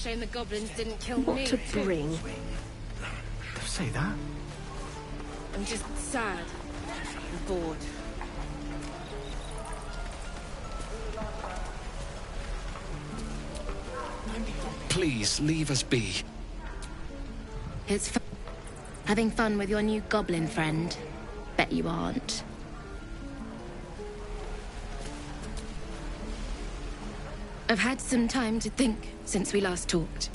Shame the goblins didn't kill me. What to bring? Say that? I'm just sad and bored. Please, leave us be. It's having fun with your new goblin friend. Bet you aren't. I've had some time to think since we last talked.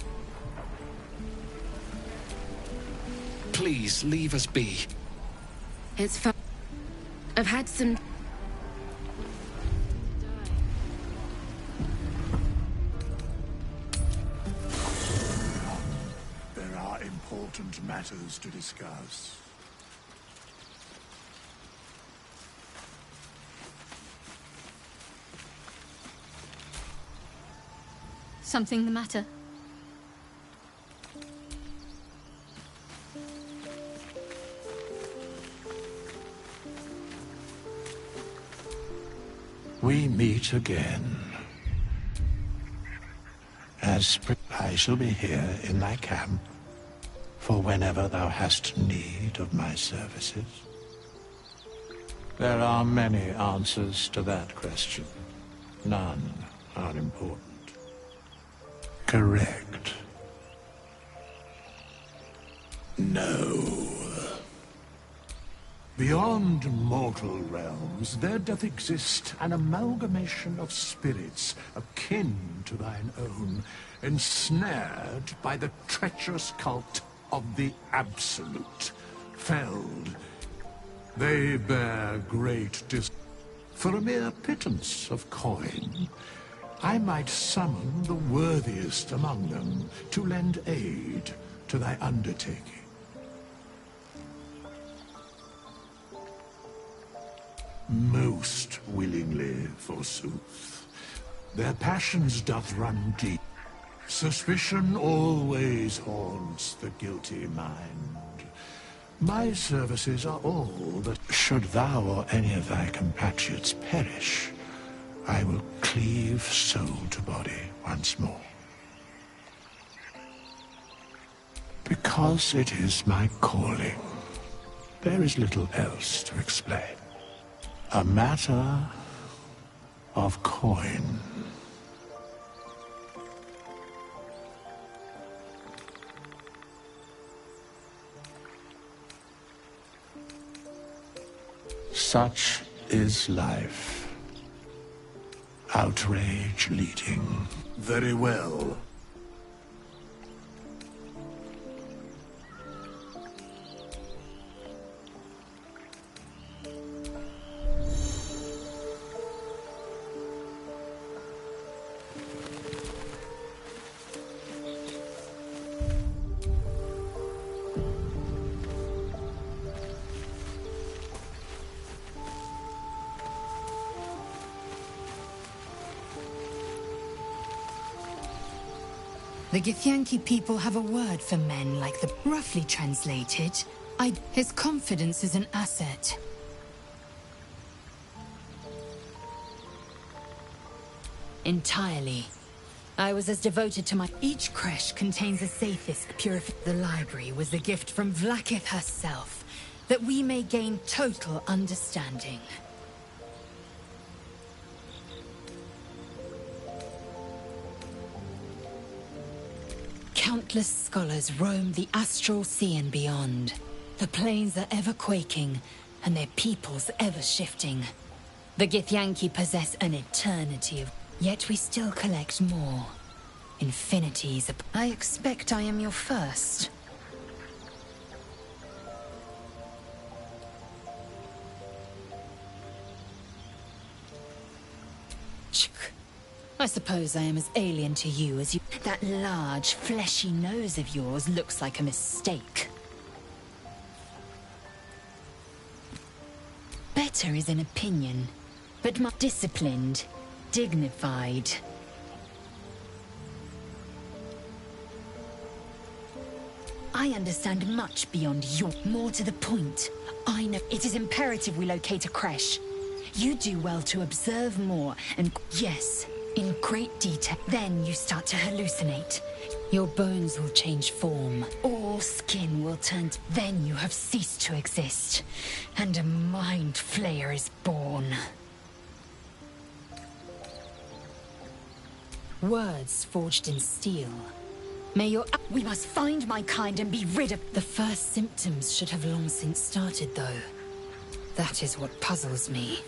Please, leave us be. It's fun. I've had some... There are important matters to discuss. Something the matter? We meet again. I shall be here in thy camp for whenever thou hast need of my services. There are many answers to that question. None are important. Correct. No. Beyond mortal realms, there doth exist an amalgamation of spirits akin to thine own, ensnared by the treacherous cult of the Absolute. Felled, they bear great for a mere pittance of coin. I might summon the worthiest among them to lend aid to thy undertaking. Most willingly, forsooth. Their passions doth run deep. Suspicion always haunts the guilty mind. My services are all that... Should thou or any of thy compatriots perish, I will cleave soul to body once more. Because it is my calling. There is little else to explain. A matter of coin. Such is life. Outrage leading. Very well. The Githyanki people have a word for men like the... Roughly translated, his confidence is an asset. Entirely. I was as devoted to my... Each creche contains a safest purified. The library was the gift from Vlaakith herself, that we may gain total understanding. Countless scholars roam the astral sea and beyond. The planes are ever quaking, and their peoples ever shifting. The Githyanki possess an eternity of... Yet we still collect more. Infinities of... I expect I am your first. I suppose I am as alien to you as you... That large, fleshy nose of yours looks like a mistake. Better is an opinion, but more disciplined, dignified. I understand much beyond your... More to the point, I know it is imperative we locate a creche. You do well to observe more and... Yes. In great detail. Then you start to hallucinate. Your bones will change form. All skin will turn. Then you have ceased to exist, and a mind flayer is born. Words forged in steel. May your... We must find my kind and be rid of... The first symptoms should have long since started, though. That is what puzzles me.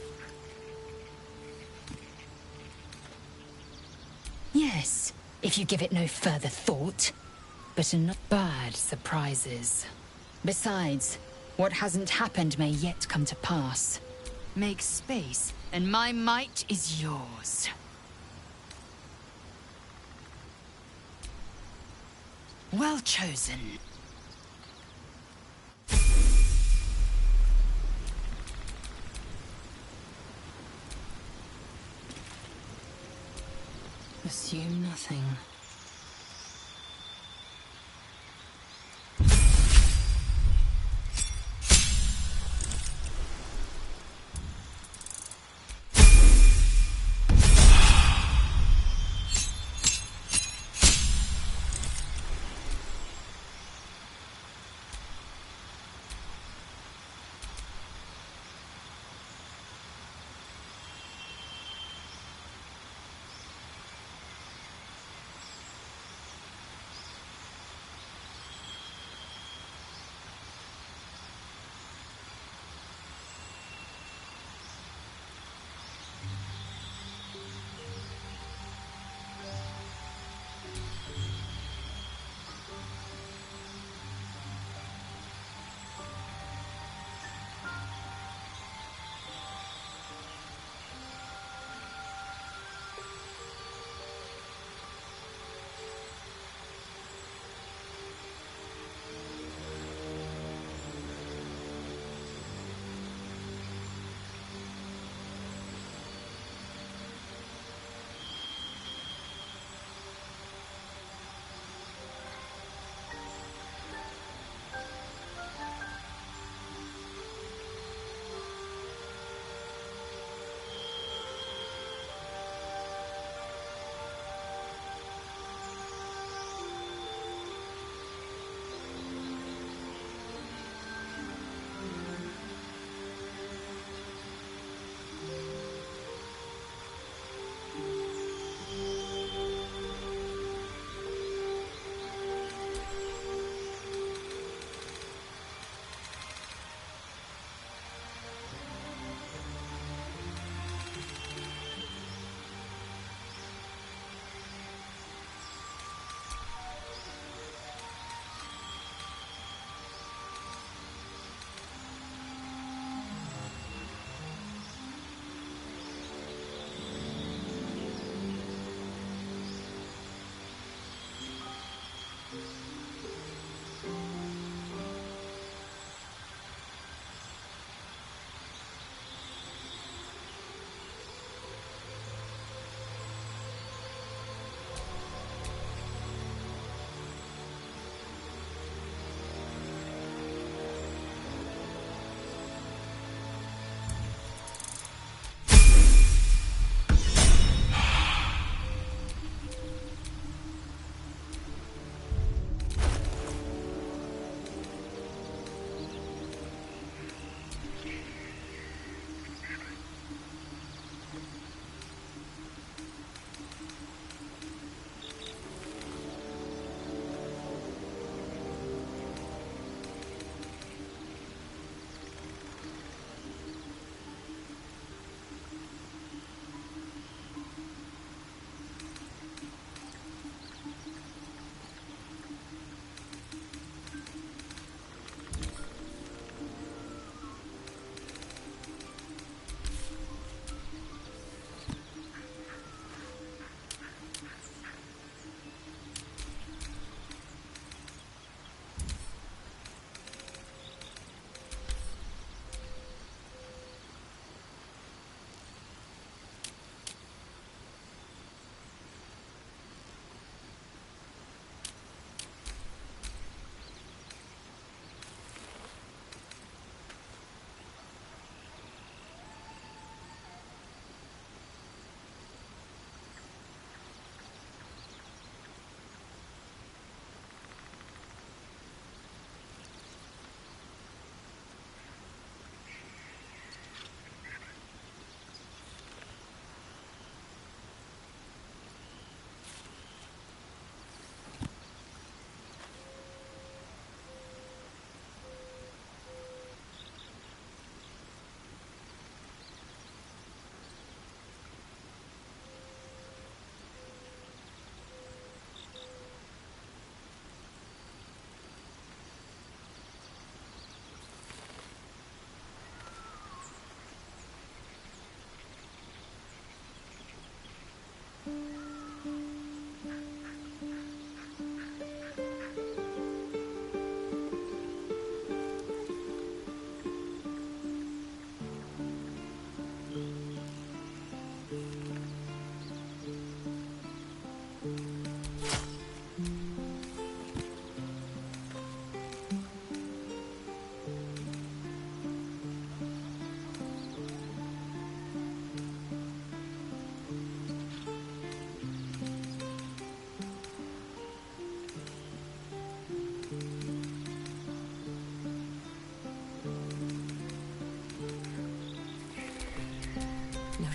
Yes, if you give it no further thought. But enough bad surprises. Besides, what hasn't happened may yet come to pass. Make space, and my might is yours. Well chosen. Assume nothing.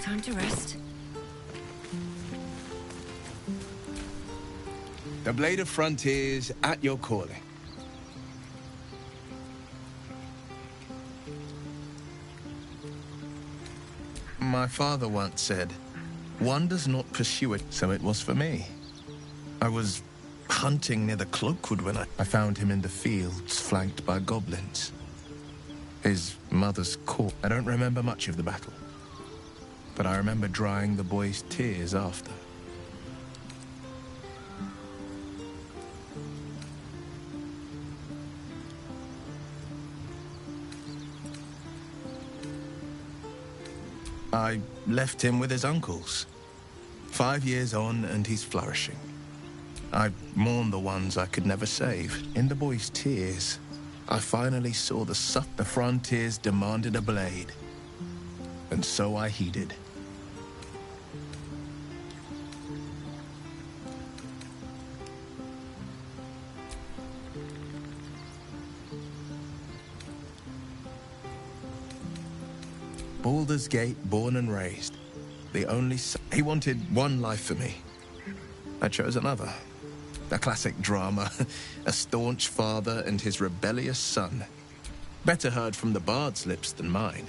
time to rest. The Blade of Frontiers at your calling. My father once said, one does not pursue it, so it was for me. I was hunting near the Cloakwood when I found him in the fields, flanked by goblins. His mother's corpse. I don't remember much of the battle, but I remember drying the boy's tears after. I left him with his uncles. 5 years on, and he's flourishing. I mourn the ones I could never save. In the boy's tears, I finally saw the frontiers demanded a blade. And so I heeded. Baldur's Gate, born and raised. The only son. He wanted one life for me. I chose another. A classic drama. A staunch father and his rebellious son. Better heard from the bard's lips than mine.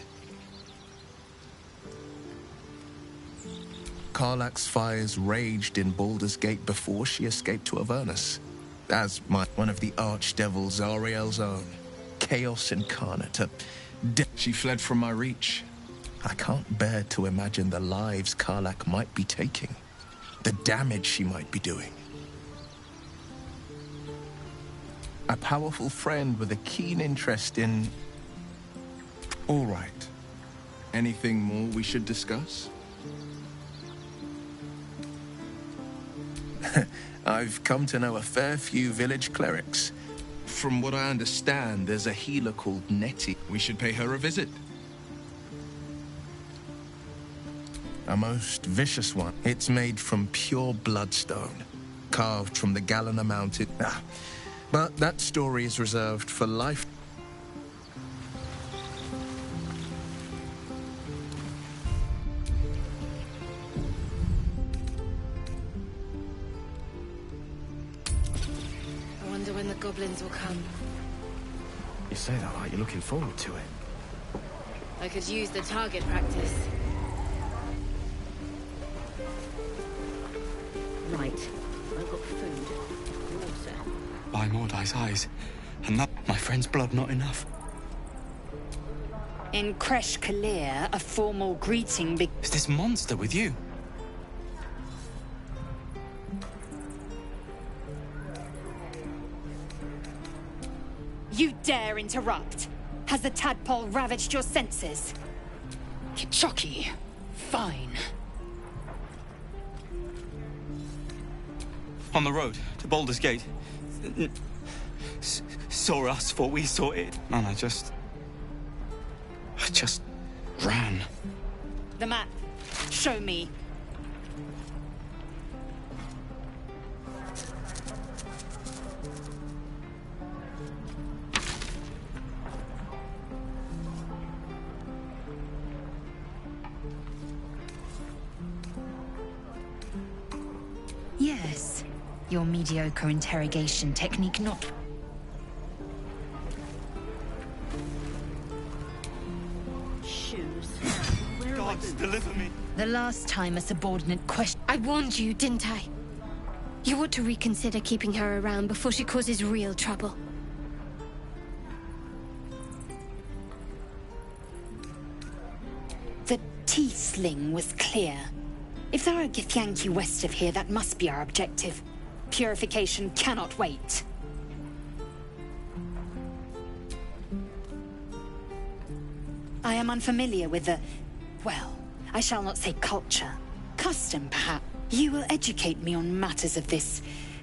Karlach's fires raged in Baldur's Gate before she escaped to Avernus. As one of the archdevil Zariel's own. Chaos incarnate. She fled from my reach. I can't bear to imagine the lives Karlach might be taking. The damage she might be doing. A powerful friend with a keen interest in... All right. Anything more we should discuss? I've come to know a fair few village clerics. From what I understand, there's a healer called Nettie. We should pay her a visit. A most vicious one. It's made from pure bloodstone, carved from the Galena Mountain. But that story is reserved for life. I wonder when the goblins will come. You say that like you're looking forward to it. I could use the target practice. Right. I've got food. Water. By Mordai's eyes, and that my friend's blood not enough. In Kresh Kalir, a formal greeting Is this monster with you? You dare interrupt? Has the tadpole ravaged your senses? Kichoki. Fine. On the road to Baldur's Gate. Saw us, thought we saw it. And I just ran. The map. Show me. Yes. Your mediocre interrogation technique not... Shoes. Where are my Gods, boots? deliver me. The last time a subordinate question... I warned you, didn't I? You ought to reconsider keeping her around before she causes real trouble. The T-sling was clear. If there are Githyanki west of here, that must be our objective. Purification cannot wait. I am unfamiliar with the... well, I shall not say culture. Custom, perhaps. You will educate me on matters of this...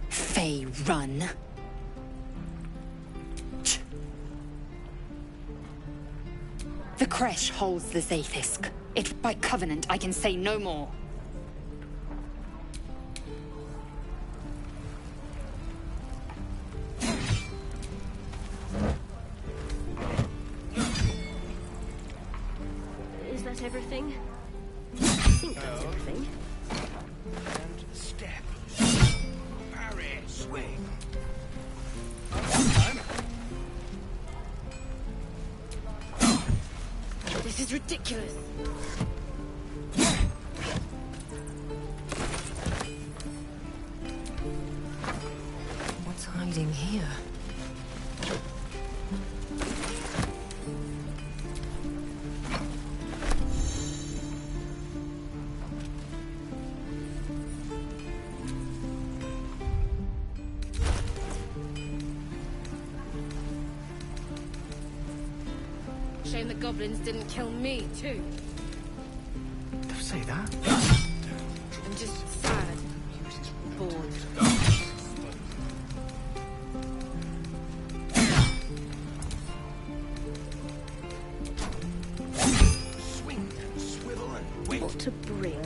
Fey run. The Kresh holds the Zaithisk. By covenant, I can say no more. Is that everything? think that's everything. And step. Parry. Swing. This is ridiculous. What's hiding here? Shame the goblins didn't kill me, too. Don't say that. I'm just sad. Bored. Swing and swivel and wait. What to bring?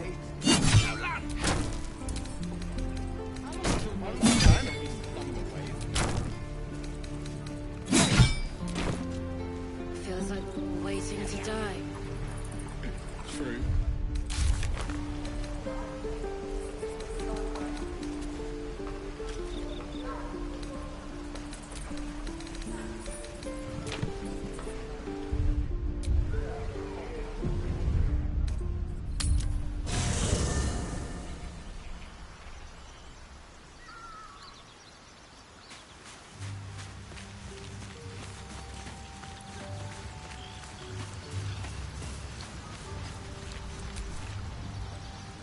Feels like waiting to die. True.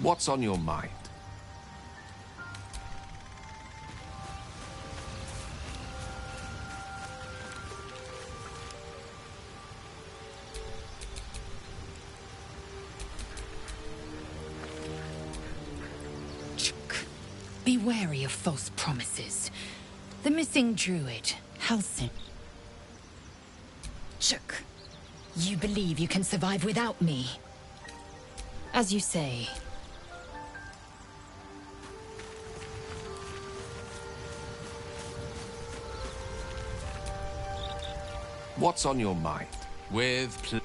What's on your mind? Be wary of false promises. The missing druid, Halsin. Shook. You believe you can survive without me? As you say. What's on your mind? I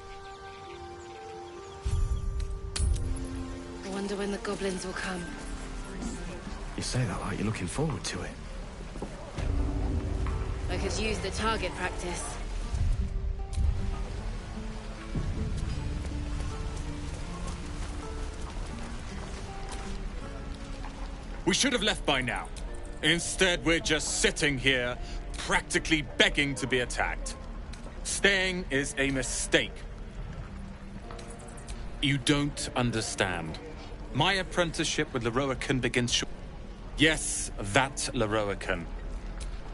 wonder when the goblins will come. You say that like you're looking forward to it. I could use the target practice. We should have left by now. Instead, we're just sitting here, practically begging to be attacked. Staying is a mistake. You don't understand. My apprenticeship with Leroican begins Yes, that Leroican.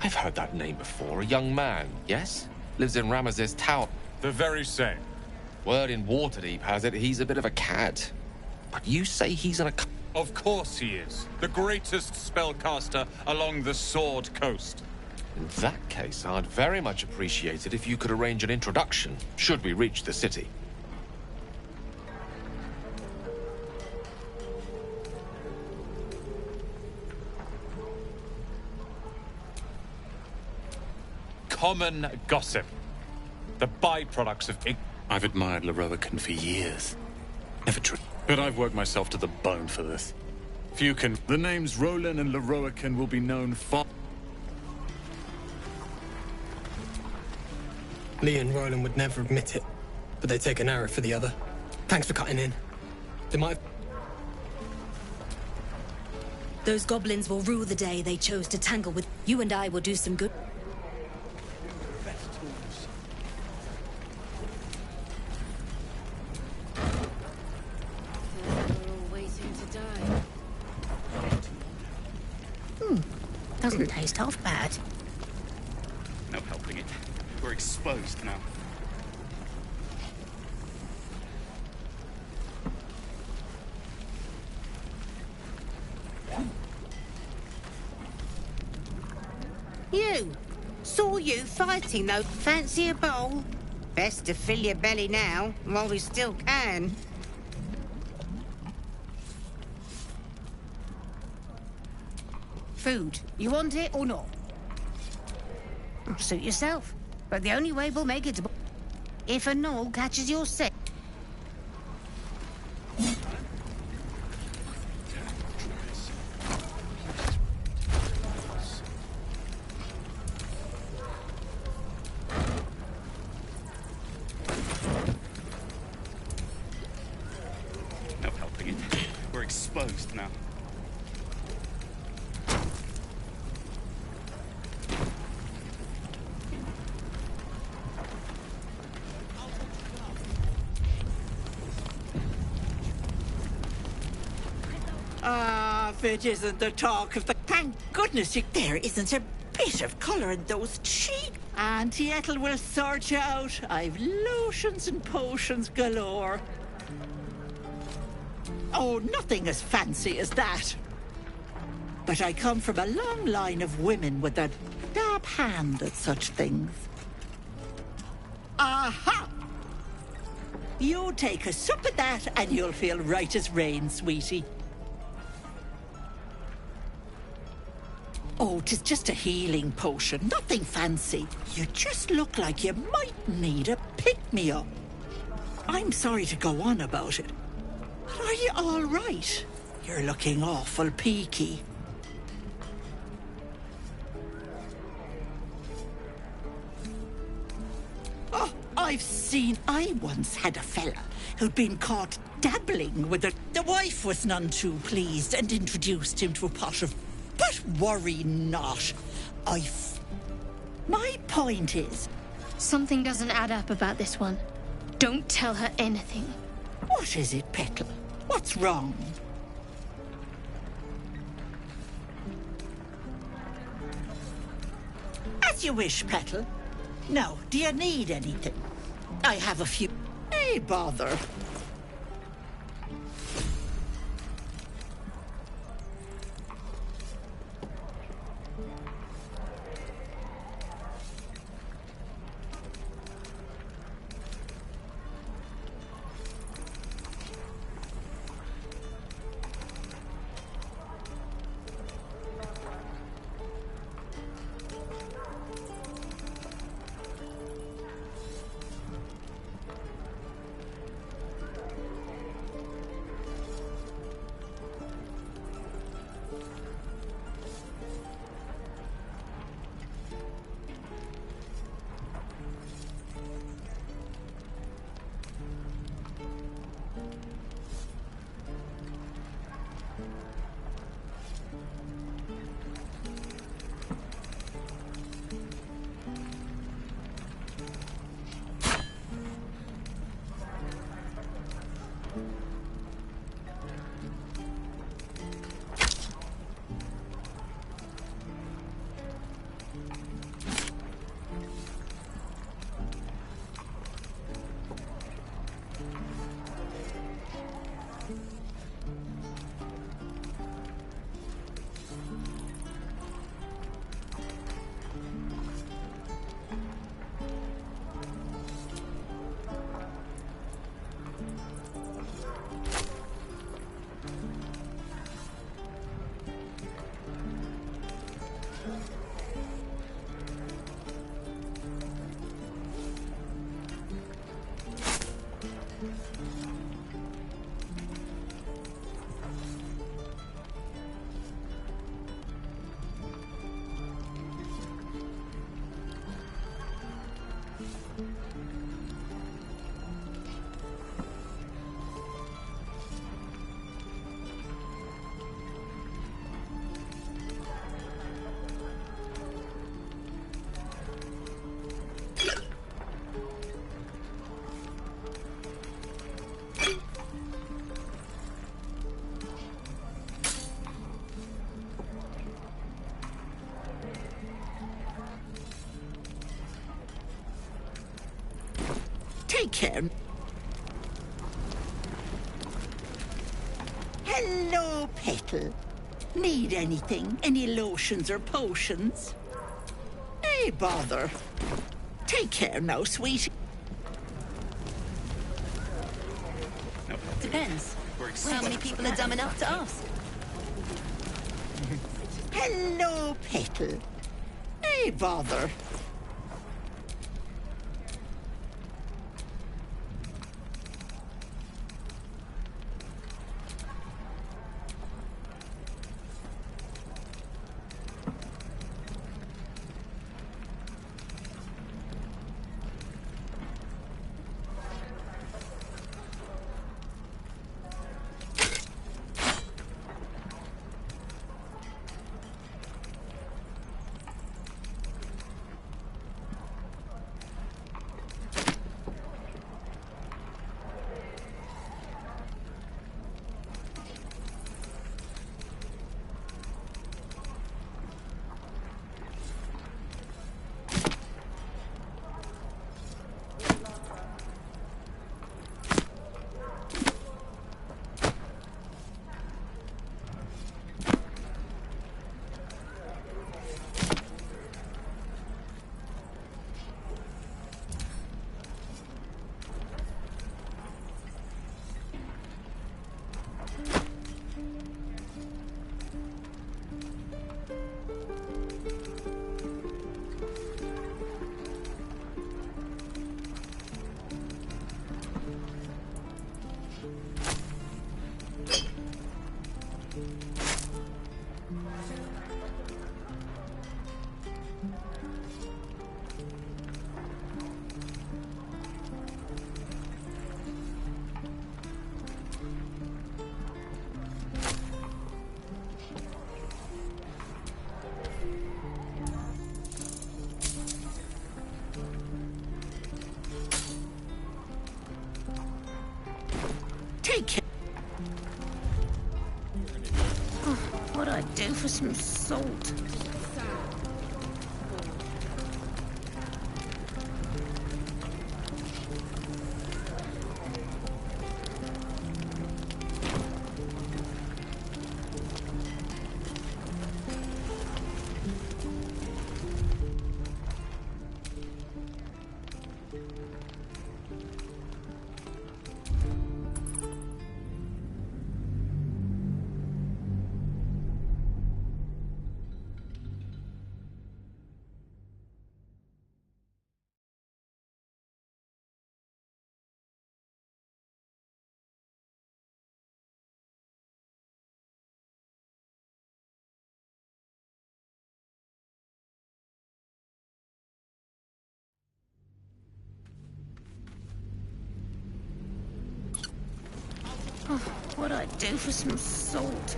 I've heard that name before. A young man, yes? Lives in Ramesses Tower. The very same. Word in Waterdeep has it he's a bit of a cad. But you say he's an... Of course he is. The greatest spellcaster along the Sword Coast. In that case, I'd very much appreciate it if you could arrange an introduction, should we reach the city. Common gossip. The byproducts of... I've admired Leroican for years. Never true. But I've worked myself to the bone for this. Few can... The names Roland and Leroican will be known far... Lee and Roland would never admit it, but they take an arrow for the other. Thanks for cutting in. They might have... Those goblins will rue the day they chose to tangle with you, and I will do some good. Doesn't taste half bad. No helping it. We're exposed now. You! Saw you fighting though. Fancy a bowl? Best to fill your belly now, while we still can. Food. You want it or not? Suit yourself. But the only way we'll make it to... If a gnoll catches your scent. exposed now. If it isn't the talk of the... Thank goodness there isn't a bit of colour in those cheeks. Auntie Ethel will sort you out. I've lotions and potions galore. Oh, nothing as fancy as that. But I come from a long line of women with a dab hand at such things. Aha! You take a sup of that and you'll feel right as rain, sweetie. Oh, 'tis just a healing potion, nothing fancy. You just look like you might need a pick-me-up. I'm sorry to go on about it, but are you all right? You're looking awful peaky. Oh, I once had a fella who'd been caught dabbling with it. The wife was none too pleased and introduced him to a pot of... But worry not. My point is... Something doesn't add up about this one. Don't tell her anything. What is it, Petal? What's wrong? As you wish, Petal. Now, do you need anything? I have a few... Hey, bother. Take care. Hello, Petal. Need anything? Any lotions or potions? Hey, bother. Take care now, sweetie. Depends. How many people are dumb enough to ask? Hello, Petal. Hey, bother. Take it. Oh, what'd I do for some salt? Oh, what'd I do for some salt?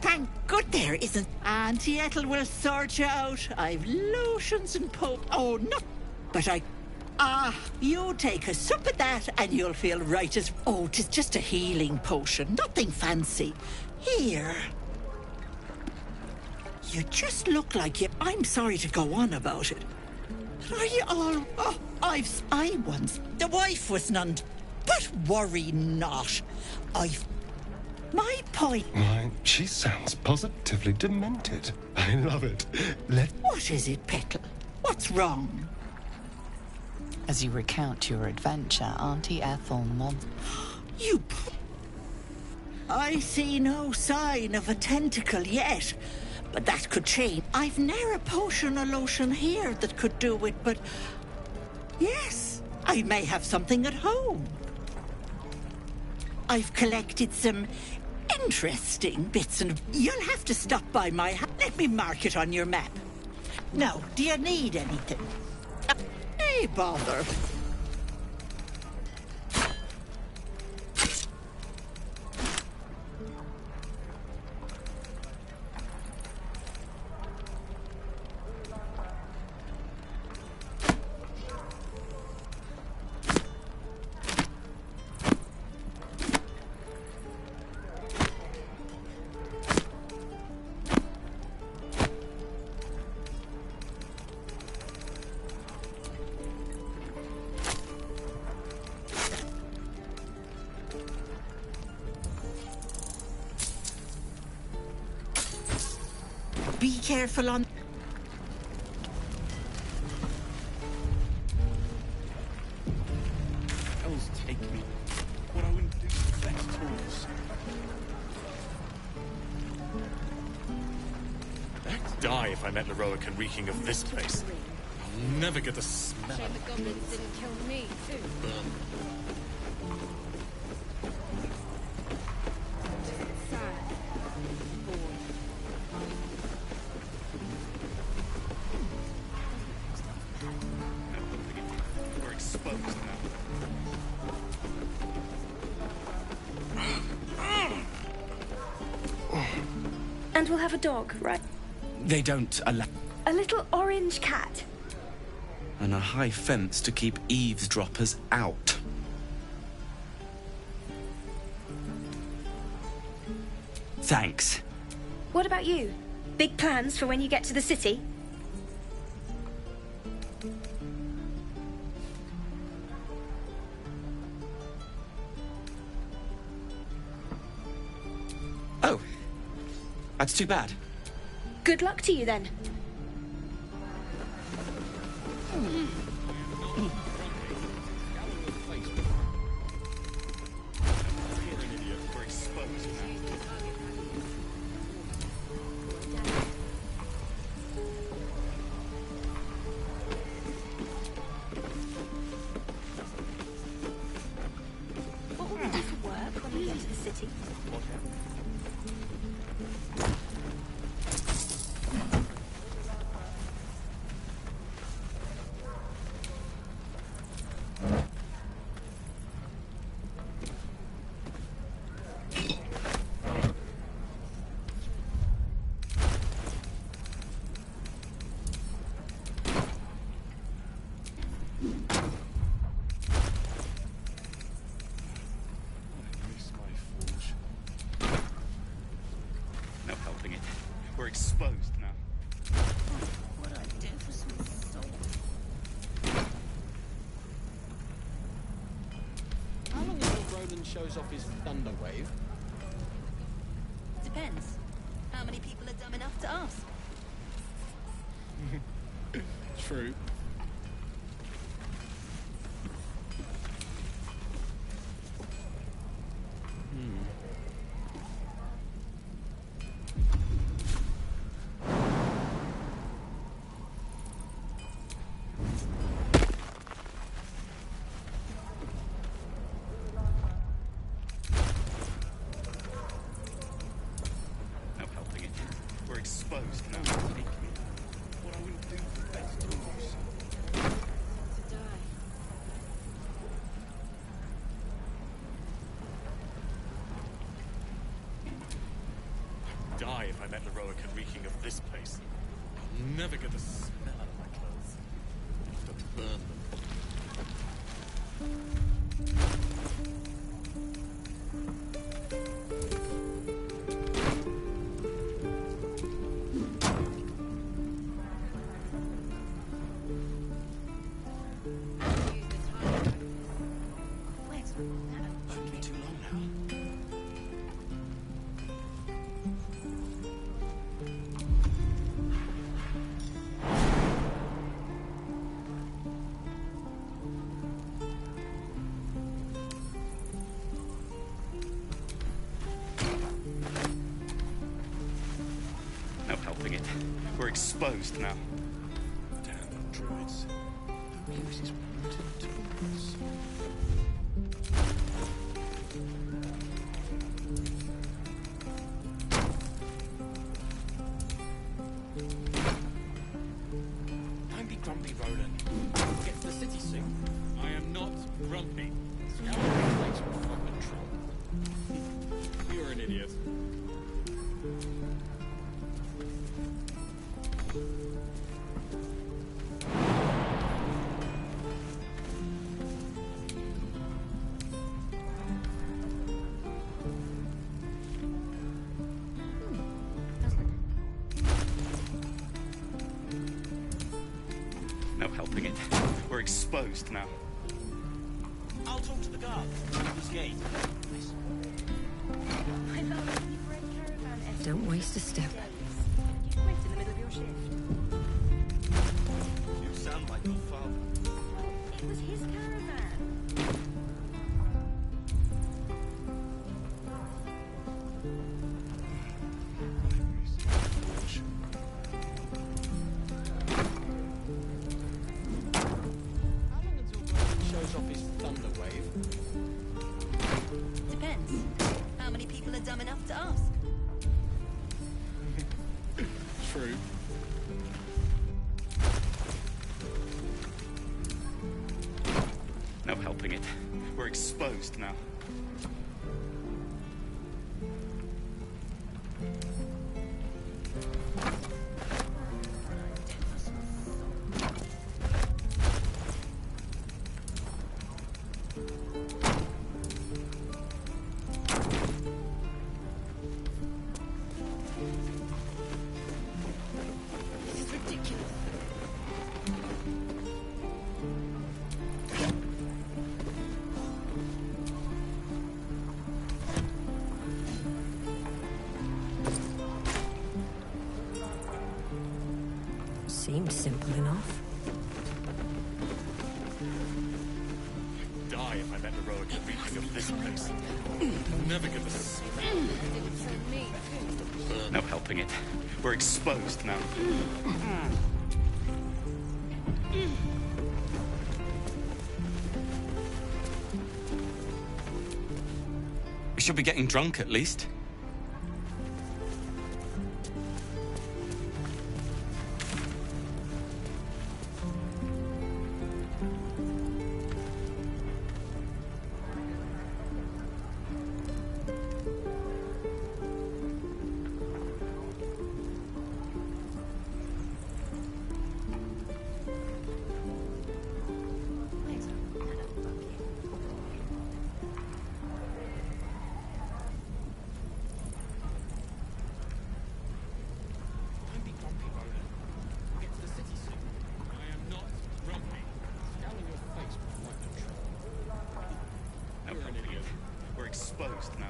Thank good there isn't. Auntie Ethel will sort you out. I've lotions and Oh, no. But you take a sup of that and you'll feel right as... Oh, 'tis just a healing potion. Nothing fancy. Here. You just look like you... I'm sorry to go on about it. But are you all... Oh, I once... The wife was none... But worry not. My point... Why, she sounds positively demented. I love it. What is it, Petal? What's wrong? As you recount your adventure, Auntie Ethel nods. You... I see no sign of a tentacle yet, but that could change. I've ne'er a potion or lotion here that could do it, but... Yes, I may have something at home. I've collected some interesting bits and... You'll have to stop by my house. Let me mark it on your map. Now, do you need anything? Hey, bother. Be careful on... Elves take me. What I wouldn't do with better tools. I'd die if I met Leroican reeking of this place. I'll never get the smell. Shame the goblins didn't kill me, too. We're exposed now. And we'll have a dog, right? They don't allow... A little orange cat. And a high fence to keep eavesdroppers out. Thanks. What about you? Big plans for when you get to the city? Oh. That's too bad. Good luck to you, then. We're exposed now. What will we do for work when we get to the city? Goblin shows off his thunder wave? Depends. How many people are dumb enough to ask? True. No helping it. We're exposed now. What I wouldn't do for better tools. To die. I'd die if I met Leroica reeking of this place. I'll never get the smell out of my clothes. I'll have to burn them. Shouldn't be too long now. No helping it. We're exposed now. Damn druids. Who uses wooden tools? Don't be grumpy, Roland. We'll get to the city soon. I am not grumpy. Thanks for fucking troll. You're an idiot. No helping it. We're exposed now. I'll talk to the guard. This gate. Don't waste a step. You quit in the middle of your shift. You sound like your father. It was his caravan. How long until Goblin shows off his thunder wave? Depends. How many people are dumb enough to ask? True. No helping it. We're exposed now. This is ridiculous. Seems simple enough. I'd die if I met Leroica reeking of this place. I'll never get the smell. Didn't kill me too. No helping it. We're exposed now. We should be getting drunk at least. exposed now.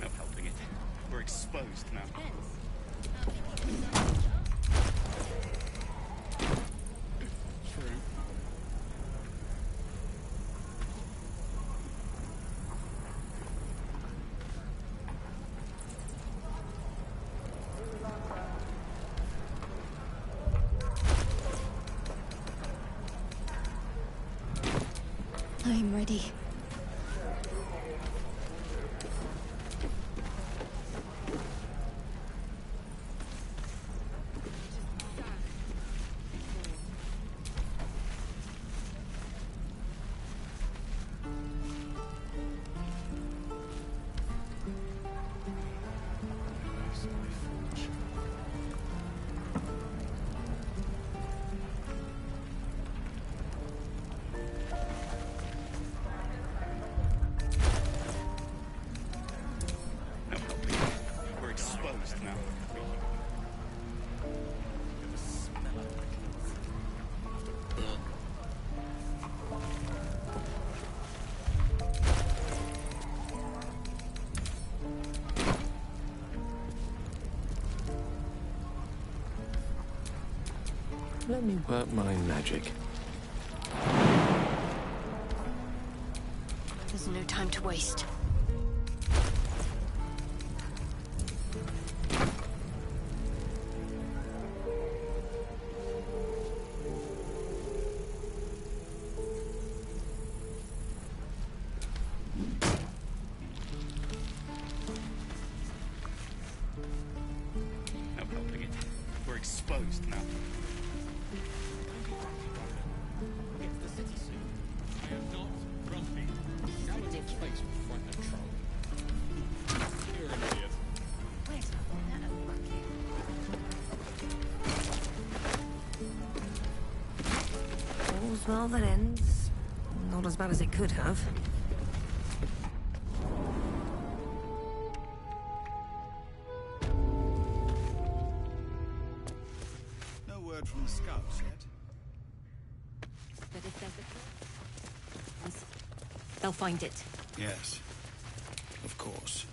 No helping it. We're exposed now. True. I'm ready. No helping it. We're exposed now. Let me work my magic. There's no time to waste. No helping it. We're exposed now. We'll get to the city soon. I am not grumpy. Saladin's face was front and troll. You're an idiot. All's well that ends. Not as bad as it could have. No word from the scouts yet. But if there's a... they'll find it. Yes, of course.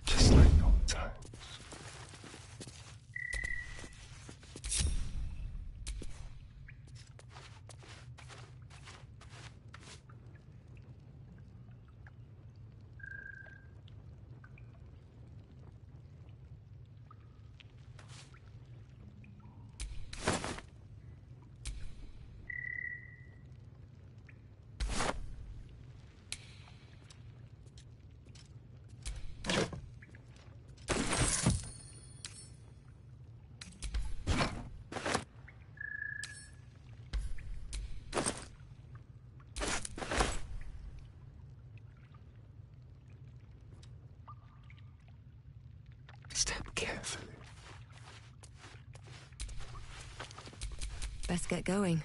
Just like old times. Step carefully. Best get going.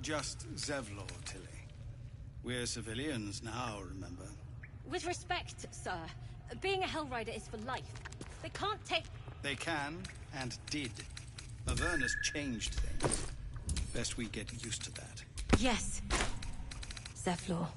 just Zevlor, Tilly. We're civilians now, remember? With respect, sir, being a Hellrider is for life. They can't take... They can, and did. Avernus changed things. Best we get used to that. Yes. Zevlor.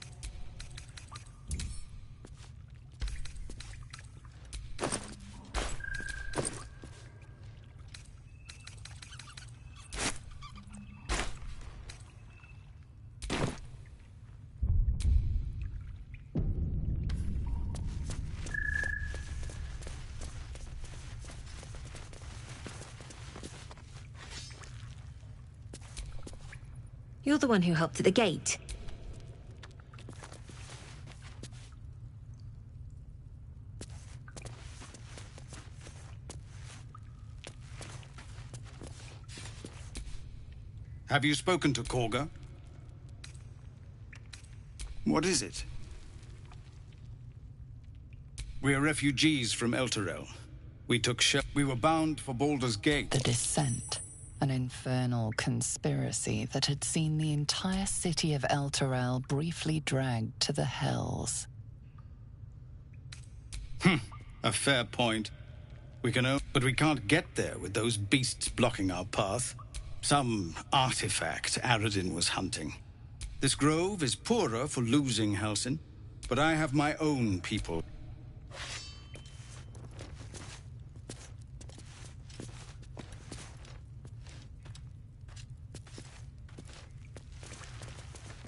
You're the one who helped at the gate. Have you spoken to Korga? What is it? We are refugees from Elturel. We took we were bound for Baldur's Gate. The Descent. An infernal conspiracy that had seen the entire city of Elturel briefly dragged to the Hells. A fair point. But we can't get there with those beasts blocking our path. Some artifact Aradin was hunting. This grove is poorer for losing Halsin, but I have my own people.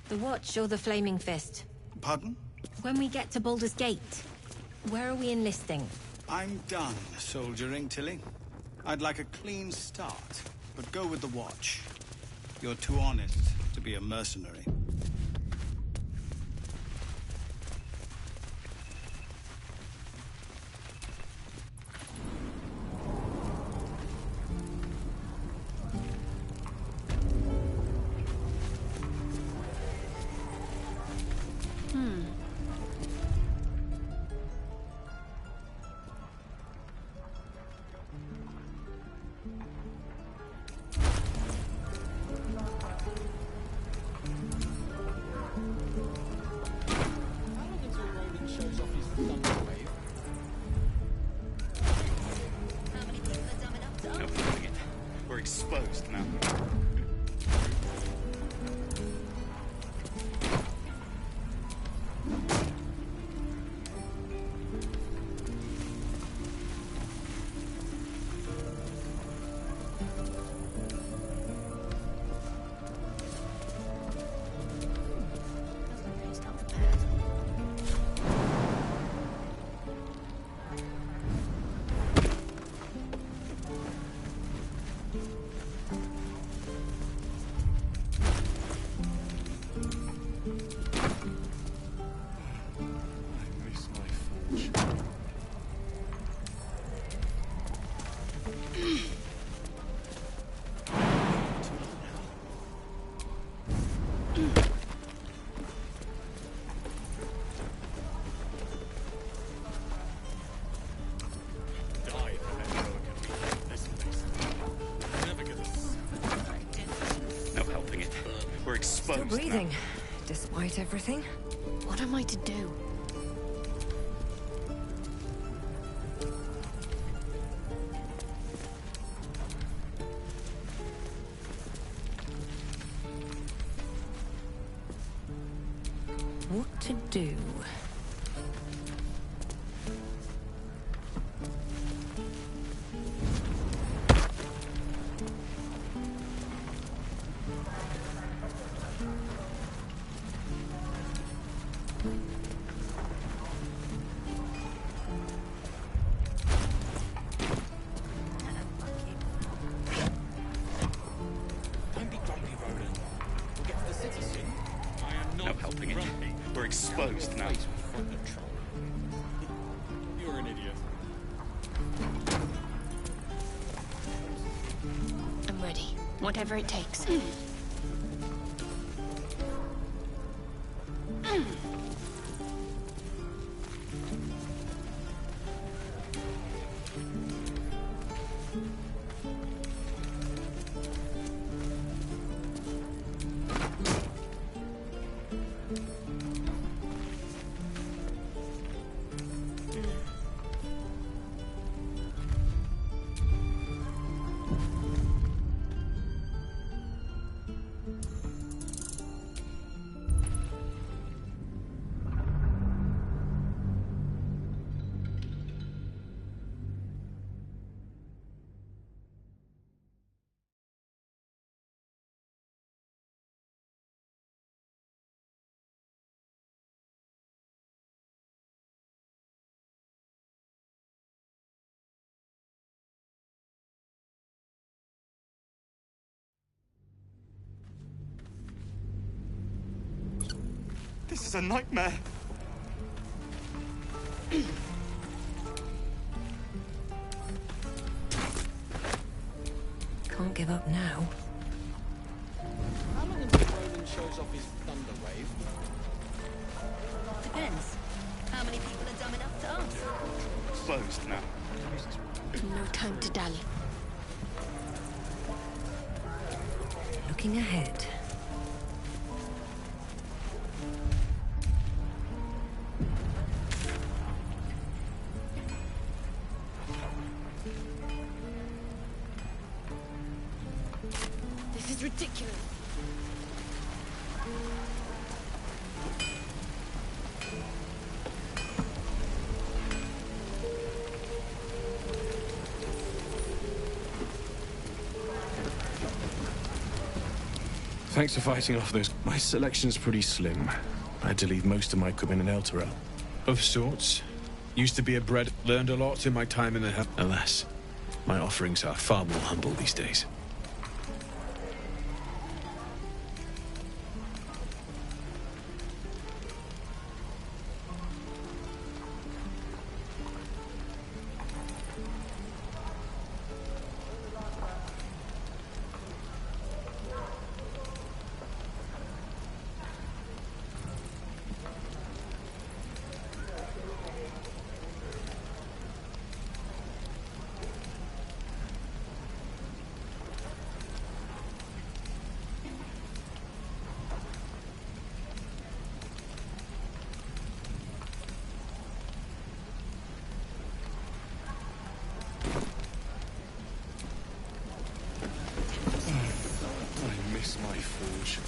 The Watch or the Flaming Fist? Pardon? When we get to Baldur's Gate, where are we enlisting? I'm done soldiering, Tilly. I'd like a clean start, but go with the Watch. You're too honest to be a mercenary. We're exposed now. Still breathing, despite everything. What am I to do? What to do? Exposed now. You're an idiot. I'm ready. Whatever it takes. This is a nightmare. Can't give up now. How long until Roland shows off his thunder wave? Depends. How many people are dumb enough to ask? Closed now. No time to dally. Looking ahead. This is ridiculous. Thanks for fighting off those. My selection's pretty slim. I had to leave most of my equipment in Elturel. Of sorts. Used to be a bred, learned a lot in my time in the hell. Alas, my offerings are far more humble these days. My forge.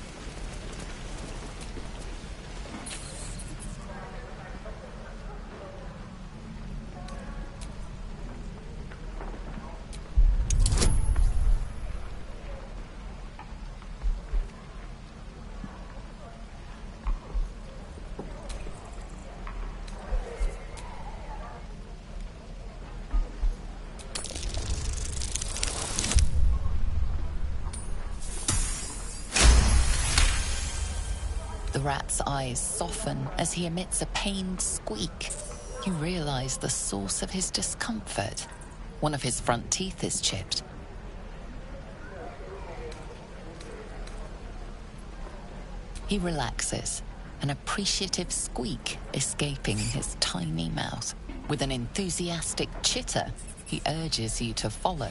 The rat's eyes soften as he emits a pained squeak. You realize the source of his discomfort. One of his front teeth is chipped. He relaxes, an appreciative squeak escaping his tiny mouth. With an enthusiastic chitter, he urges you to follow.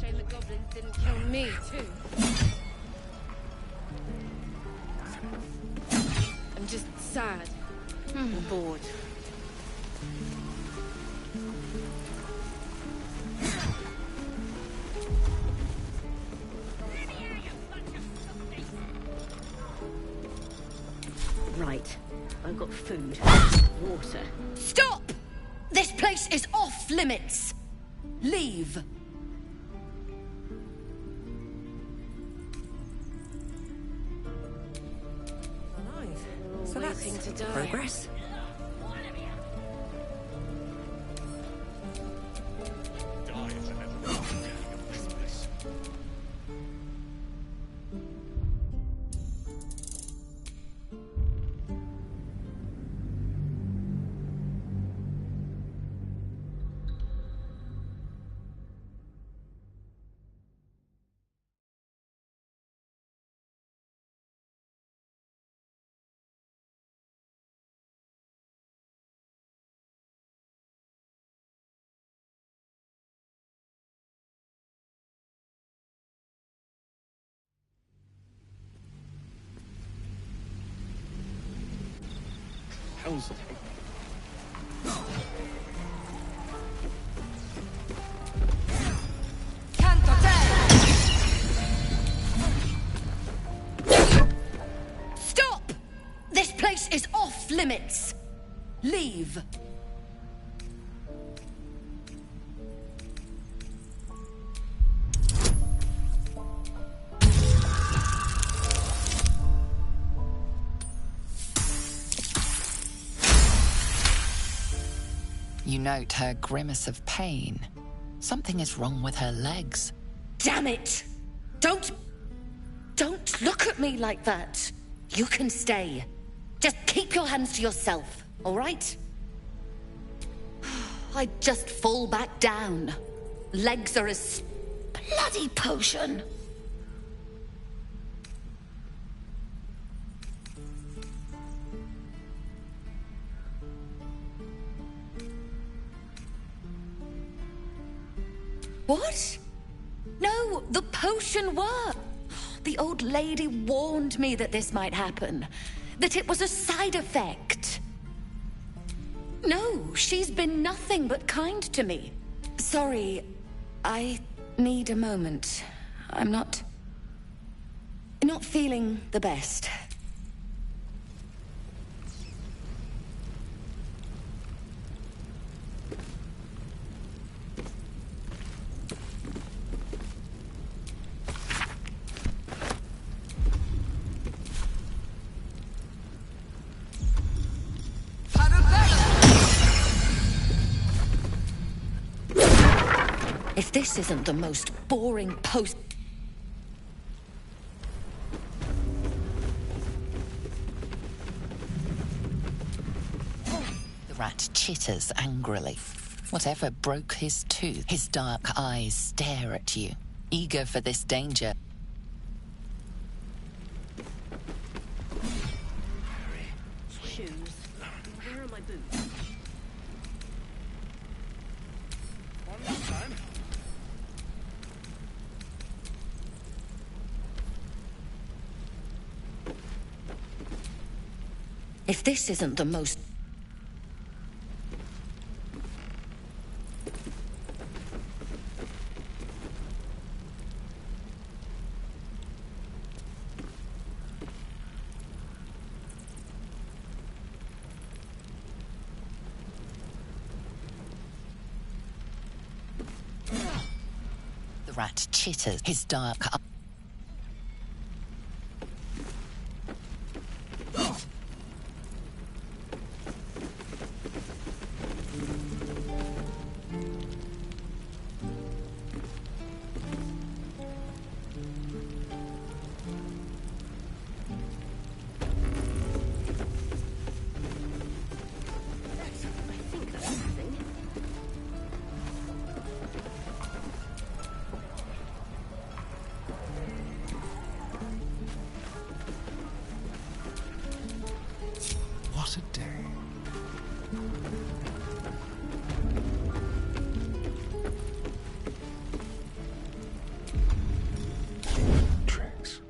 Shame the goblins didn't kill me, too. I'm just sad. Bored. Right. I've got food. Water. Stop! This place is off limits. Leave. So waiting to die. Progress. Hell's... Stop! This place is off limits. Leave! You note her grimace of pain. Something is wrong with her legs. Damn it! Don't look at me like that. You can stay. Just keep your hands to yourself, all right? I'd just fall back down. Legs are a bloody potion. What? No, the potion worked. The old lady warned me that this might happen. That it was a side effect. No, she's been nothing but kind to me. Sorry, I need a moment. I'm not feeling the best. If this isn't the most boring post... The rat chitters angrily. Whatever broke his tooth, his dark eyes stare at you, eager for this danger. Shoes. Where are my boots? One last time. If this isn't the most... The rat chitters, his dark eye. What a day. Tricks.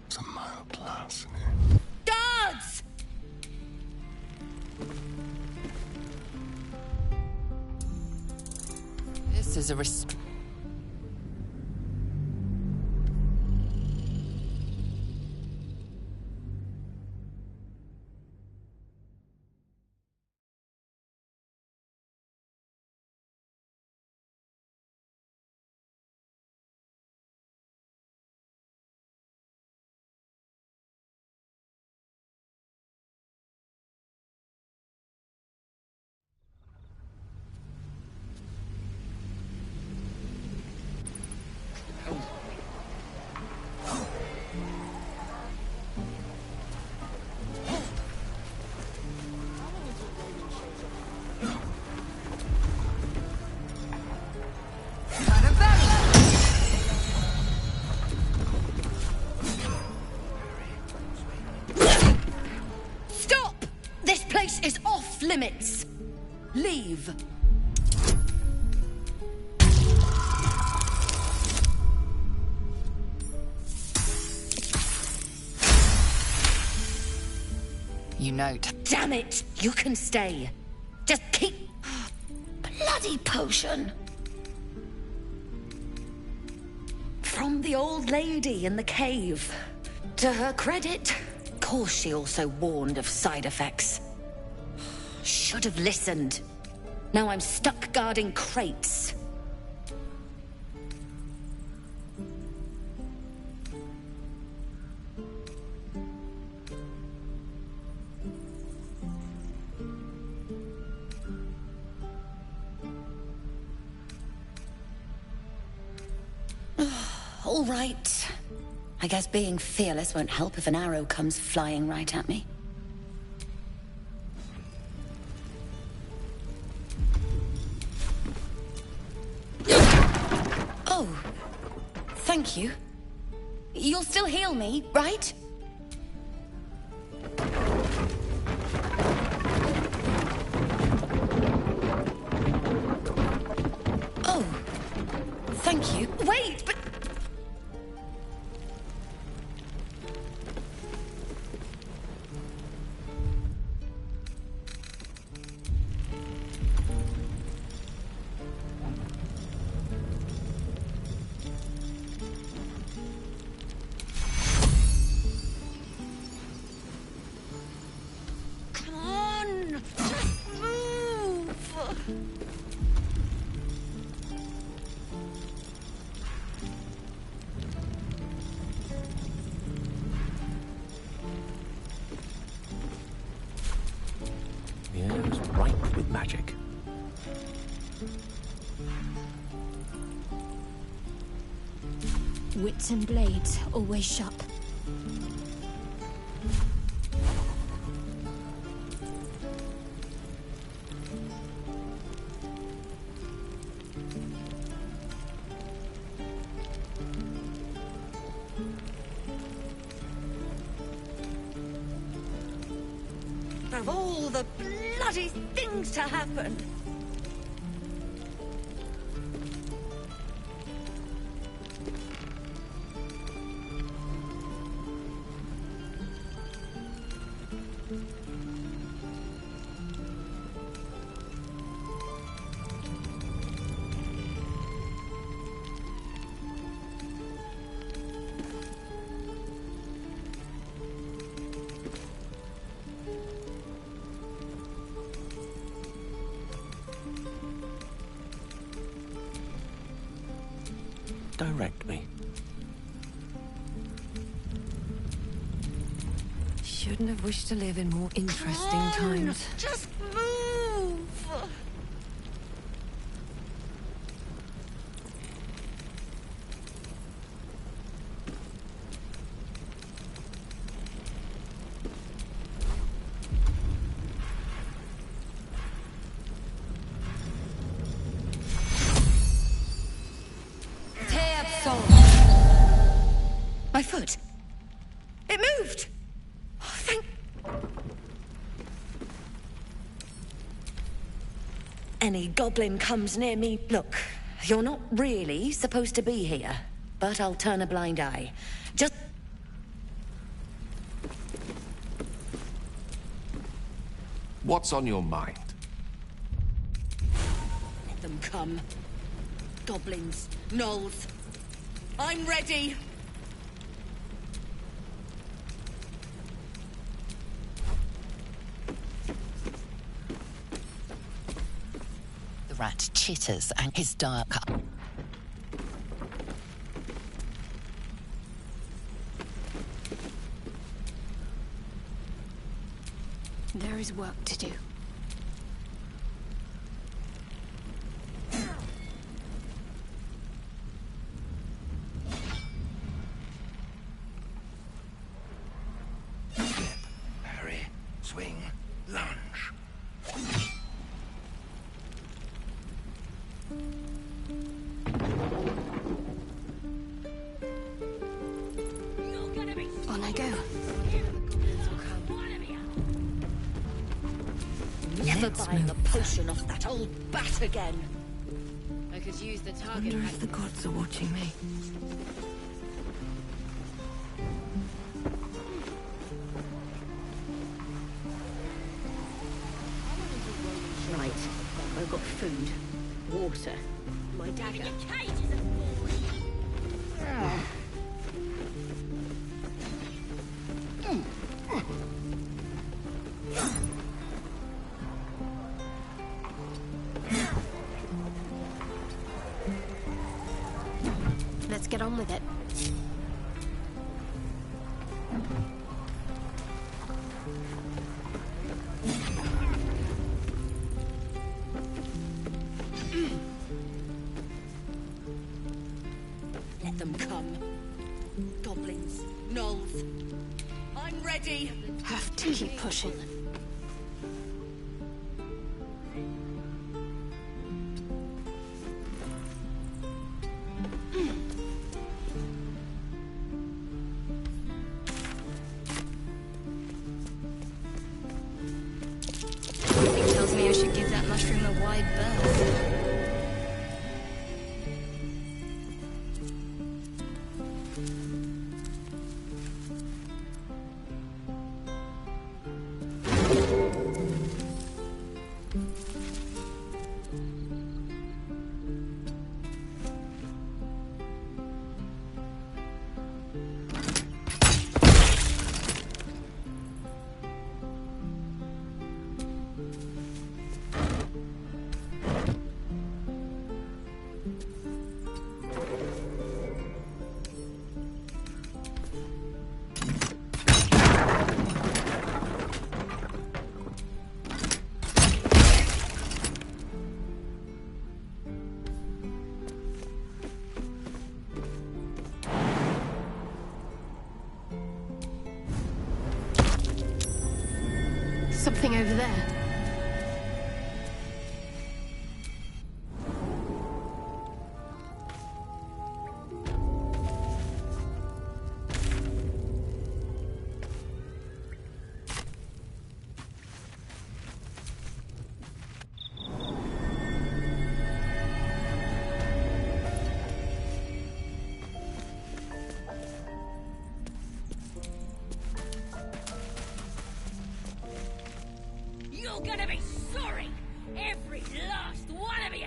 It's a mile plus. Guards! This is a limits. Leave. You note. Damn it! You can stay. Just keep... Bloody potion! From the old lady in the cave. To her credit, of course she also warned of side effects. Should have listened. Now I'm stuck guarding crates. All right. I guess being fearless won't help if an arrow comes flying right at me. Oh, thank you. You'll still heal me, right? Oh, thank you. Wait, but... Come on! Just move! The air is ripe with magic. Wits and blades, always sharp. Of all the bloody things to happen. Direct me. Shouldn't have wished to live in more interesting times. Just move! My foot. It moved. Oh, thank... Any goblin comes near me, look, you're not really supposed to be here, but I'll turn a blind eye. Just... What's on your mind? Let them come. Goblins, gnolls. I'm ready. The rat chitters and his dark... There is work to do. Parry, swing, lunge. On I go. Let never buying a potion off that old bat again. I could use the target. Wonder if the gods are watching me. Right. I've got food, water, my dagger. Let's get on with it. Let them come. Goblins, gnolls. I'm ready. Have to keep pushing. Something tells me I should give that mushroom a wide berth. Something over there. You're gonna be sorry! Every last one of you!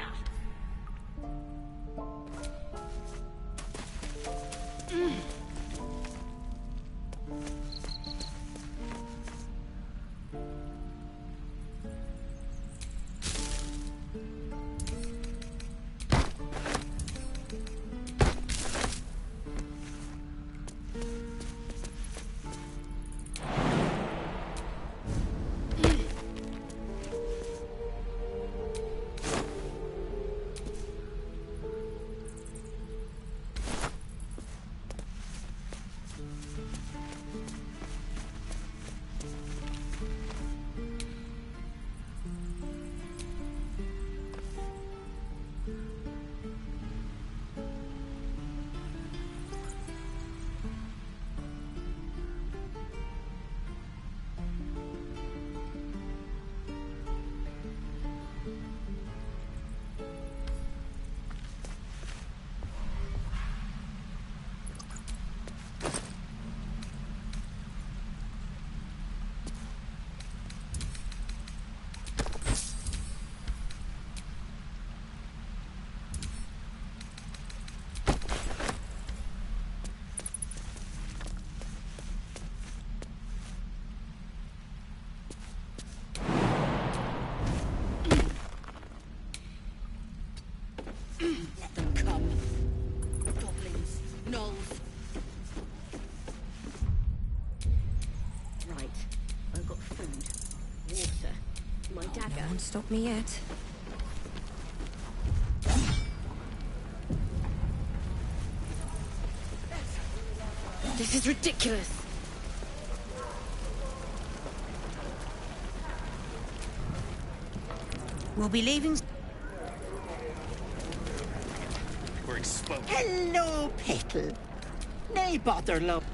Let them come. Goblins, gnolls. Right. I've got food, water, my dagger. No one stop me yet. This is ridiculous. We'll be leaving. We're exposed. Hello, Petal. Nay bother, love.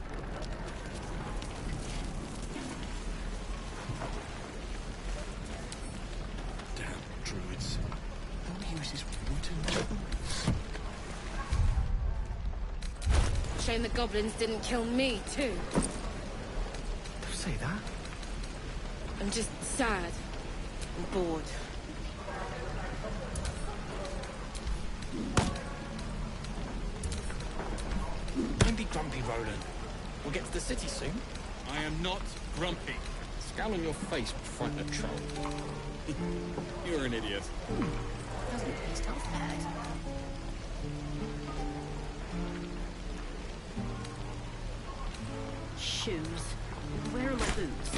Shame the goblins didn't kill me, too. Don't say that. I'm just sad and bored. Don't be grumpy, Roland. We'll get to the city soon. I am not grumpy. Scowl on your face would frighten a troll. You're an idiot. Doesn't taste half bad. Shoes. Where are my boots?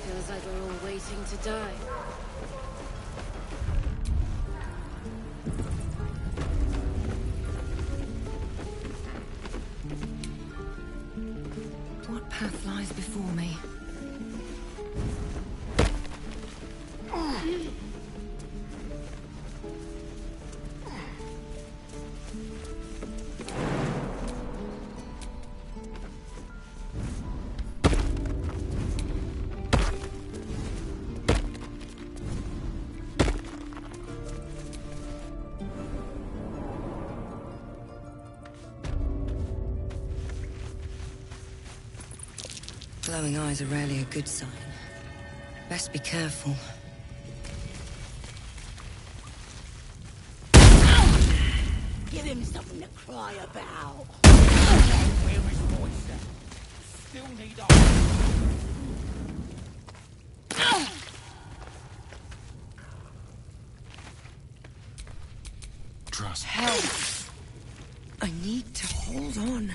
Feels like we're all waiting to die. What path lies before me? Glowing eyes are rarely a good sign. Best be careful. Give him something to cry about. Where is Moisture? Still need Trust. Help! I need to hold on.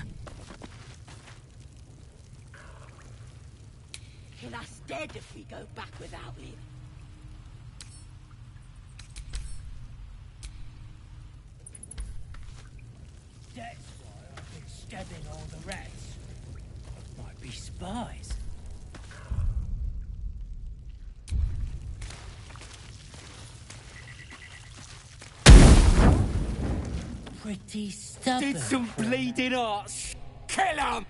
Kill us dead if we go back without him. That's why I've been stabbing all the rats. Might be spies. Pretty stubborn. Did some bleeding arts. Kill him!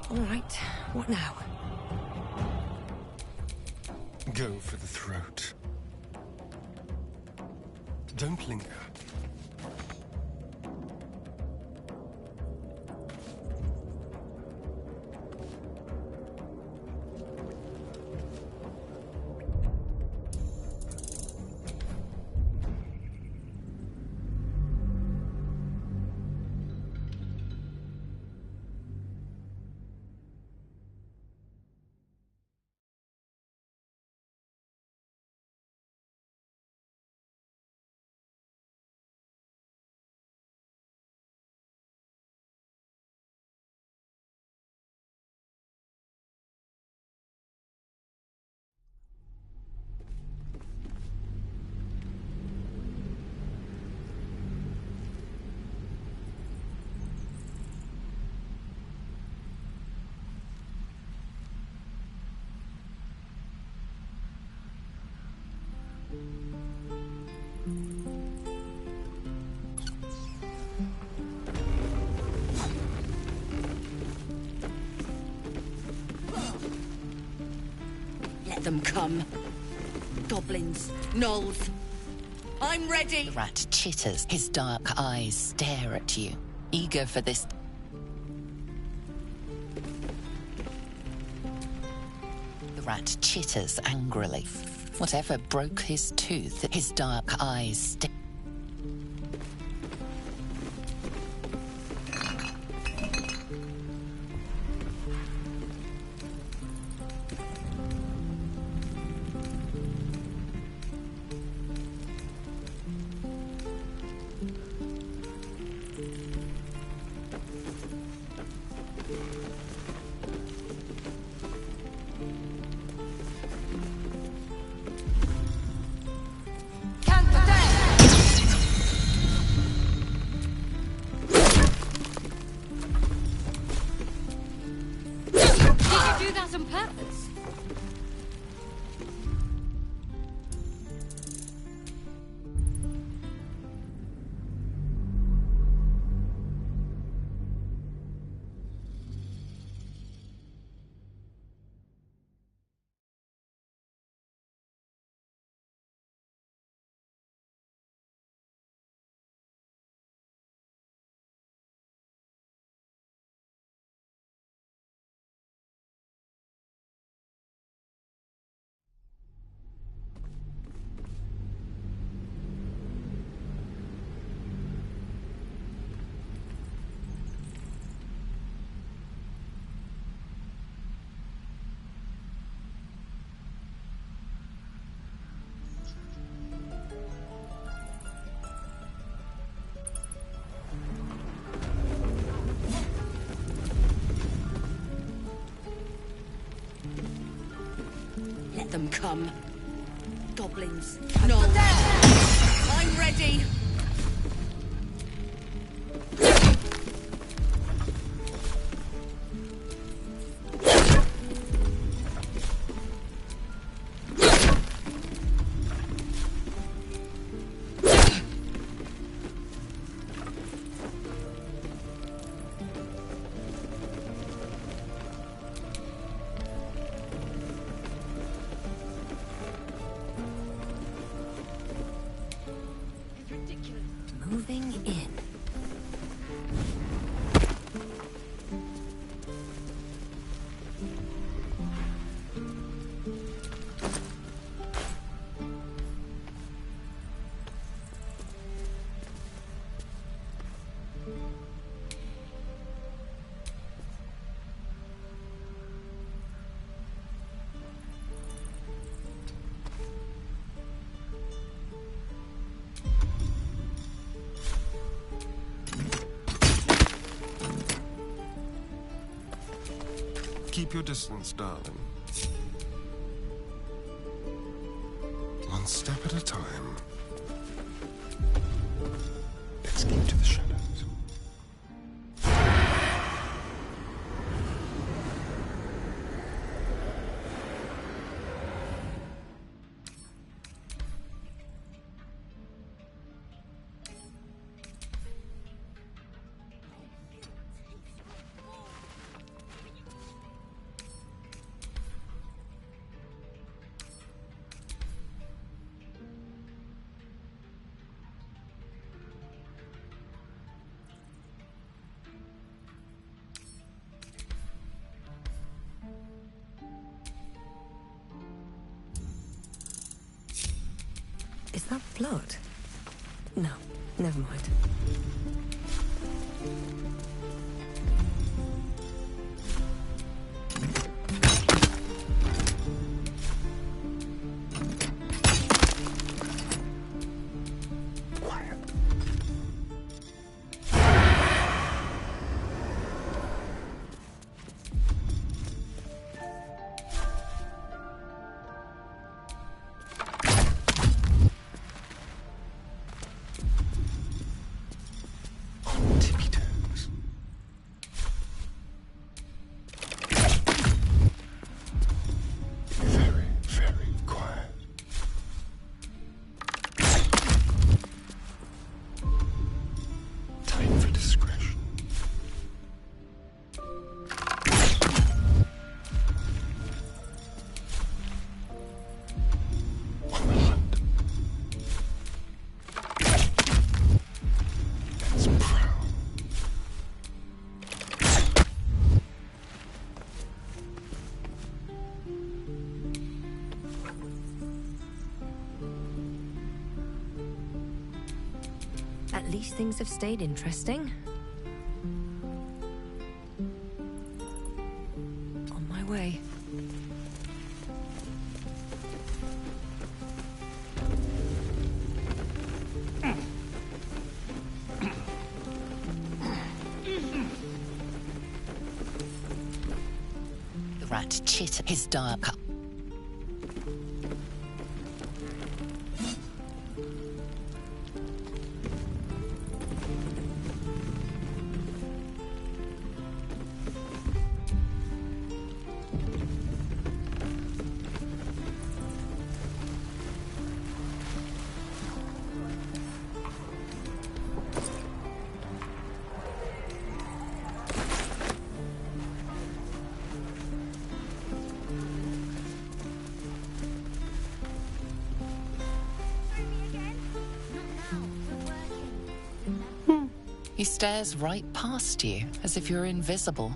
All right, what now? Go for the throat. Don't linger. Let them come. Goblins, gnolls. I'm ready. The rat chitters. His dark eyes stare at you, eager for this. The rat chitters angrily. Whatever broke his tooth, his dark eyes stare. them come. Goblins. No. I'm ready. Moving in. Keep your distance, darling. One step at a time. Let's keep to the shadows. Is that blood? No, never mind. At least things have stayed interesting. On my way. The rat chitter his dark. He stares right past you, as if you're invisible.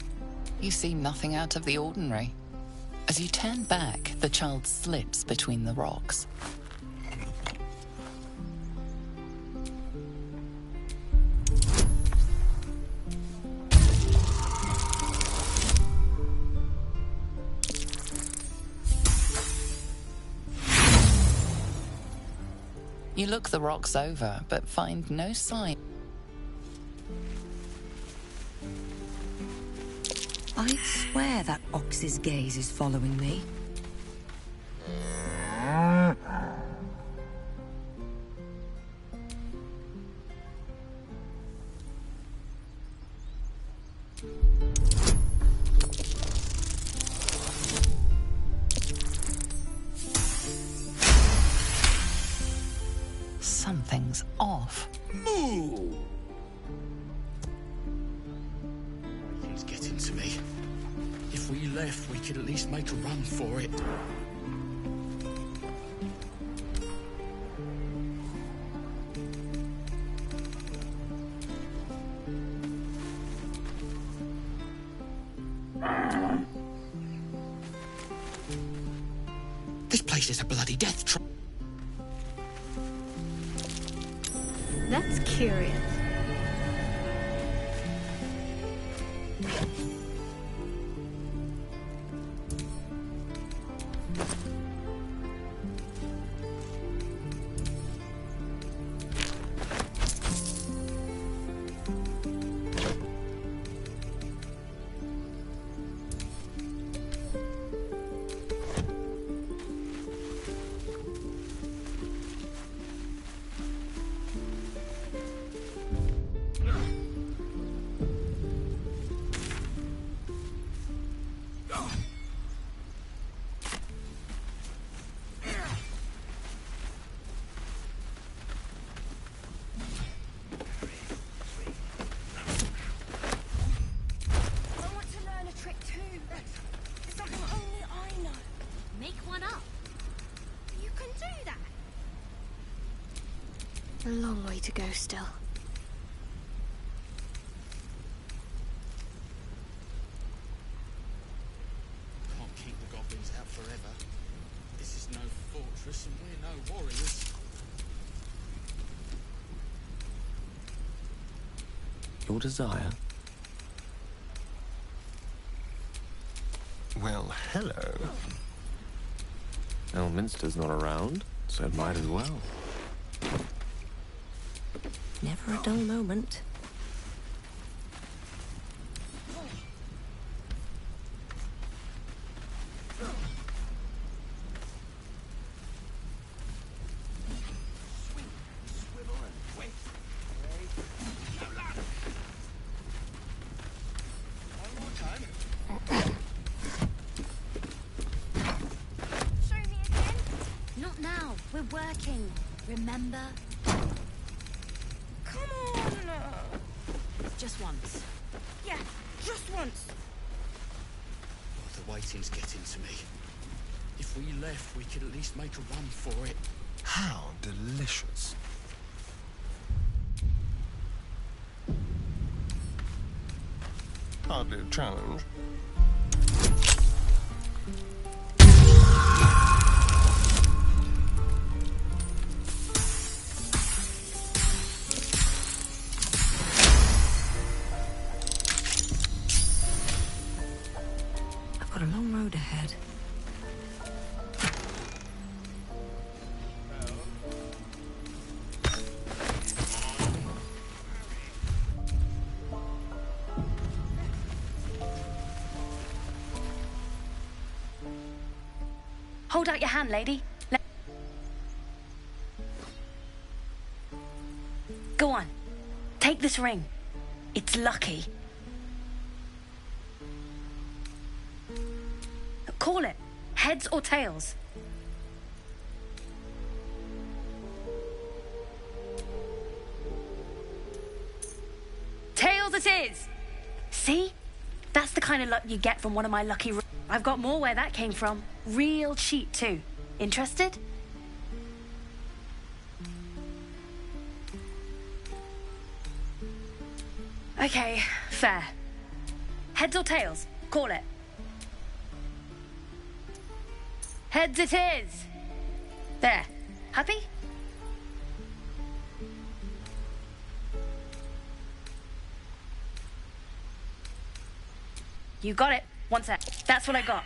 You see nothing out of the ordinary. As you turn back, the child slips between the rocks. You look the rocks over, but find no sign. I'd swear that ox's gaze is following me. Something's off. Moo! He's getting to me. If we left, we could at least make a run for it. This place is a bloody death trap. That's curious. A long way to go still. Can't keep the goblins out forever. This is no fortress and we're no warriors. Your desire? Well, hello. Elminster's not around, so it might as well. Never a dull moment. Not now. We're working. Remember? Come on! Just once. Yeah, just once. Oh, the waiting's getting to me. If we left, we could at least make a run for it. How delicious. Hardly a challenge. I've got a long road ahead. Hold out your hand, lady. Go on. Take this ring. It's lucky. Call it. Heads or tails? Tails it is! See? That's the kind of luck you get from one of my lucky rings. I've got more where that came from. Real cheap, too. Interested? Okay, fair. Heads or tails? Call it. Heads it is! There. Happy? You got it. One sec. That's what I got.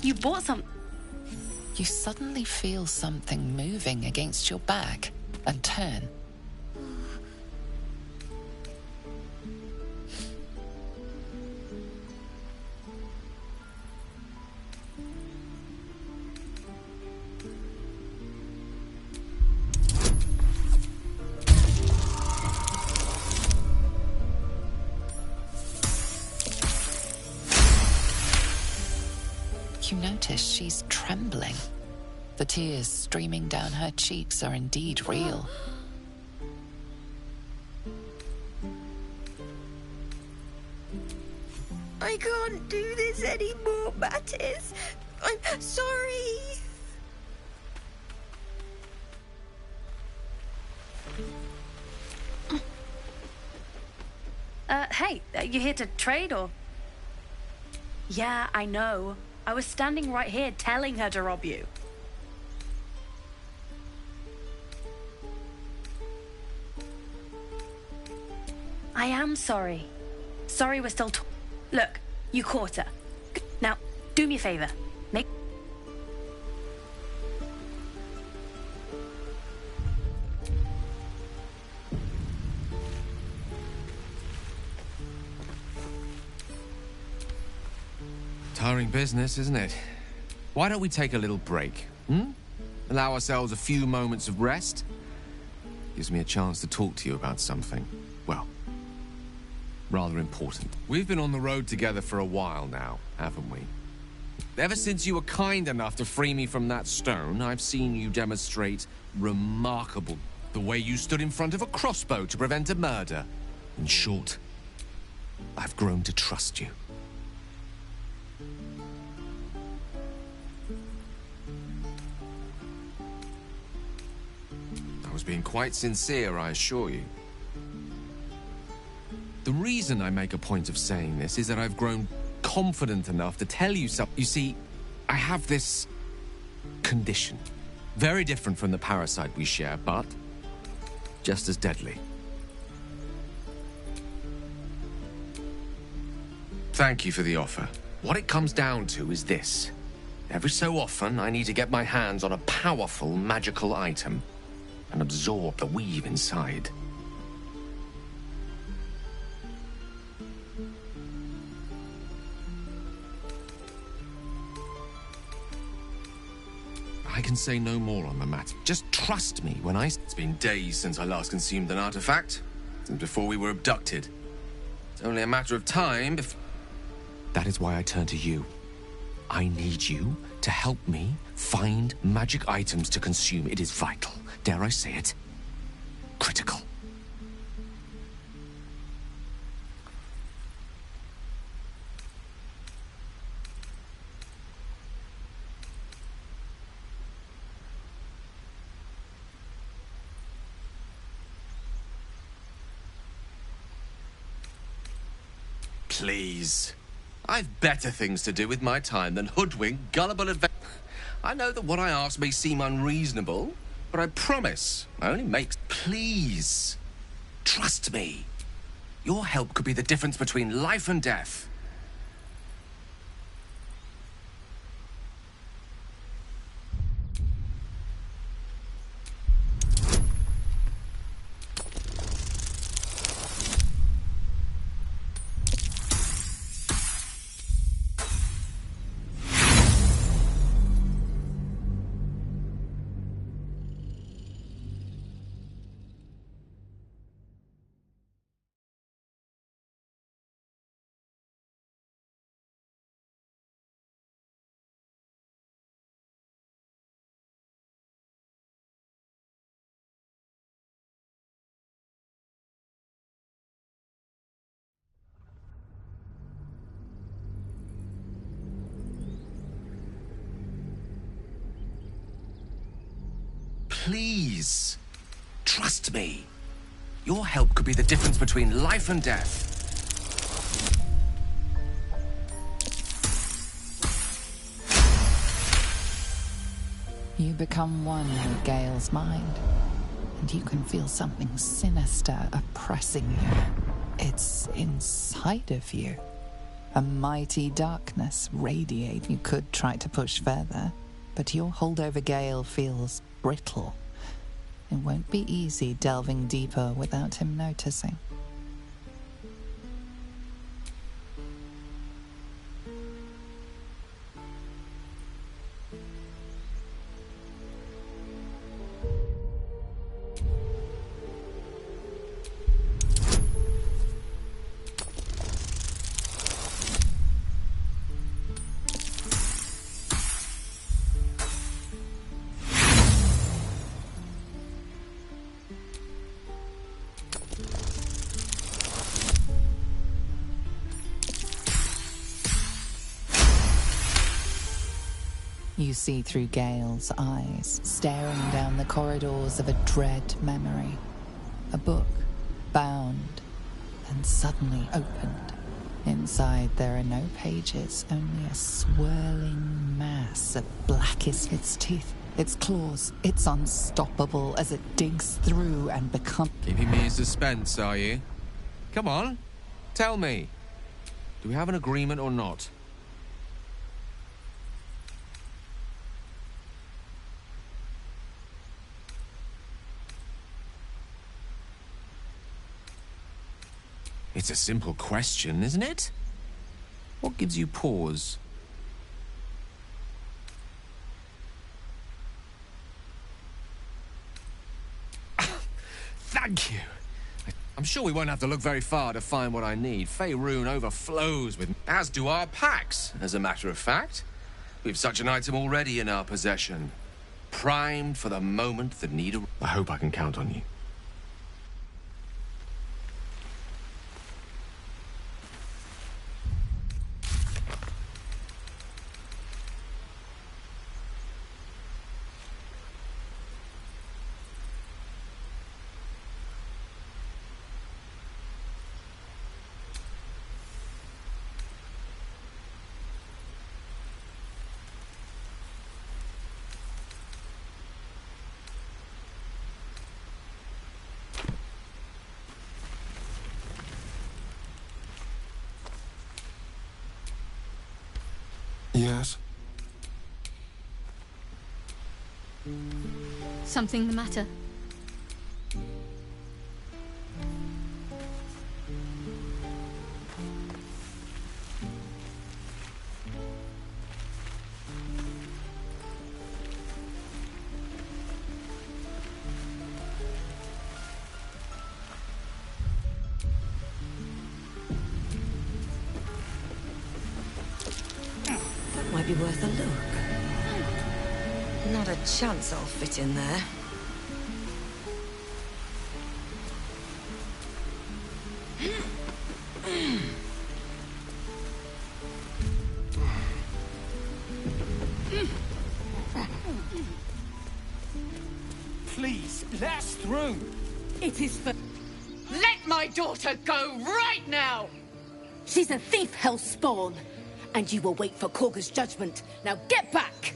You bought some... You suddenly feel something moving against your back and turn. You notice she's trembling. The tears streaming down her cheeks are indeed real. I can't do this anymore, Mattis. I'm sorry. Hey, you here to trade or... Yeah, I know. I was standing right here telling her to rob you. I am sorry. Sorry we're still Look, you caught her. Now, do me a favor. Make... Tiring business, isn't it? Why don't we take a little break, Allow ourselves a few moments of rest? Gives me a chance to talk to you about something, well, rather important. We've been on the road together for a while now, haven't we? Ever since you were kind enough to free me from that stone, I've seen you demonstrate remarkable... The way you stood in front of a crossbow to prevent a murder. In short, I've grown to trust you. I was being quite sincere, I assure you. The reason I make a point of saying this is that I've grown confident enough to tell you something. You see, I have this condition. Very different from the parasite we share, but just as deadly. Thank you for the offer. What it comes down to is this. Every so often, I need to get my hands on a powerful magical item and absorb the weave inside. I can say no more on the matter. Just trust me when It's been days since I last consumed an artifact, since before we were abducted. It's only a matter of time if... That is why I turn to you. I need you to help me find magic items to consume. It is vital. Dare I say it? Critical. Please. I've better things to do with my time than hoodwink gullible adventure. I know that what I ask may seem unreasonable, but I promise I only make... Please. Trust me. Your help could be the difference between life and death. Please. Trust me. Your help could be the difference between life and death. You become one with Gale's mind, and you can feel something sinister oppressing you. It's inside of you. A mighty darkness radiate. You could try to push further, but your hold over Gale feels brittle. It won't be easy delving deeper without him noticing. You see through Gale's eyes, staring down the corridors of a dread memory. A book, bound, and suddenly opened. Inside there are no pages, only a swirling mass of blackest. Its teeth, its claws, it's unstoppable as it digs through and becomes... Keeping me in suspense, are you? Come on, tell me. Do we have an agreement or not? It's a simple question, isn't it? What gives you pause? Thank you. I'm sure we won't have to look very far to find what I need. Faerun overflows with... As do our packs, as a matter of fact. We've such an item already in our possession. Primed for the moment that need a... I hope I can count on you. Yes? Something the matter? Might be worth a look. Not a chance I'll fit in there. Please, let us through. It is for... Let my daughter go right now! She's a thief, hellspawn. And you will wait for Korga's judgment. Now get back!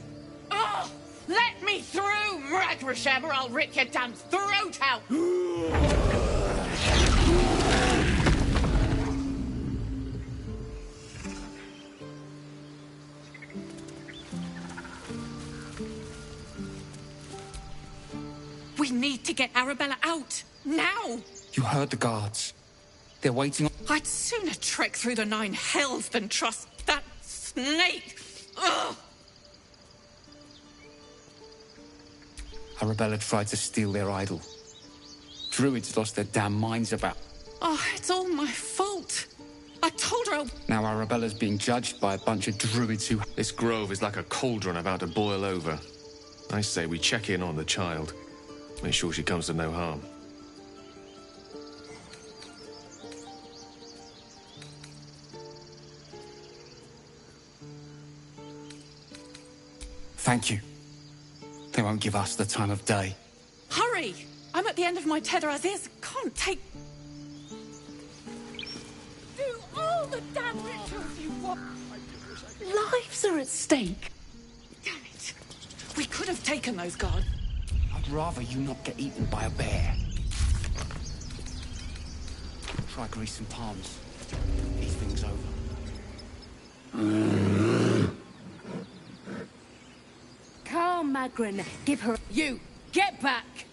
Oh! Let me through, Mragrashem, or I'll rip your damn throat out! We need to get Arabella out, now! You heard the guards. They're waiting on... I'd sooner trek through the 9 hells than trust that snake! Ugh! Arabella tried to steal their idol. Druids lost their damn minds about... Oh, it's all my fault. I told her Now Arabella's being judged by a bunch of druids who... This grove is like a cauldron about to boil over. I say we check in on the child. Make sure she comes to no harm. Thank you. They won't give us the time of day. Hurry! I'm at the end of my tether as is. Can't take... Do all the damn rituals you want. Lives are at stake. Damn it. We could have taken those guards. I'd rather you not get eaten by a bear. Try greasing palms. These things over. Calm, Magrin. Give her... You! Get back!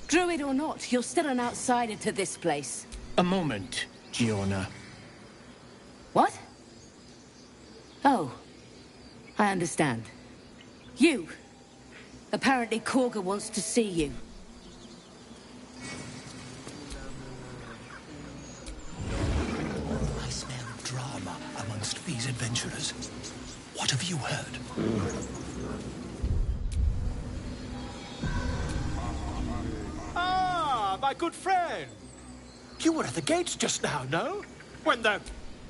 Druid or not, you're still an outsider to this place. A moment, Giona. What? Oh. I understand. You! Apparently Korga wants to see you. I smell drama amongst these adventurers. What have you heard? Ah, my good friend. You were at the gates just now, no? When the...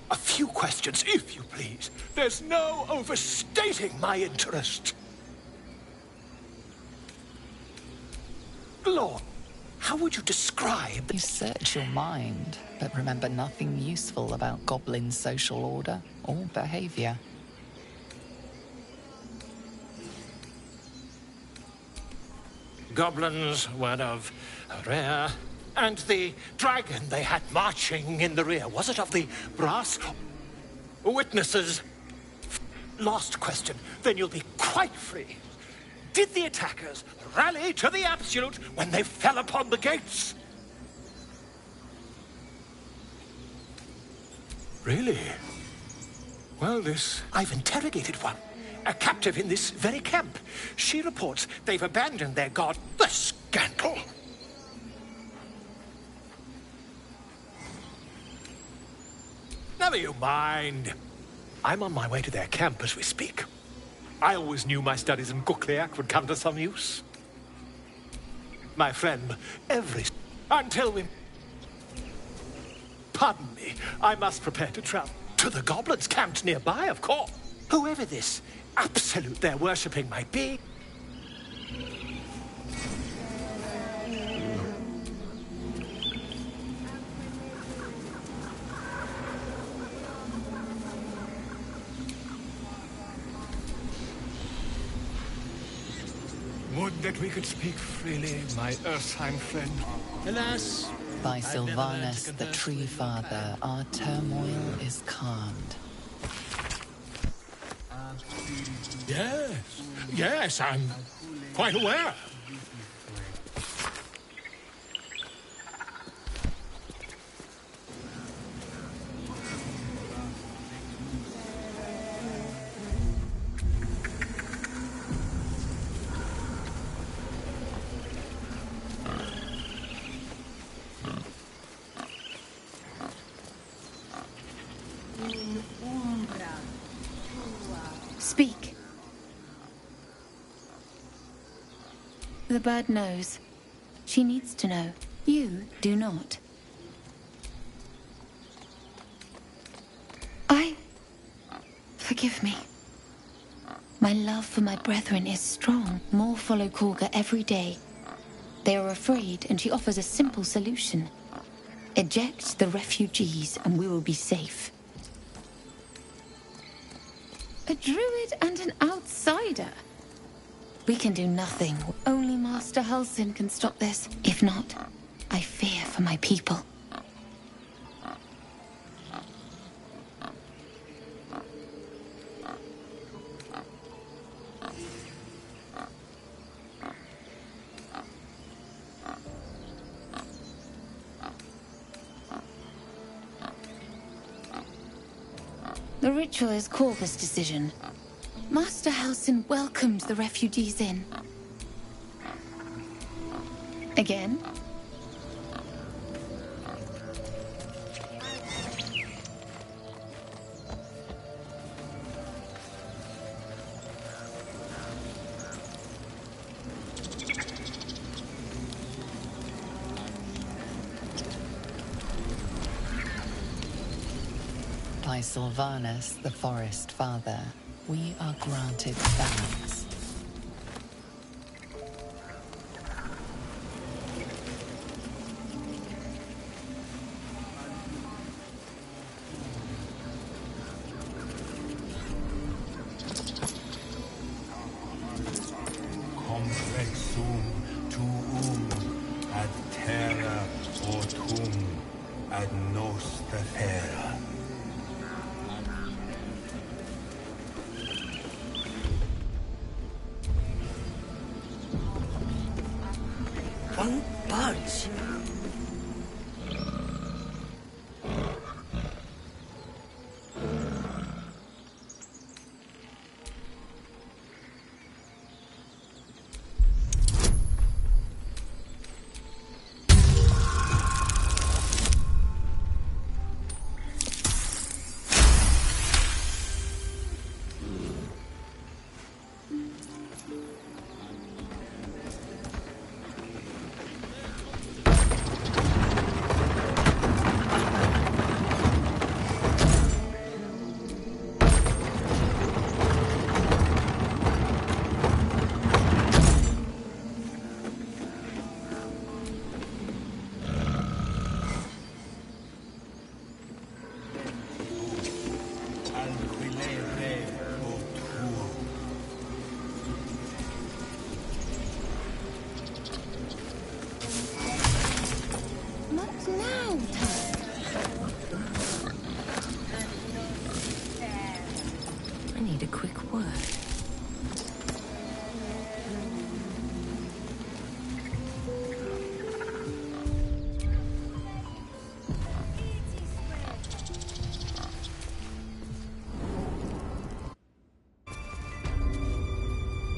A few questions, if you please. There's no overstating my interest. Lord, how would you describe... You search your mind, but remember nothing useful about goblin social order or behavior. Goblins were of rare... And the dragon they had marching in the rear, was it of the brass? Witnesses. Last question, then you'll be quite free. Did the attackers rally to the absolute when they fell upon the gates? Really? Well, I've interrogated one. A captive in this very camp. She reports they've abandoned their god. The scandal! Never you mind. I'm on my way to their camp as we speak. I always knew my studies in Gukliak would come to some use. My friend, until we... Pardon me, I must prepare to travel. To the goblins camped nearby, of course. Whoever this absolute they're worshipping might be. Would that we could speak freely, my Earthheim friend. Alas, By Sylvanus, the Tree Father, our turmoil is calmed. Yes, I'm quite aware. Speak. The bird knows. She needs to know. You do not. Forgive me. My love for my brethren is strong. More follow Korga every day. They are afraid, and she offers a simple solution. Eject the refugees, and we will be safe. A druid and an outsider? We can do nothing. Only Master Halsin can stop this. If not, I fear for my people. The ritual is Korga's decision. Master Halsin welcomed the refugees in. Again? By Sylvanus, the Forest Father, we are granted balance. Complexum tuum ad terra. Not now, I need a quick word.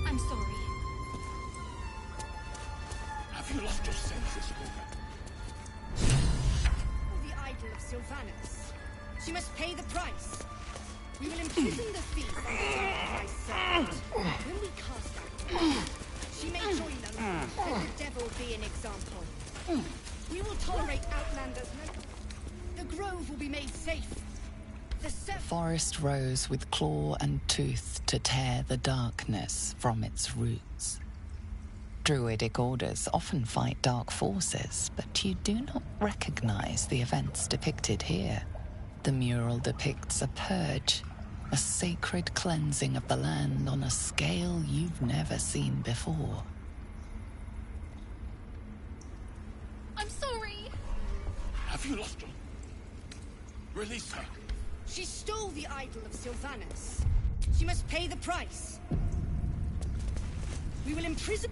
I'm sorry. Have you lost your senses, Kruger? The idol of Sylvanas. She must pay the price. We will imprison the thief and the dark price servant. When we cast out, she may join them. Let the devil be an example. We will tolerate outlanders. The grove will be made safe. The Forest rose with claw and tooth to tear the darkness from its roots. Druidic orders often fight dark forces, but you do not recognize the events depicted here. The mural depicts a purge, a sacred cleansing of the land on a scale you've never seen before. I'm sorry. Have you lost her? Release her. She stole the idol of Sylvanas. She must pay the price. We will imprison...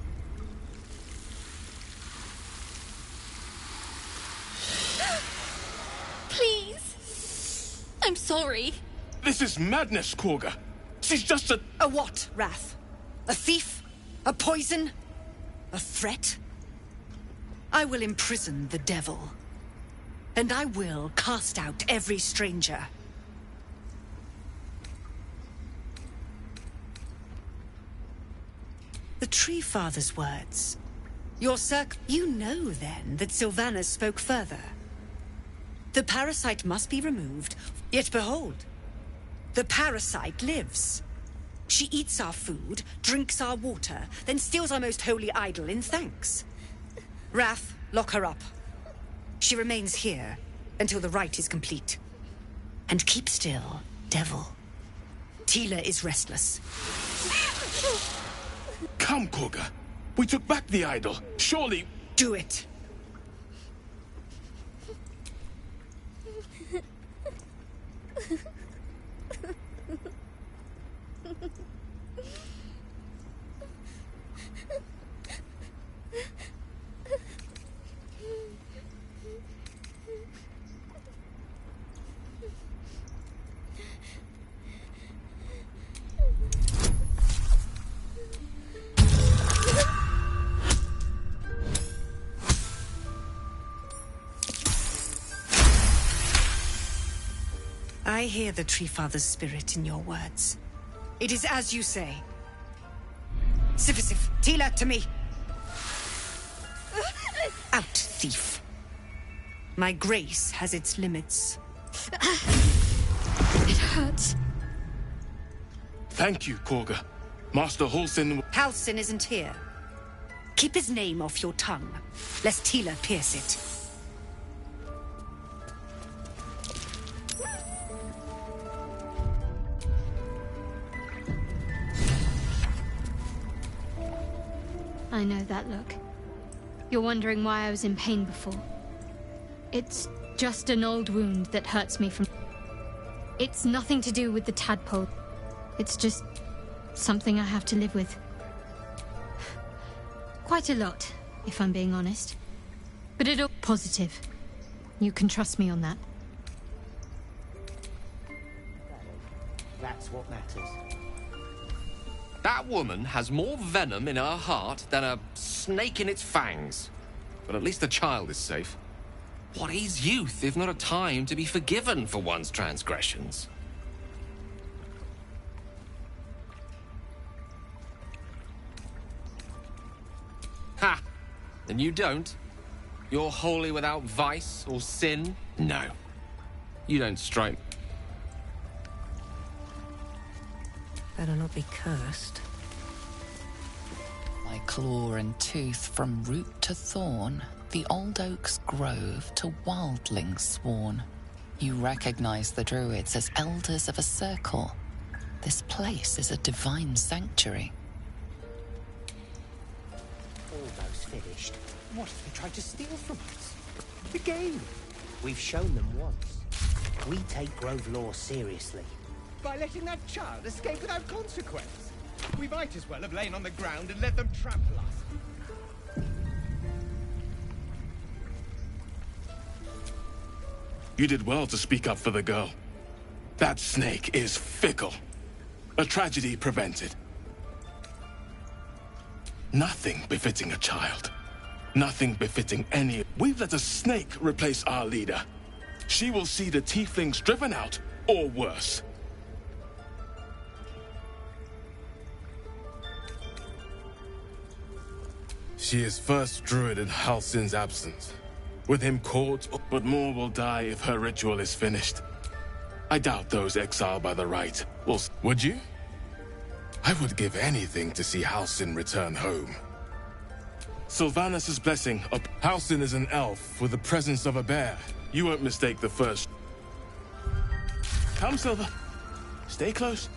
Please. I'm sorry. This is madness, Korga. She's just a... A what, Wrath? A thief? A poison? A threat? I will imprison the devil. And I will cast out every stranger. The Tree Father's words. Your You know, then, that Sylvanas spoke further. The parasite must be removed, yet behold, the parasite lives. She eats our food, drinks our water, then steals our most holy idol in thanks. Wrath, lock her up. She remains here until the rite is complete. And keep still, devil. Tila is restless. Come, Korga. We took back the idol. Surely... Do it. I hear the Tree Father's spirit in your words. It is as you say. Sifisif, Tila, to me! Out, thief. My grace has its limits. It hurts. Thank you, Korga. Master Halsin... Halsin isn't here. Keep his name off your tongue, lest Tila pierce it. I know that look. You're wondering why I was in pain before. It's just an old wound that hurts me from... It's nothing to do with the tadpole. It's just something I have to live with. Quite a lot, if I'm being honest. But it'll positive. You can trust me on that. That's what matters. That woman has more venom in her heart than a snake in its fangs. But at least the child is safe. What is youth if not a time to be forgiven for one's transgressions? Ha! And you don't? You're wholly without vice or sin? No. You don't strike. Better not be cursed. By claw and tooth from root to thorn, the old oak's grove to wildlings sworn. You recognize the druids as elders of a circle. This place is a divine sanctuary. Almost finished. What if they tried to steal from us? The game. We've shown them once. We take Grove law seriously. By letting that child escape without consequence. We might as well have lain on the ground and let them trample us. You did well to speak up for the girl. That snake is fickle. A tragedy prevented. Nothing befitting a child. Nothing befitting any. We've let a snake replace our leader. She will see the tieflings driven out, or worse. She is first druid in Halsin's absence. With him caught, but more will die if her ritual is finished. I doubt those exiled by the right will... Would you? I would give anything to see Halsin return home. Sylvanus' blessing up. Halsin is an elf with the presence of a bear. You won't mistake the first. Come, Silver. Stay close.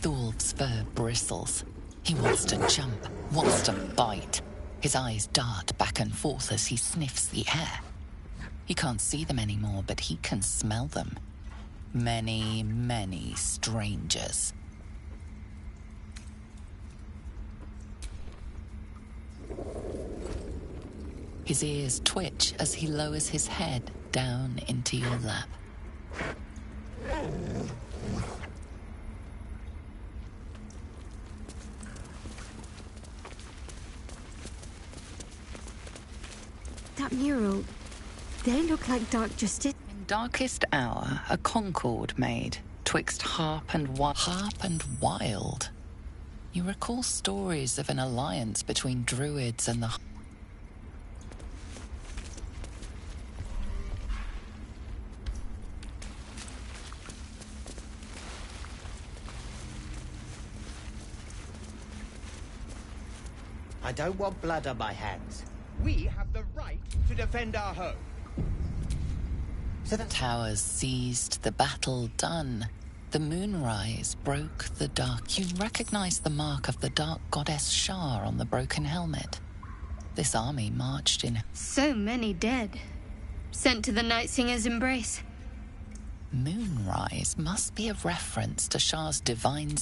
Thorv's fur bristles. He wants to jump, wants to bite. His eyes dart back and forth as he sniffs the air. He can't see them anymore, but he can smell them. Many, many strangers. His ears twitch as he lowers his head down into your lap. That mural, they look like dark justice. In darkest hour, a concord made, twixt harp and wild. You recall stories of an alliance between druids and the... I don't want blood on my hands. We have the right to defend our home. So the towers seized, the battle done. The moonrise broke the dark. You recognize the mark of the dark goddess Shar on the broken helmet. This army marched in... So many dead. Sent to the Night Singer's embrace. Moonrise must be a reference to Shar's divine...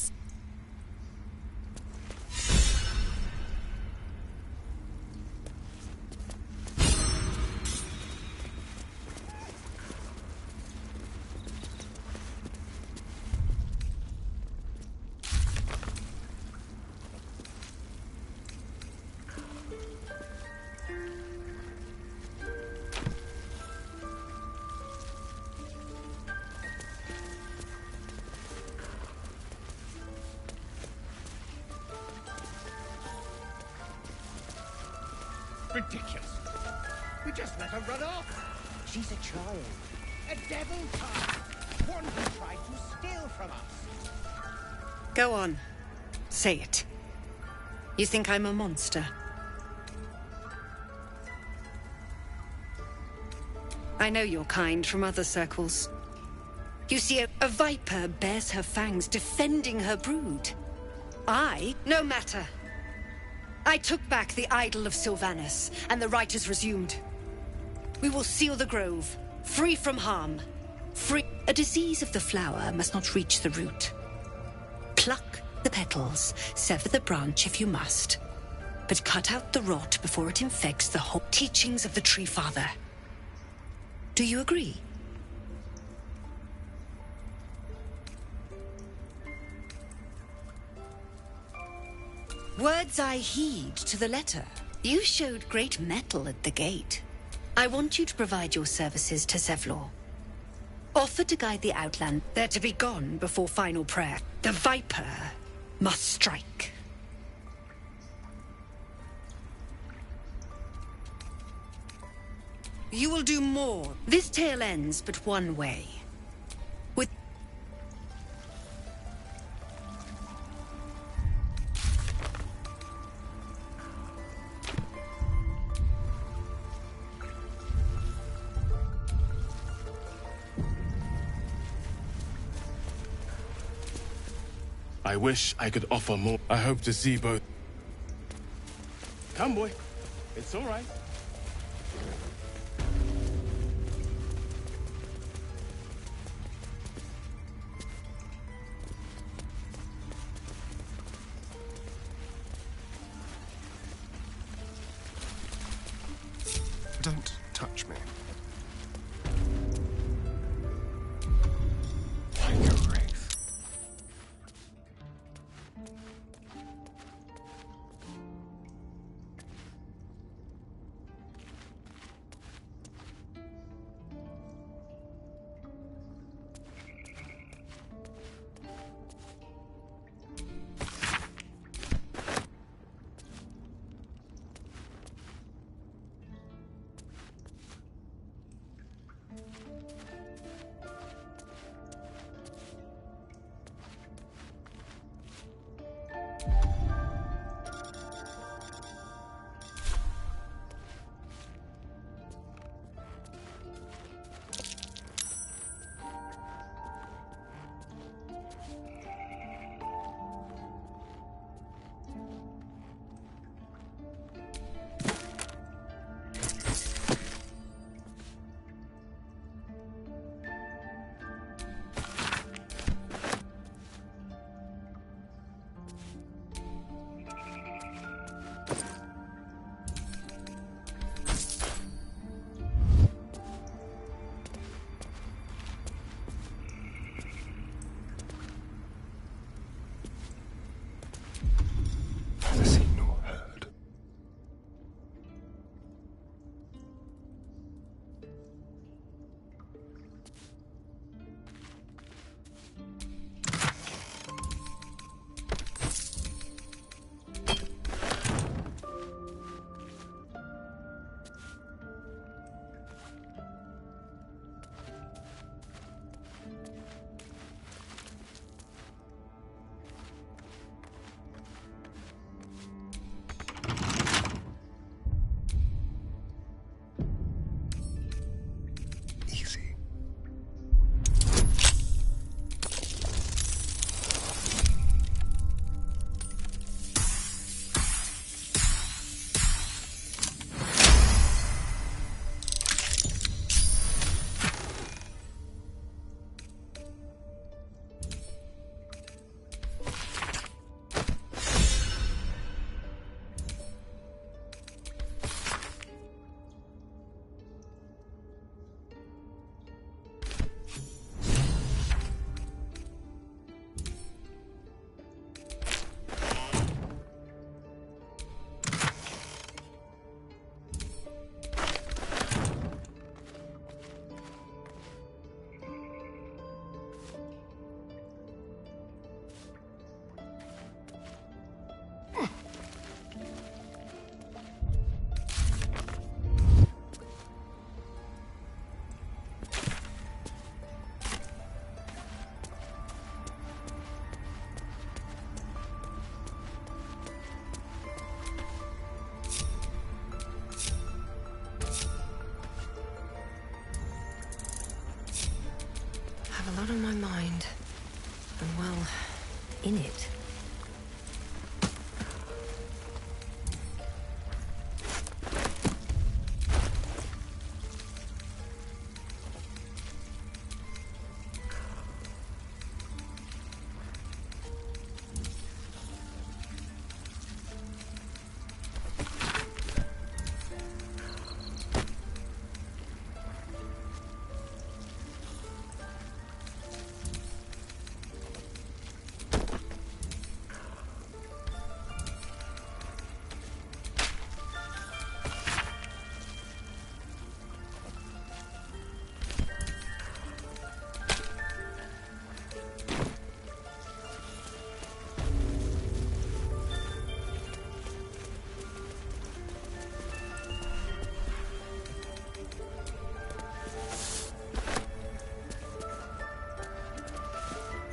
Ridiculous. We just let her run off. She's a child. A devil child. One who tried to steal from us. Go on. Say it. You think I'm a monster? I know your kind from other circles. You see, a viper bears her fangs defending her brood. No matter. I took back the idol of Sylvanus, and the rite is resumed. We will seal the grove, free from harm. Free. A disease of the flower must not reach the root. Pluck the petals, sever the branch if you must, but cut out the rot before it infects the whole teachings of the Tree Father. Do you agree? Words I heed to the letter. You showed great mettle at the gate. I want you to provide your services to Zevlor. Offer to guide the Outland. They're to be gone before final prayer. The Viper must strike. You will do more. This tale ends but one way. With... I wish I could offer more. I hope to see both. Come, boy. It's all right. Don't touch me. Like a wraith. in it.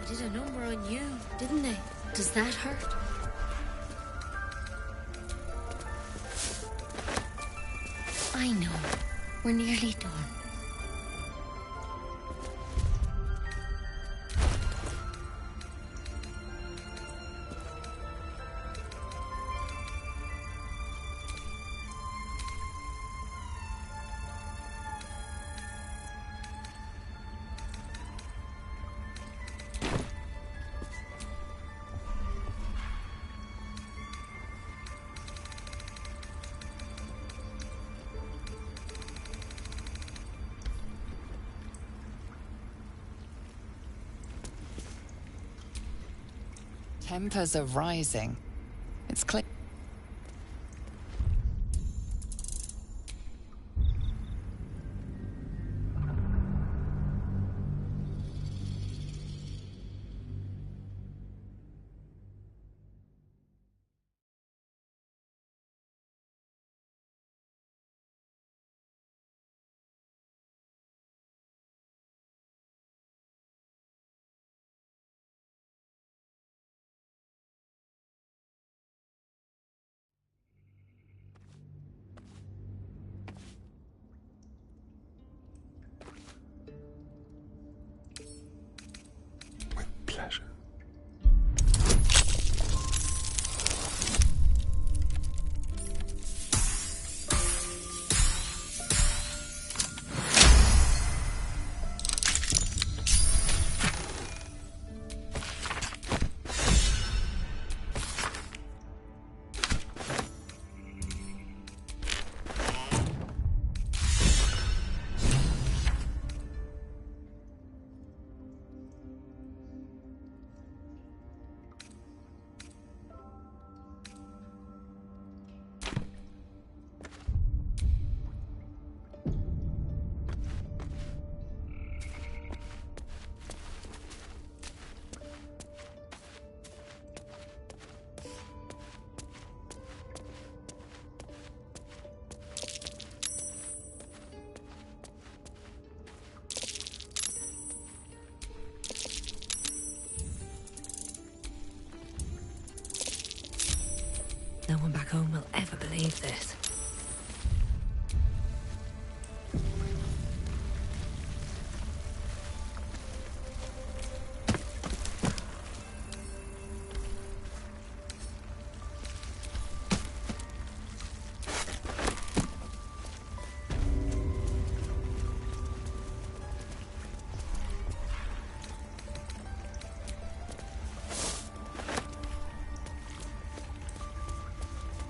They did a number on you, didn't they? Does that hurt? I know. We're nearly done. Tempers are rising. It's clear. Pleasure. No one back home will ever believe this.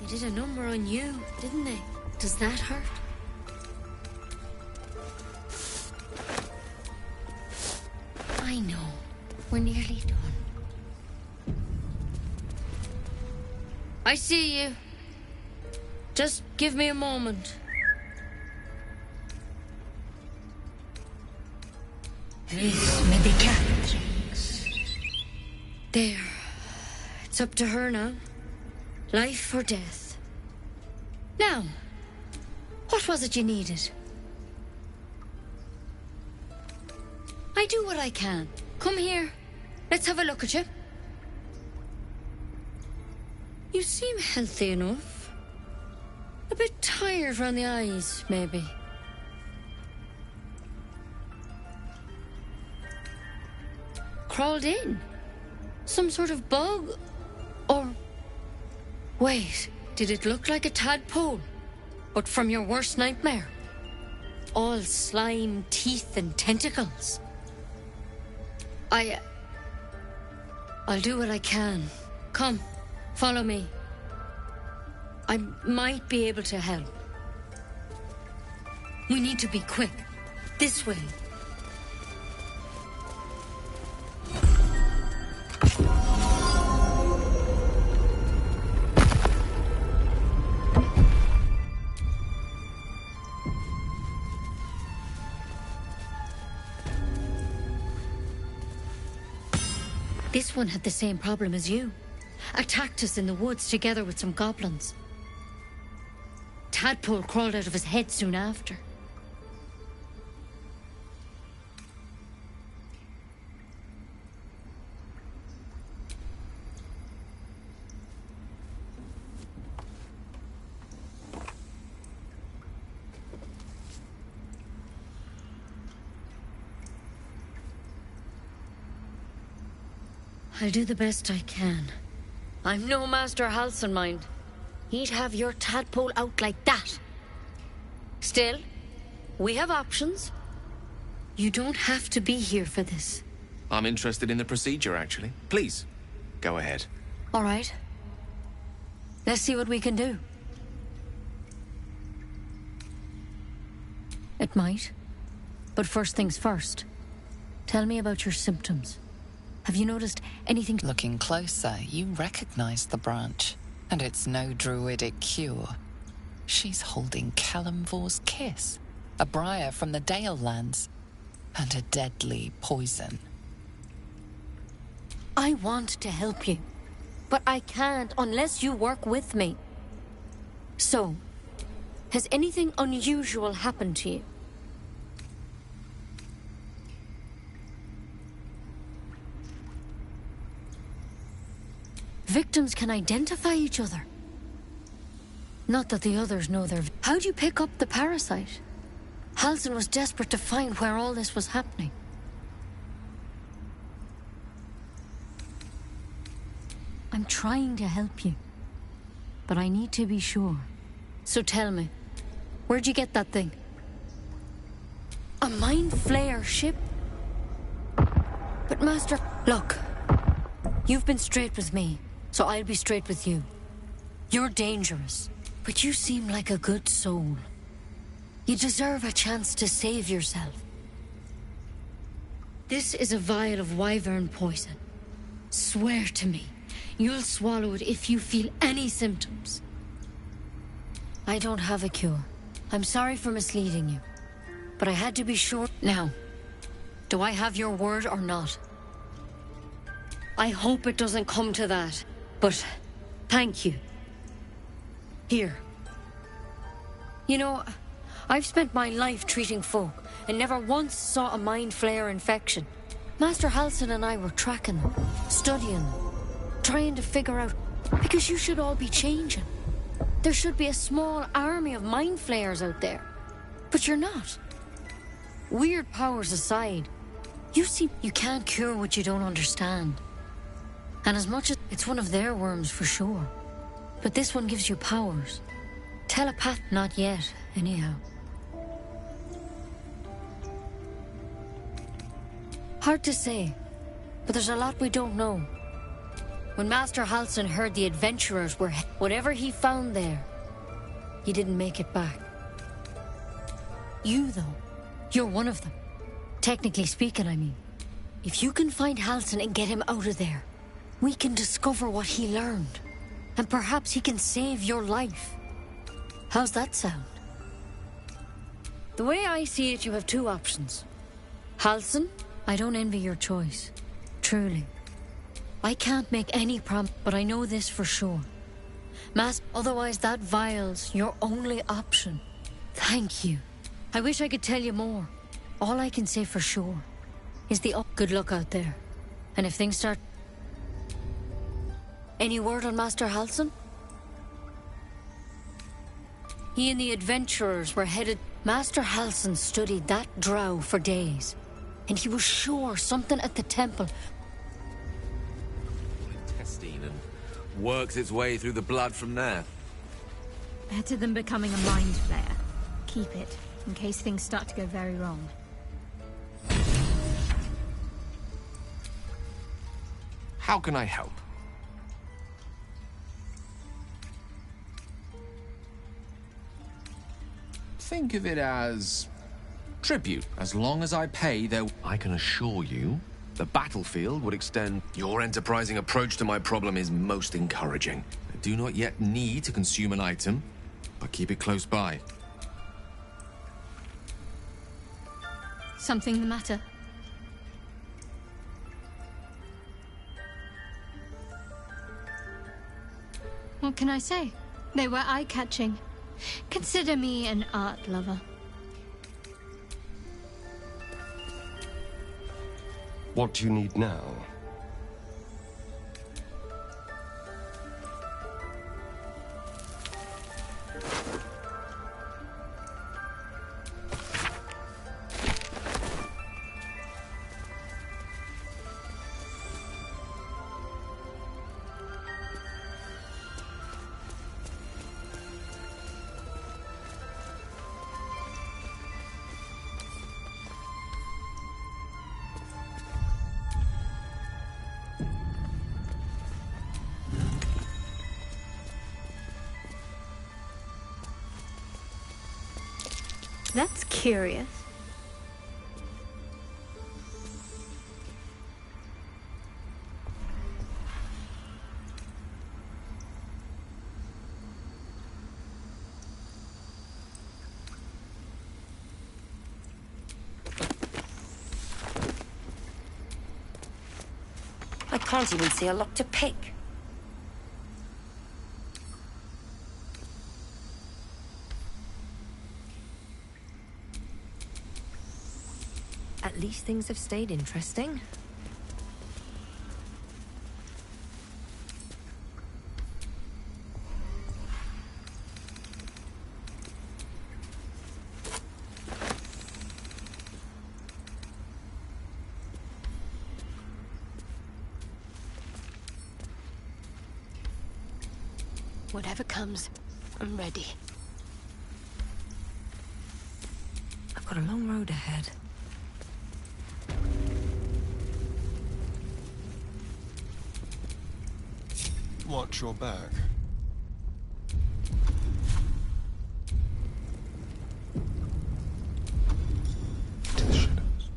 They did a number on you, didn't they? Does that hurt? I know. We're nearly done. I see you. Just give me a moment. Vis medicatrix. There. It's up to her now. Life or death. Now, what was it you needed? I do what I can. Come here. Let's have a look at you. You seem healthy enough. A bit tired around the eyes, maybe. Crawled in. Some sort of bug? Or... Wait, did it look like a tadpole? But from your worst nightmare? All slime, teeth, and tentacles. I'll do what I can. Come, follow me. I might be able to help. We need to be quick. This way. This one had the same problem as you. Attacked us in the woods together with some goblins. Tadpole crawled out of his head soon after. I'll do the best I can. I'm no Master Halsin, mind. He'd have your tadpole out like that. Still, we have options. You don't have to be here for this. I'm interested in the procedure, actually. Please, go ahead. All right. Let's see what we can do. It might. But first things first. Tell me about your symptoms. Have you noticed anything? Looking closer, you recognize the branch. And it's no druidic cure. She's holding Kalimvor's kiss, a briar from the Dale lands, and a deadly poison. I want to help you, but I can't unless you work with me. So, has anything unusual happened to you? Victims can identify each other. Not that the others know their... How'd you pick up the parasite? Halsin was desperate to find where all this was happening. I'm trying to help you, but I need to be sure. So tell me, where'd you get that thing? A mind flayer ship? But Master... Look, you've been straight with me. So I'll be straight with you. You're dangerous, but you seem like a good soul. You deserve a chance to save yourself. This is a vial of wyvern poison. Swear to me, you'll swallow it if you feel any symptoms. I don't have a cure. I'm sorry for misleading you, but I had to be sure. Now, do I have your word or not? I hope it doesn't come to that. But, thank you. Here. You know, I've spent my life treating folk, and never once saw a mind flayer infection. Master Halsin and I were tracking them, studying them, trying to figure out... Because you should all be changing. There should be a small army of mind flayers out there. But you're not. Weird powers aside, you can't cure what you don't understand. And as much as it's one of their worms for sure. But this one gives you powers. Telepath, not yet, anyhow. Hard to say, but there's a lot we don't know. When Master Halsin heard the adventurers were... Whatever he found there, he didn't make it back. You, though, you're one of them. Technically speaking, I mean. If you can find Halsin and get him out of there, we can discover what he learned. And perhaps he can save your life. How's that sound? The way I see it, you have two options. Halsin, I don't envy your choice. Truly. I can't make any promise, but I know this for sure. Otherwise that vial's your only option. Thank you. I wish I could tell you more. All I can say for sure is good luck out there. And if things start... Any word on Master Halsin? He and the adventurers were headed... Master Halsin studied that drow for days. And he was sure something at the temple... Philistine and works its way through the blood from there. Better than becoming a mind flayer. Keep it, in case things start to go very wrong. How can I help? Think of it as tribute. As long as I pay, I can assure you the battlefield would extend. Your enterprising approach to my problem is most encouraging. I do not yet need to consume an item, but keep it close by. Something the matter? What can I say? They were eye-catching. Consider me an art lover. What do you need now? That's curious. I can't even see a lock to pick. At least things have stayed interesting. Whatever comes, I'm ready. I've got a long road ahead. Watch your back. To the shadows.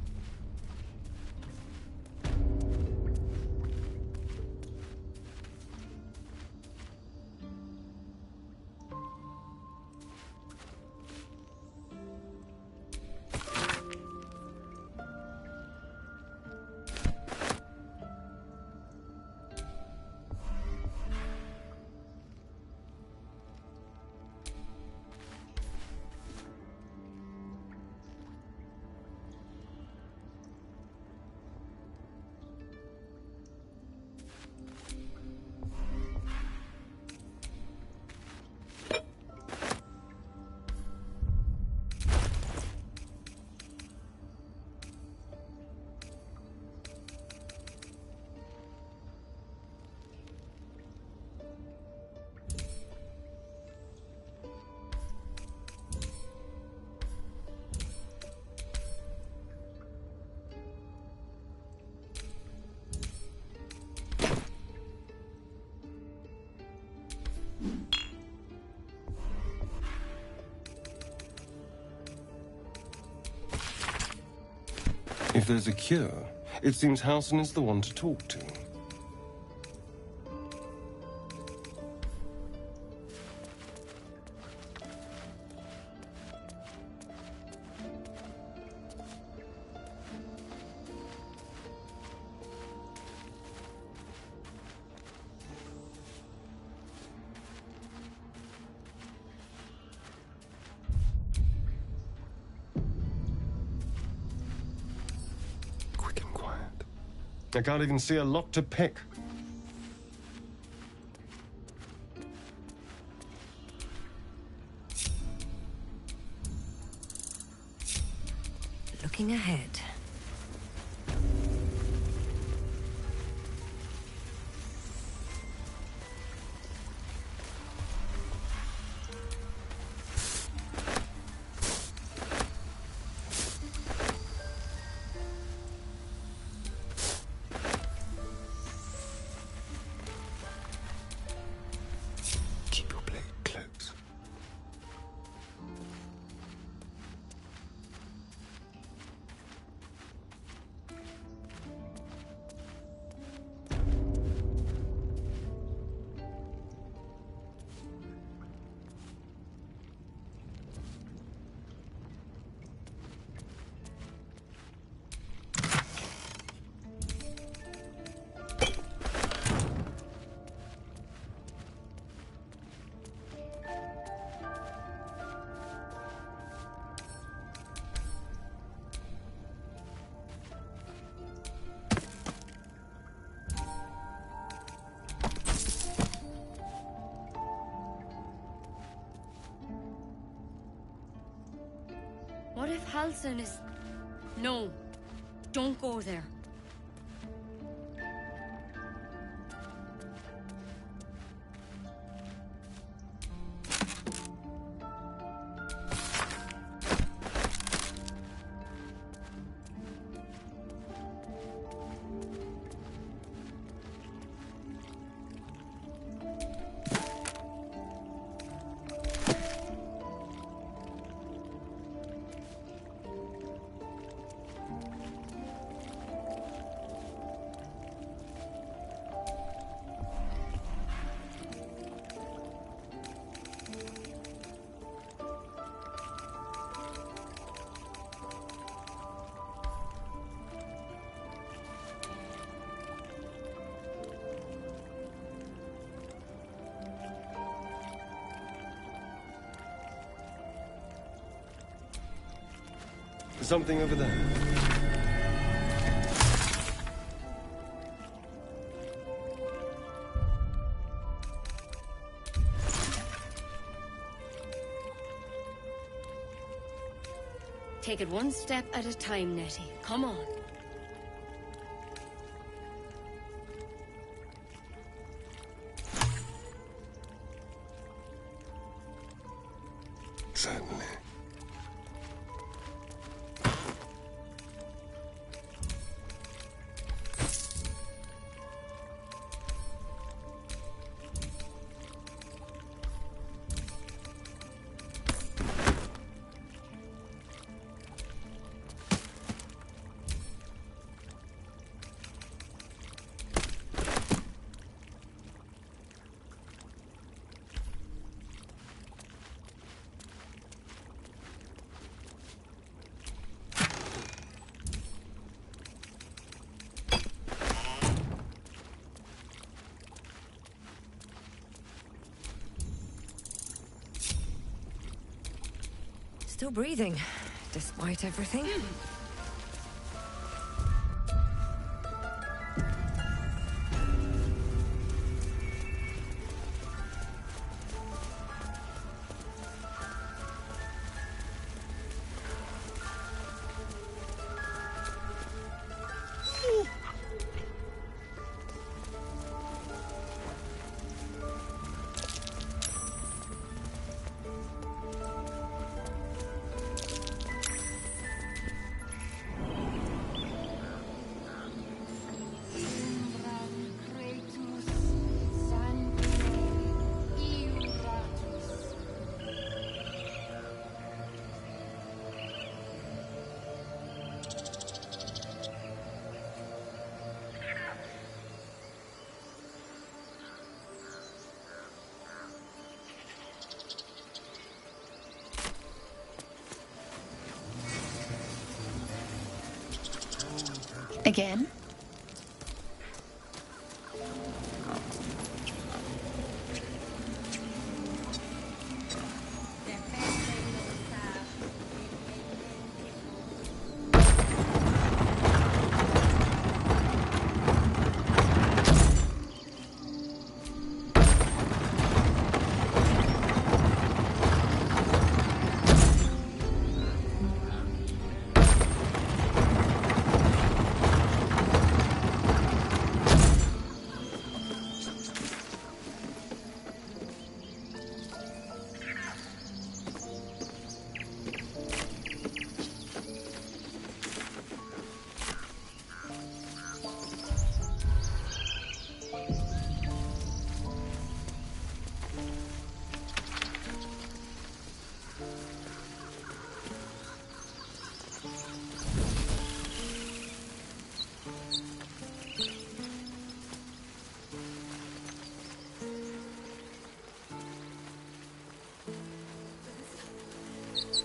If there's a cure, it seems Halsin is the one to talk to. I can't even see a lock to pick. Looking ahead. Halsin is... No. Don't go there. Something over there. Take it one step at a time, Nettie. Come on. Certainly. Still breathing, despite everything. Again?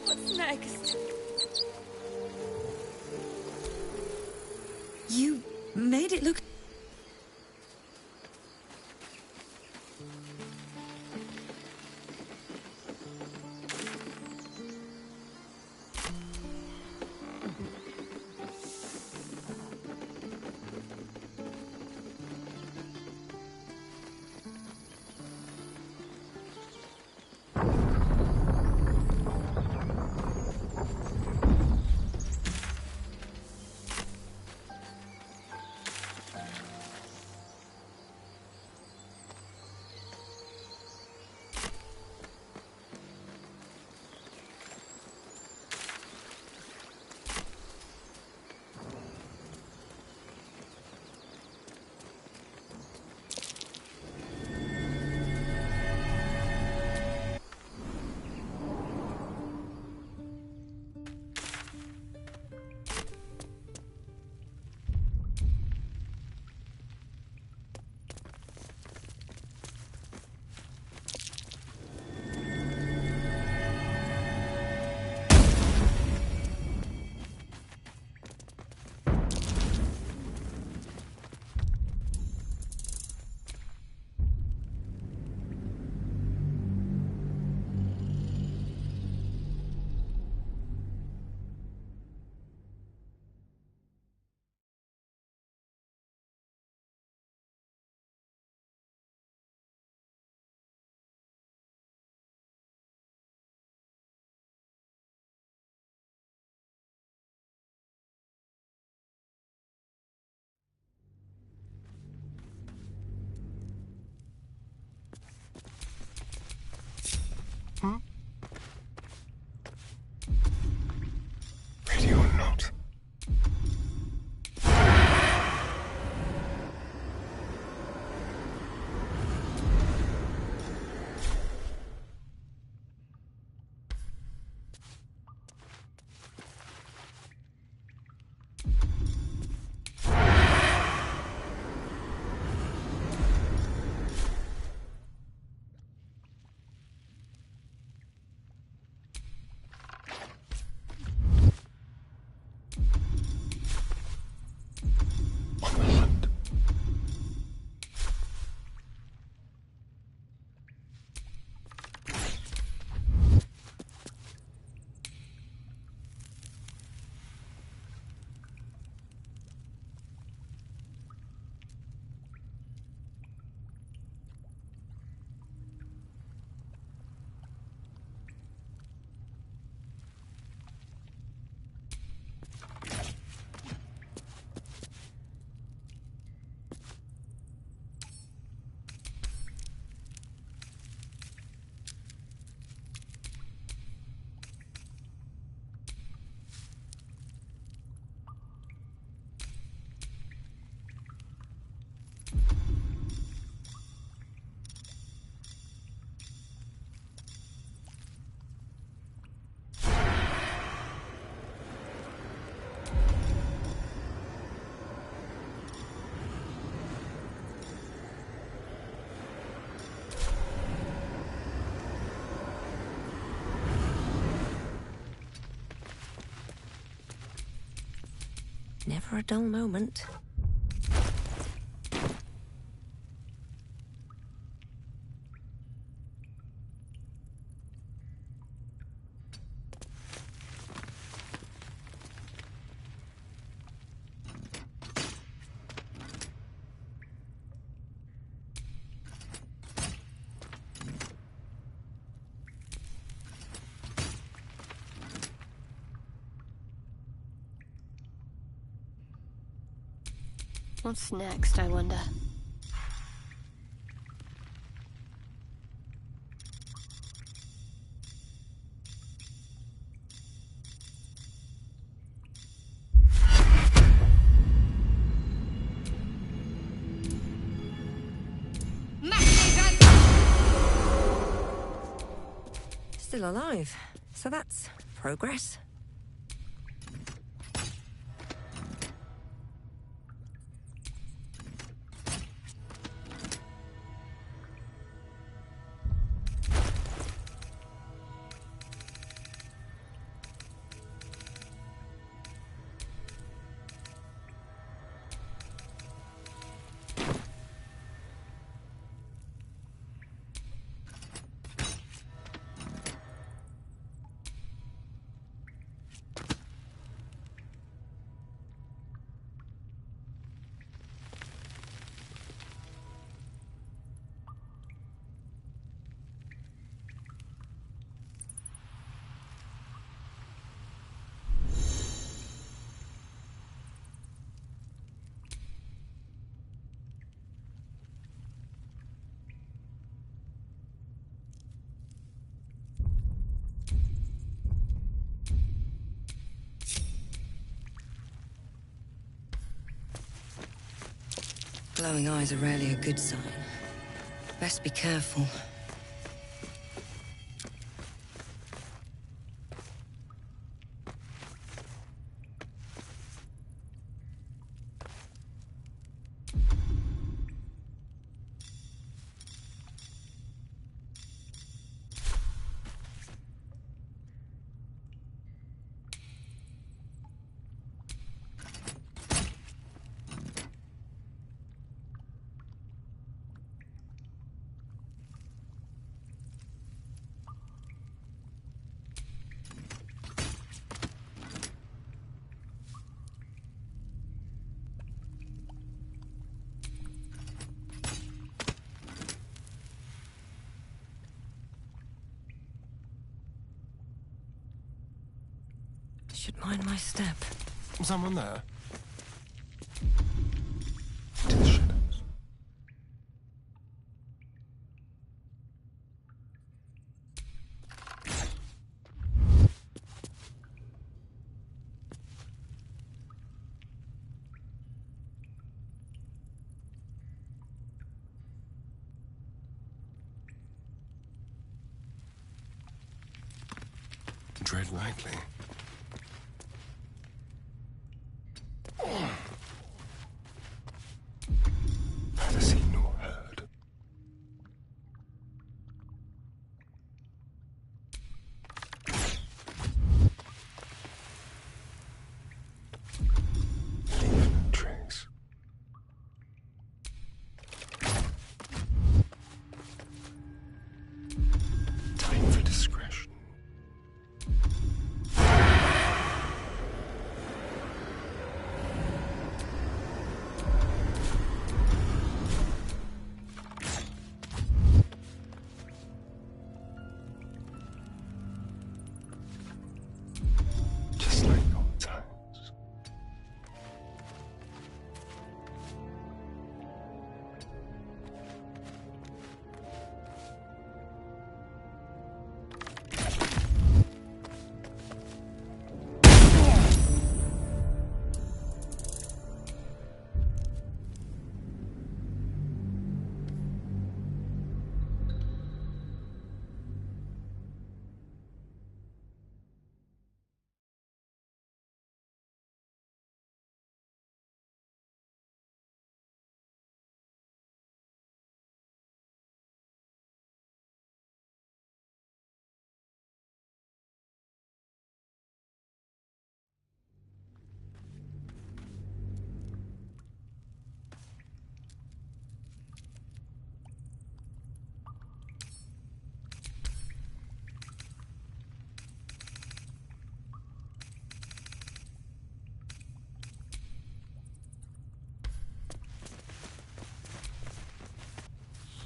What's next? You made it look... Never a dull moment. What's next, I wonder? Still alive. So that's progress. Glowing eyes are rarely a good sign. Best be careful. Should mind my step. Someone there? Tread lightly. Neither seen nor heard. Leave no trace. Time for discretion.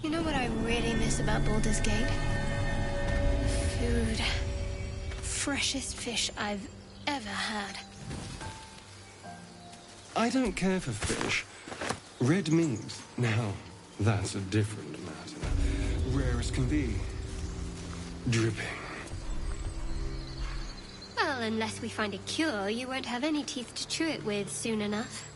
You know what I really miss about Baldur's Gate? Food. Freshest fish I've ever had. I don't care for fish. Red meat, now, that's a different matter. Rare as can be. Dripping. Well, unless we find a cure, you won't have any teeth to chew it with soon enough.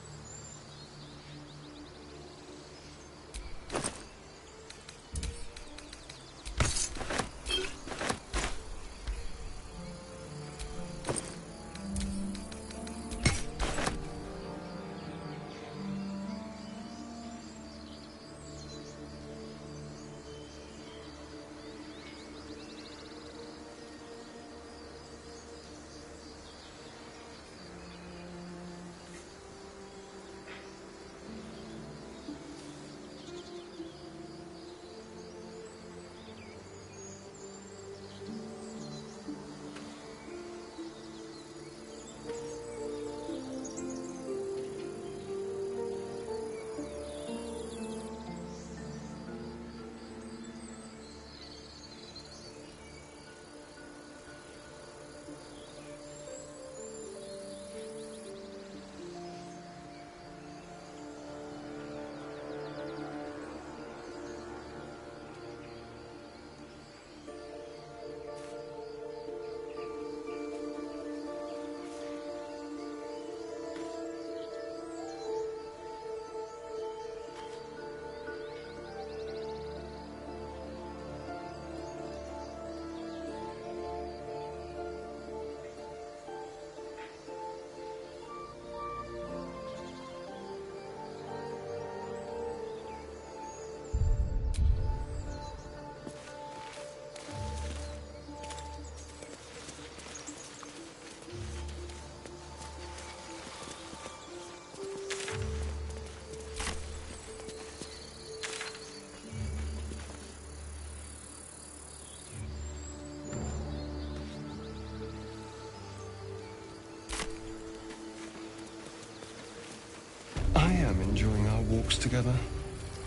I am enjoying our walks together.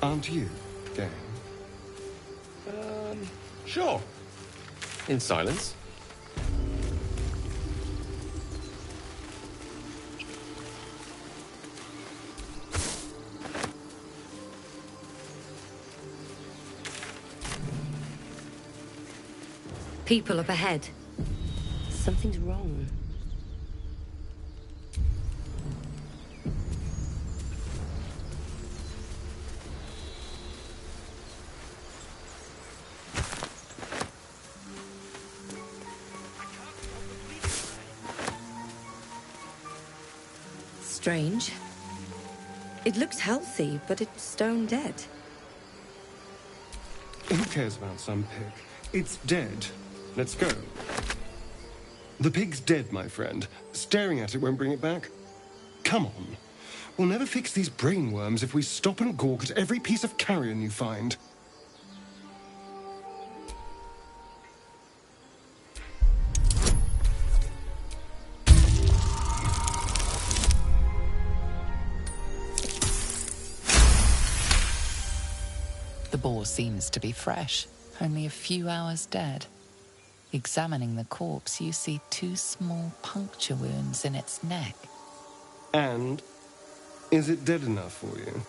Aren't you, gang? Sure. In silence. People up ahead. Something's wrong. Strange. It looks healthy, but it's stone dead. Who cares about some pig? It's dead. Let's go. The pig's dead, my friend. Staring at it won't bring it back. Come on. We'll never fix these brain worms if we stop and gawk at every piece of carrion you find. The boar seems to be fresh, only a few hours dead. Examining the corpse, you see 2 small puncture wounds in its neck. And is it dead enough for you?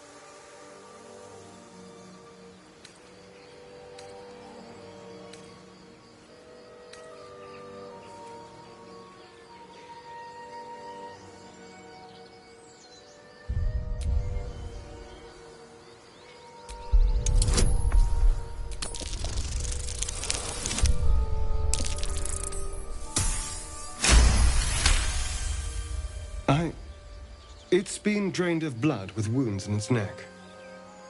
It's been drained of blood with wounds in its neck.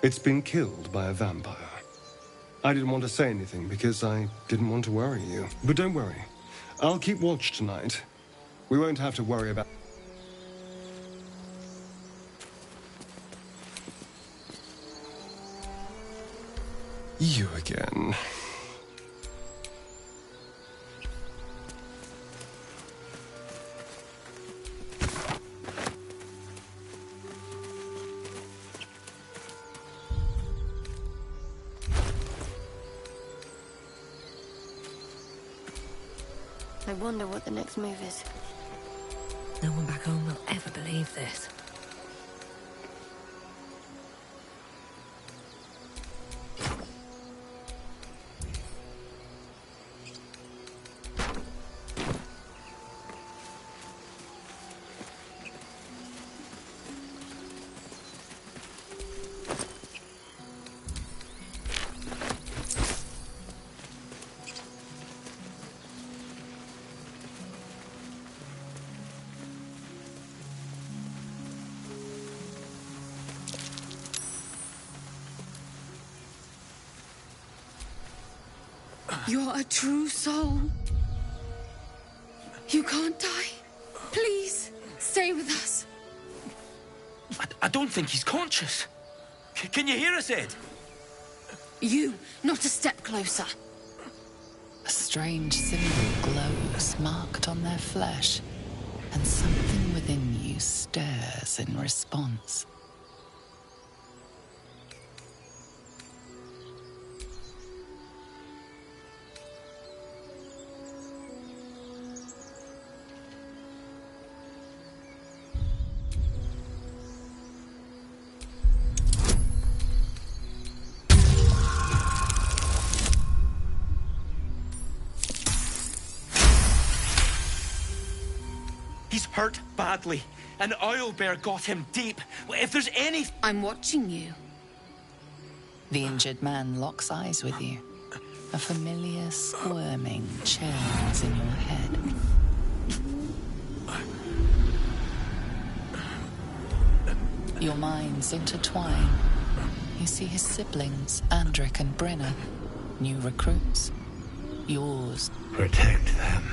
It's been killed by a vampire. I didn't want to say anything because I didn't want to worry you. But don't worry. I'll keep watch tonight. We won't have to worry about... You again. I wonder what the next move is. No one back home will ever believe this. You're a true soul. You can't die. Please, stay with us. I don't think he's conscious. Can you hear us, Ed? You, not a step closer. A strange symbol glows marked on their flesh, and something within you stirs in response. He's hurt badly. An owlbear got him deep. If there's any... I'm watching you. The injured man locks eyes with you. A familiar squirming churns in your head. Your minds intertwine. You see his siblings, Andric and Brenna, new recruits. Yours. Protect them.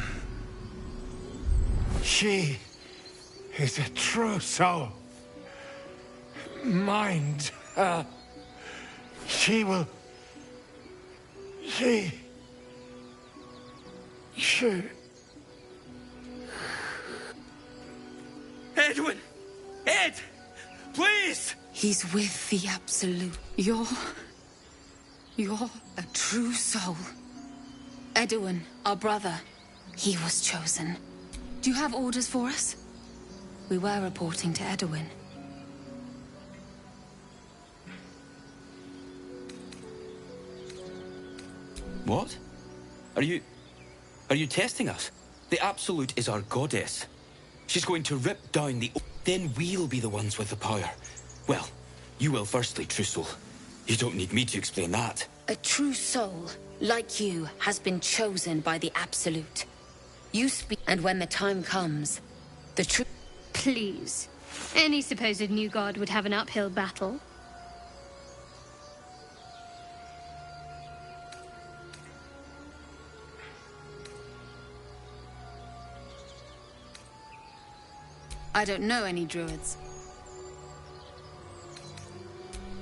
She is a true soul. Mind her. She will... She... Edwin! Ed! Please! He's with the Absolute. You're a true soul. Edwin, our brother, he was chosen. Do you have orders for us? We were reporting to Edwin. What? Are you testing us? The Absolute is our goddess. She's going to rip down the... Then we'll be the ones with the power. Well, you will firstly, true soul. You don't need me to explain that. A true soul, like you, has been chosen by the Absolute. You speak, and when the time comes, the true... Please. Any supposed new god would have an uphill battle. I don't know any druids.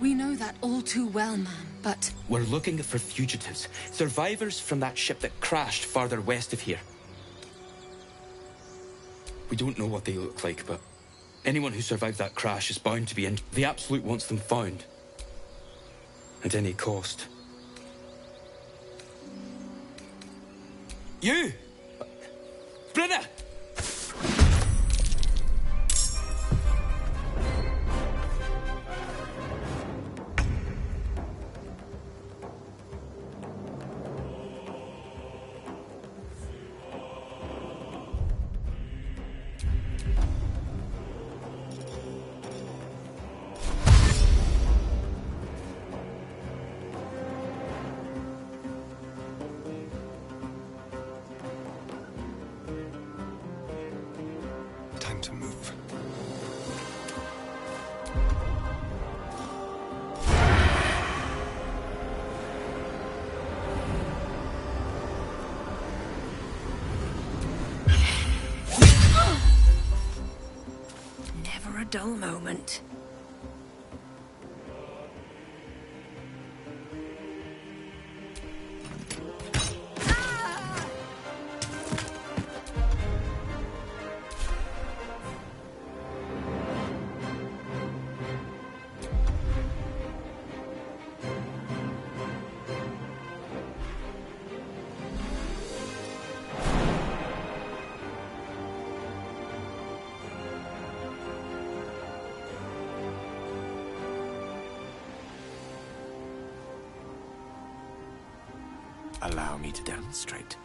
We know that all too well, ma'am, but... We're looking for fugitives. Survivors from that ship that crashed farther west of here. We don't know what they look like, but anyone who survived that crash is bound to be in. The Absolute wants them found. At any cost. You! Brenna! Time to move. Never a dull moment. Allow me to demonstrate.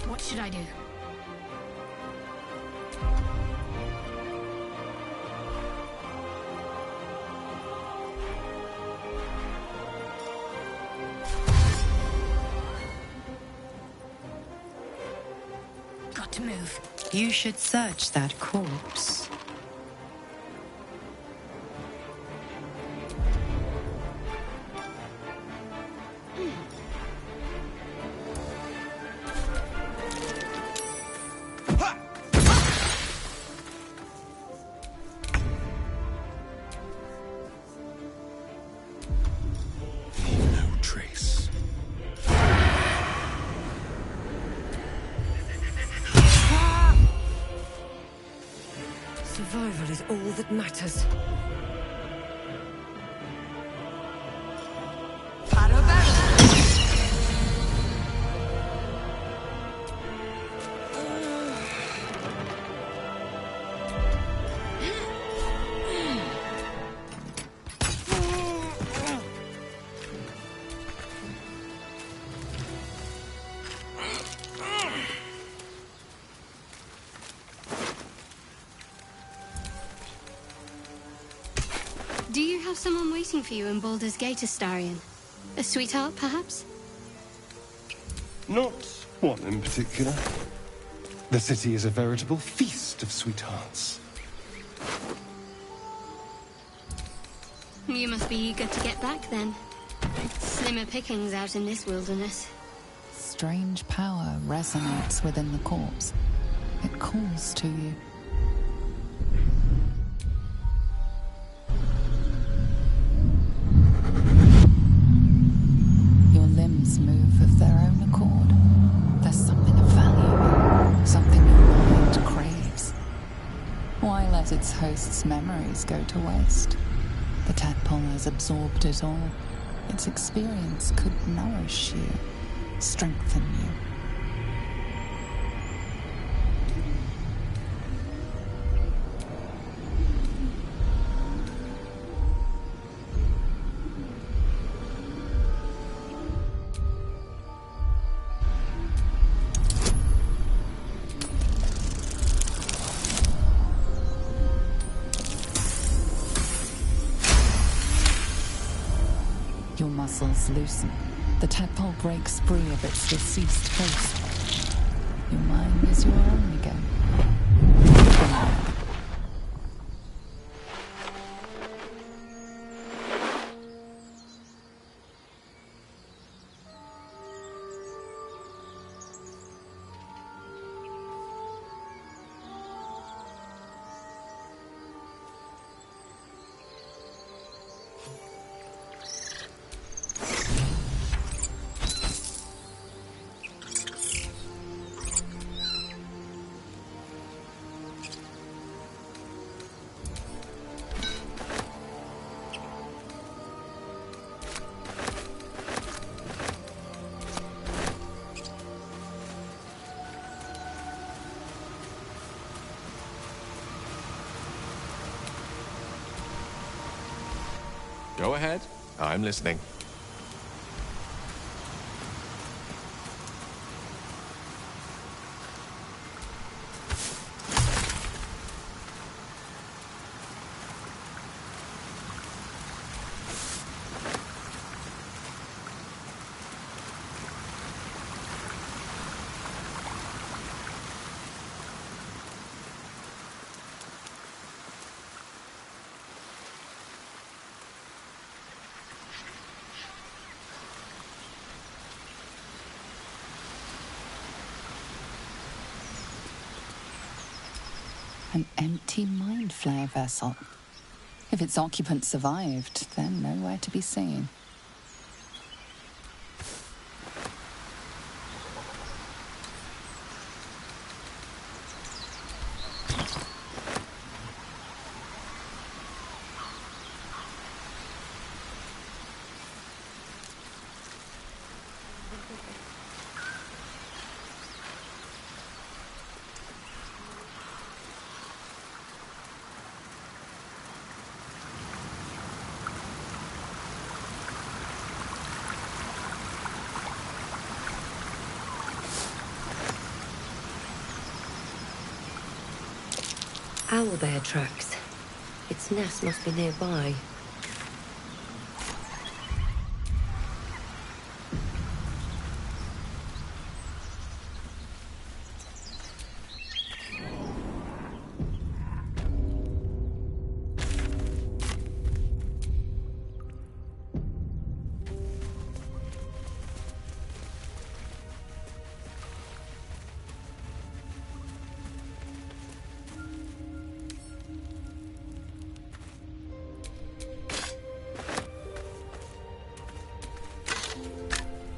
What should I do? Got to move. You should search that corpse. No trace. Survival is all that matters. Do you have someone waiting for you in Baldur's Gate, Astarion? A sweetheart, perhaps? Not one in particular. The city is a veritable feast of sweethearts. You must be eager to get back, then. Slimmer pickings out in this wilderness. Strange power resonates within the corpse. It calls to you. Your limbs move of their own accord. There's something of value, something your mind craves. Why let its host's memories go to waste? The tadpole has absorbed it all. Its experience could nourish you, strengthen you. Your muscles loosen. The tadpole breaks free of its deceased host. Your mind is your own again. Go ahead. I'm listening. An empty mind flare vessel. If its occupant survived, then nowhere to be seen. Owlbear tracks. Its nest must be nearby.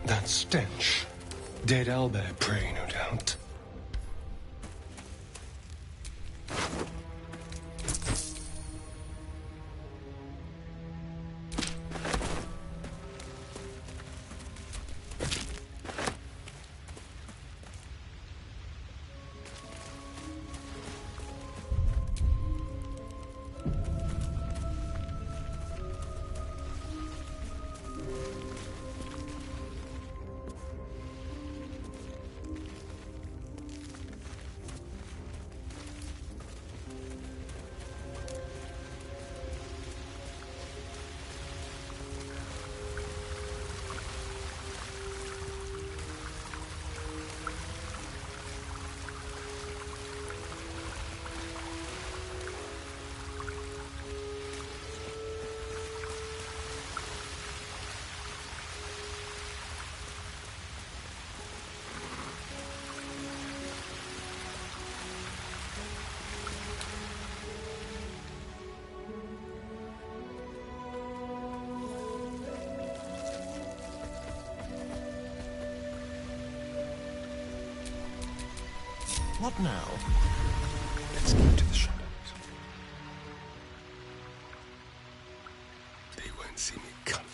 That stench. Dead owlbear prey, no doubt. What now? Let's get to the shadows. They won't see me coming.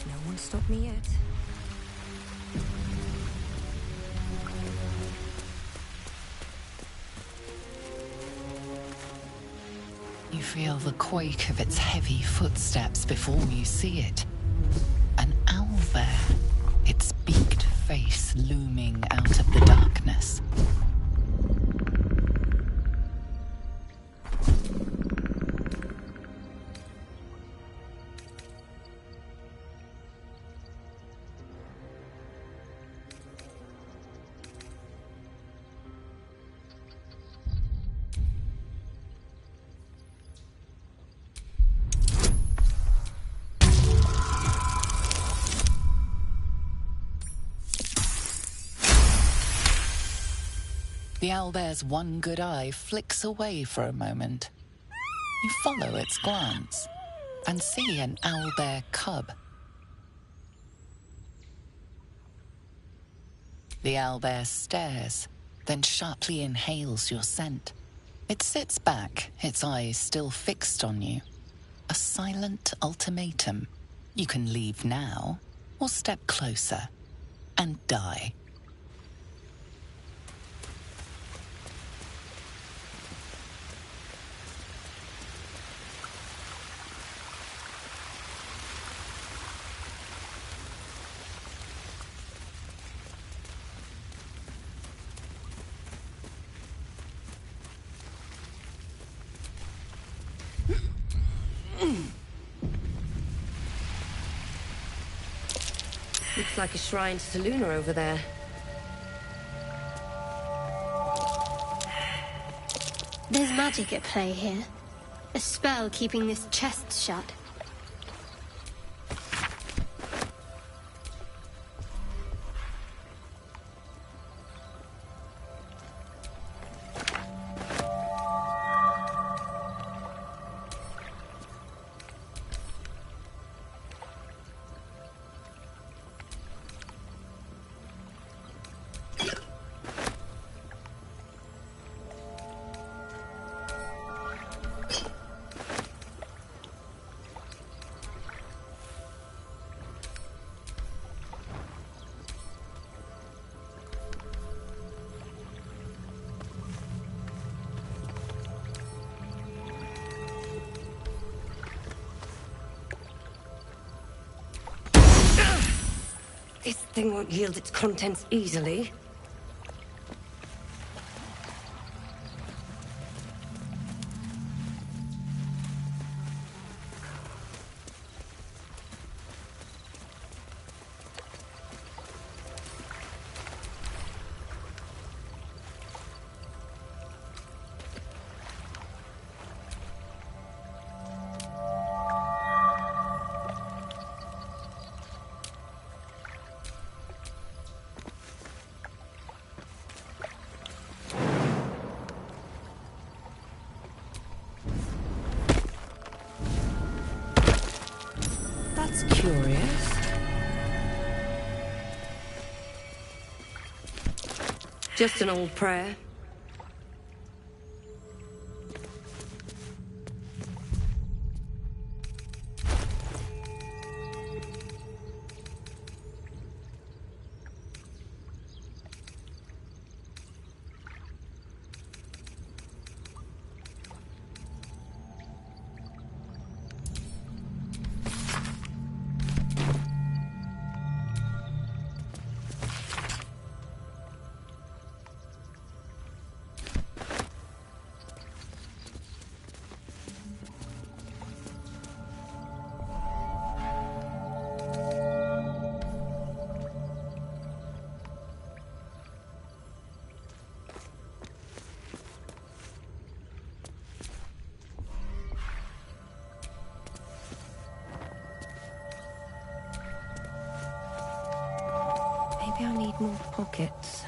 No one stopped me yet. You feel the quake of its heavy footsteps before you see it. An owlbear, its beaked face looming out of the darkness. The owlbear's one good eye flicks away for a moment. You follow its glance and see an owlbear cub. The owlbear stares, then sharply inhales your scent. It sits back, its eyes still fixed on you. A silent ultimatum. You can leave now, or step closer and die. Looks like a shrine to Luna over there. There's magic at play here. A spell keeping this chest shut. This thing won't yield its contents easily. That's curious. Just an old prayer. Maybe I need more pockets.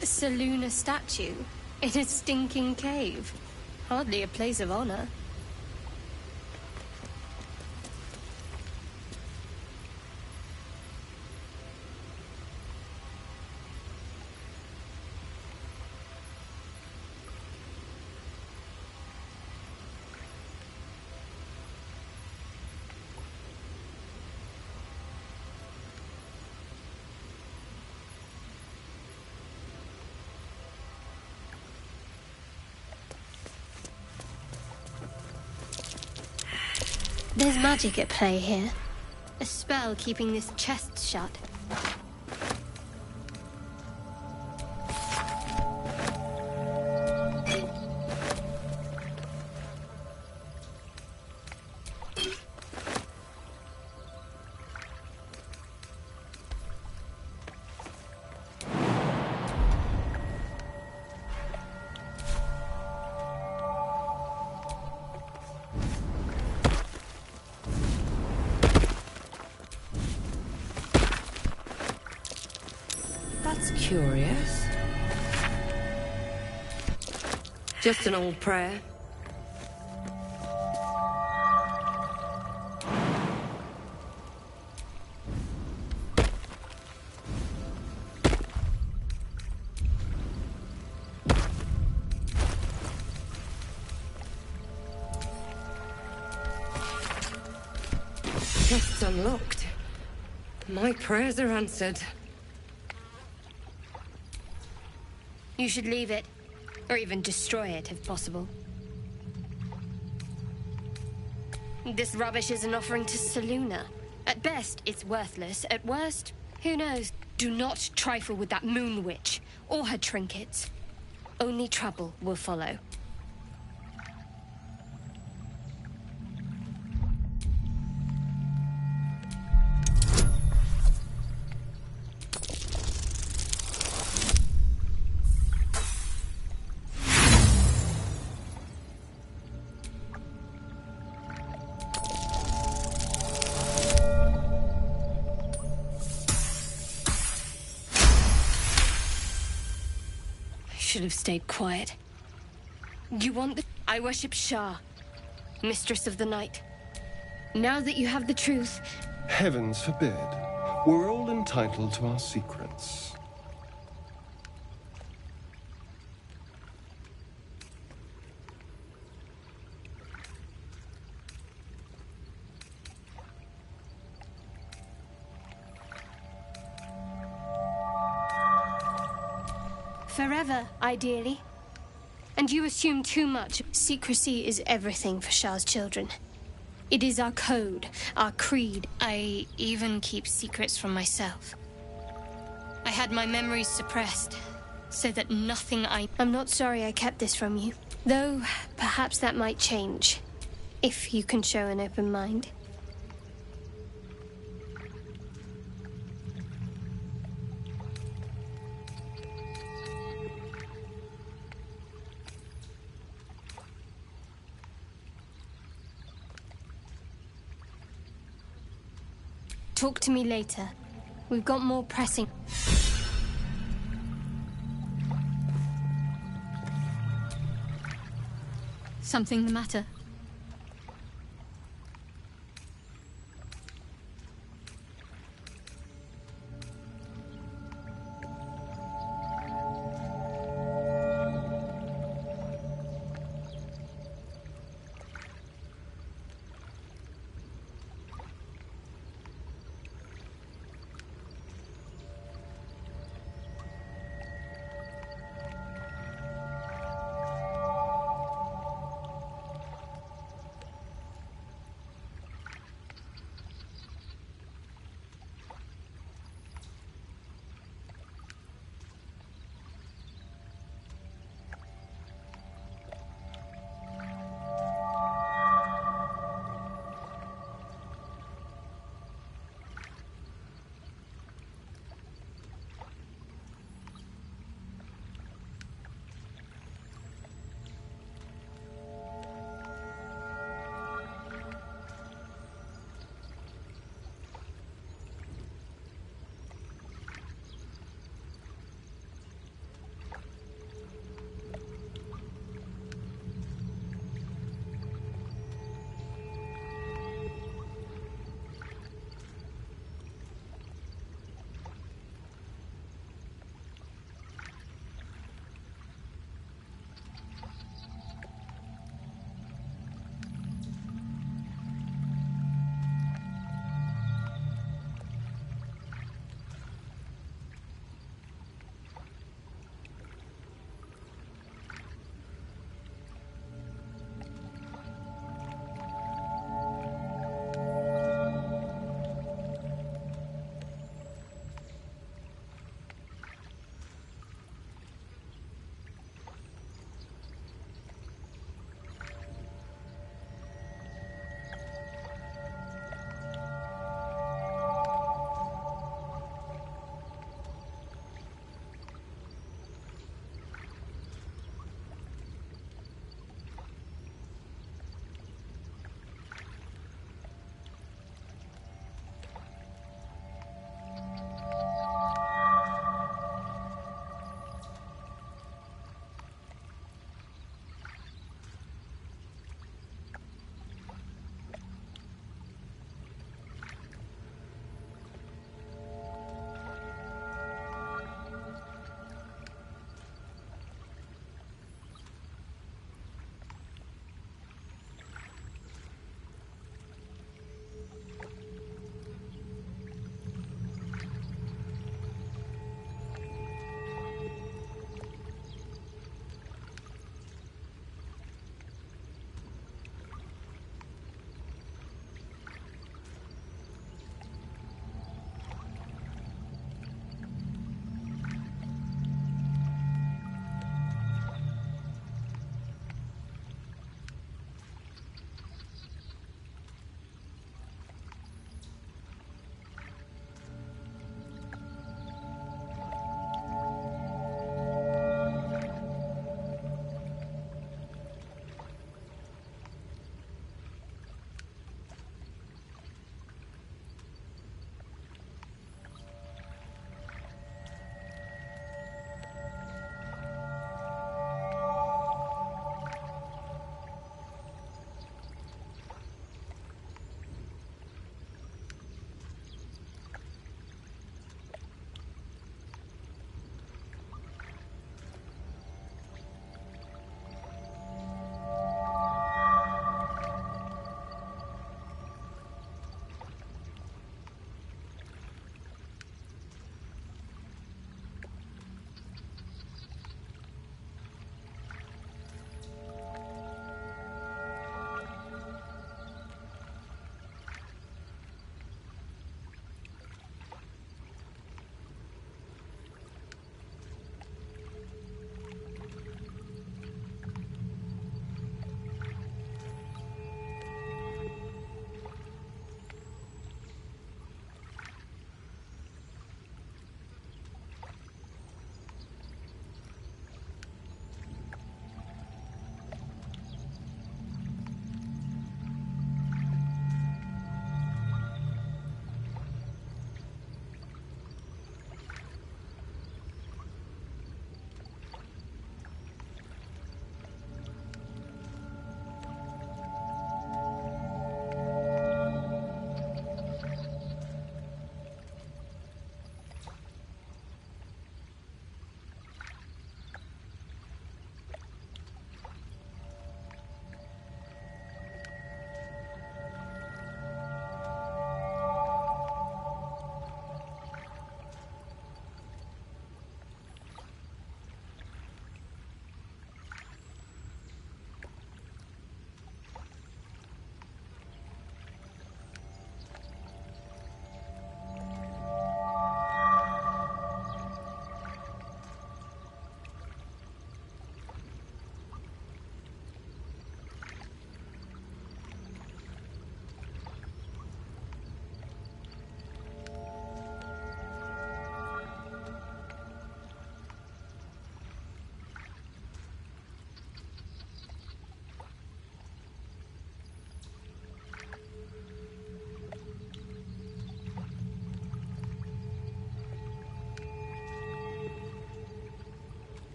A Selûne statue in a stinking cave. Hardly a place of honor. There's magic at play here. A spell keeping this chest shut. Curious. Just an old prayer. Chest's unlocked. My prayers are answered. You should leave it, or even destroy it if possible. This rubbish is an offering to Selûne. At best, it's worthless. At worst, who knows? Do not trifle with that moon witch, or her trinkets. Only trouble will follow. Should have stayed quiet. You want the... I worship Shah, mistress of the night. Now that you have the truth... Heavens forbid. We're all entitled to our secrets. Forever, ideally. And you assume too much. Secrecy is everything for Shah's children. It is our code, our creed. I even keep secrets from myself. I had my memories suppressed, so that nothing I'm not sorry I kept this from you. Though, perhaps that might change, if you can show an open mind. Talk to me later. We've got more pressing. Something the matter?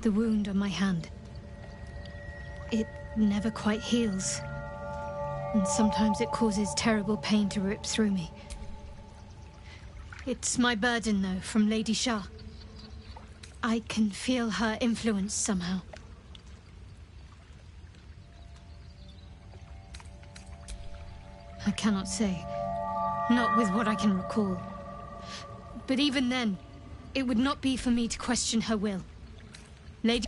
the wound on my hand. It never quite heals. And sometimes it causes terrible pain to rip through me. It's my burden, though, from Lady Shah. I can feel her influence somehow. I cannot say. Not with what I can recall. But even then, it would not be for me to question her will. Lady...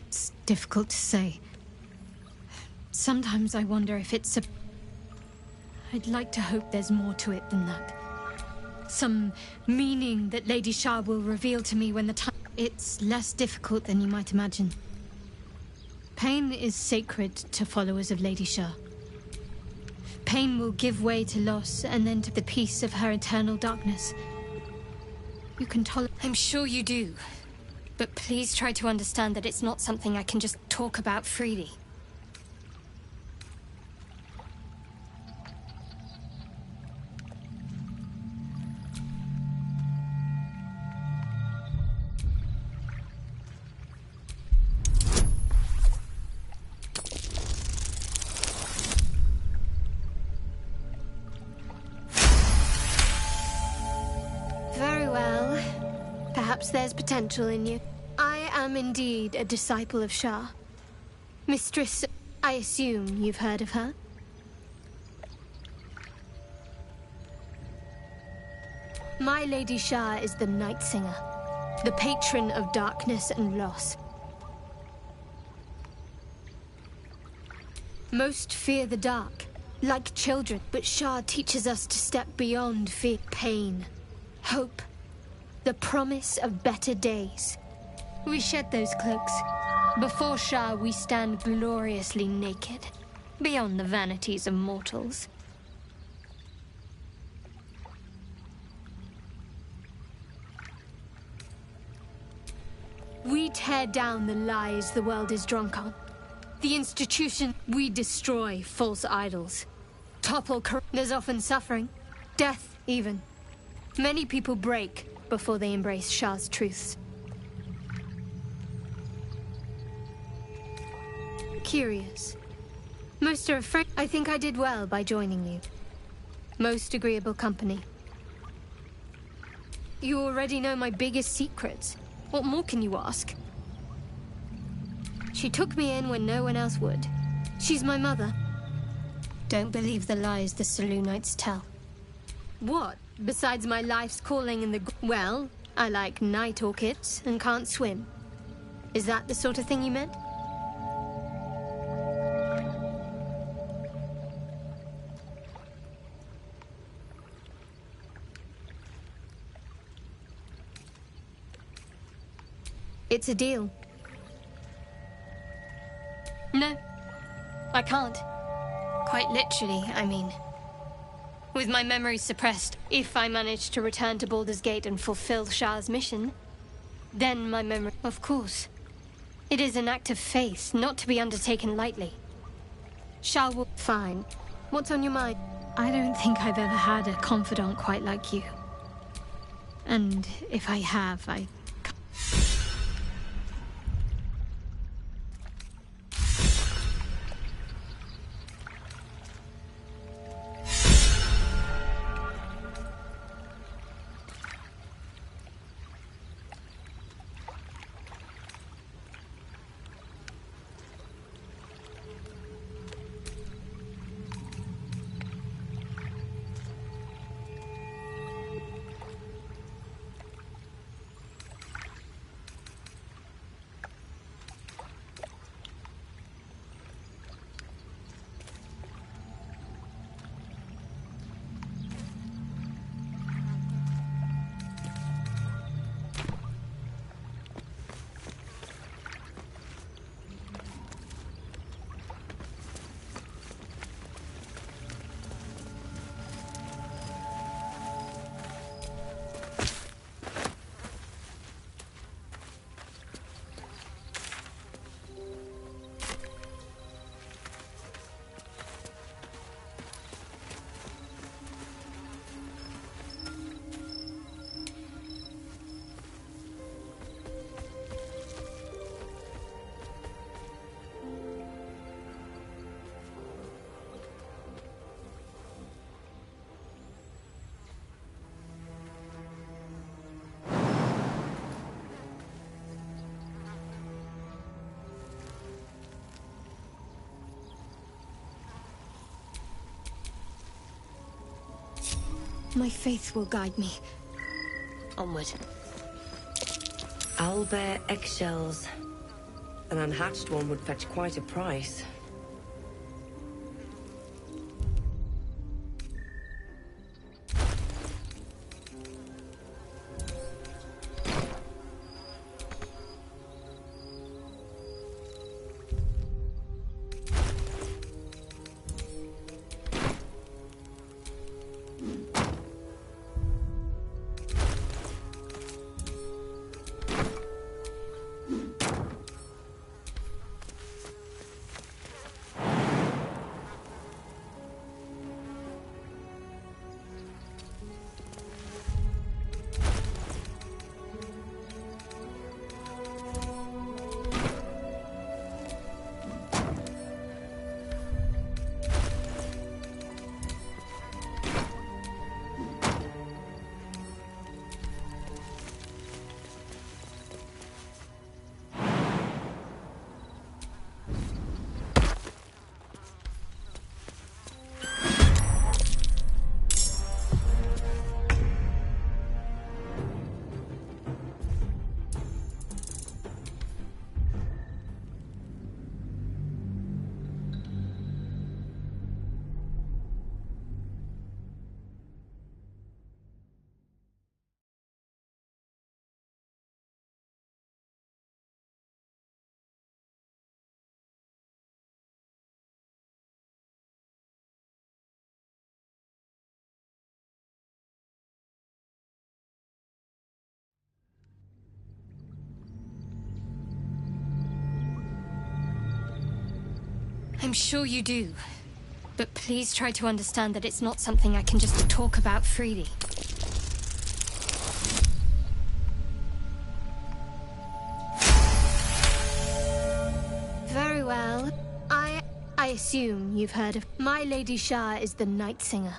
It's difficult to say. Sometimes I wonder if it's a... I'd like to hope there's more to it than that. Some meaning that Lady Shah will reveal to me when the time... It's less difficult than you might imagine. Pain is sacred to followers of Lady Shah. Pain will give way to loss, and then to the peace of her eternal darkness. You can tolerate... I'm sure you do. But please try to understand that it's not something I can just talk about freely. Very well. Perhaps there's potential in you. I am indeed a disciple of Shah. Mistress, I assume you've heard of her? My Lady Shah is the Night Singer, the patron of darkness and loss. Most fear the dark, like children, but Shah teaches us to step beyond fear, pain, hope, the promise of better days. We shed those cloaks. Before Shah, we stand gloriously naked, beyond the vanities of mortals. We tear down the lies the world is drunk on. The institution, we destroy false idols. Topple, there's often suffering, death even. Many people break before they embrace Shah's truths. Curious. Most are afraid. I think I did well by joining you. Most agreeable company. You already know my biggest secrets. What more can you ask? She took me in when no one else would. She's my mother. Don't believe the lies the Selûnites tell. What? Besides my life's calling in the... Well, I like night orchids and can't swim. Is that the sort of thing you meant? It's a deal. No, I can't. Quite literally, I mean. With my memories suppressed, if I manage to return to Baldur's Gate and fulfill Shah's mission, then my memory... Of course. It is an act of faith, not to be undertaken lightly. Shah will... Fine. What's on your mind? I don't think I've ever had a confidant quite like you. And if I have, I... My faith will guide me. Onward. Owlbear eggshells. An unhatched one would fetch quite a price. I'm sure you do. But please try to understand that it's not something I can just talk about freely. Very well. I assume you've heard of... My Lady Shah is the Night Singer.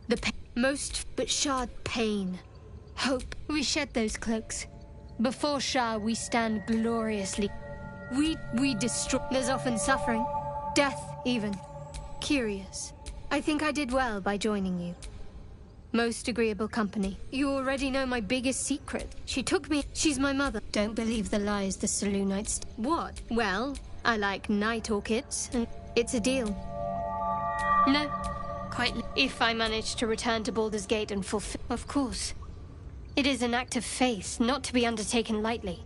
But Shah pain. Hope. We shed those cloaks. Before Shah, we stand gloriously. We destroy... There's often suffering. Death, even. Curious. I think I did well by joining you. Most agreeable company. You already know my biggest secret. She took me... She's my mother. Don't believe the lies the Selûnites... What? Well, I like night orchids, and it's a deal. No. Quite... If I manage to return to Baldur's Gate and fulfill... Of course. It is an act of faith, not to be undertaken lightly.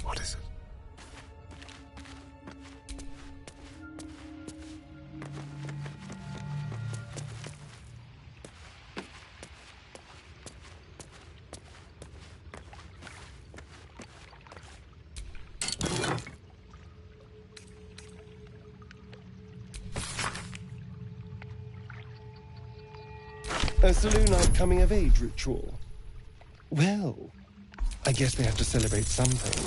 What is it? A Selûnite coming-of-age ritual. Well, I guess they have to celebrate something.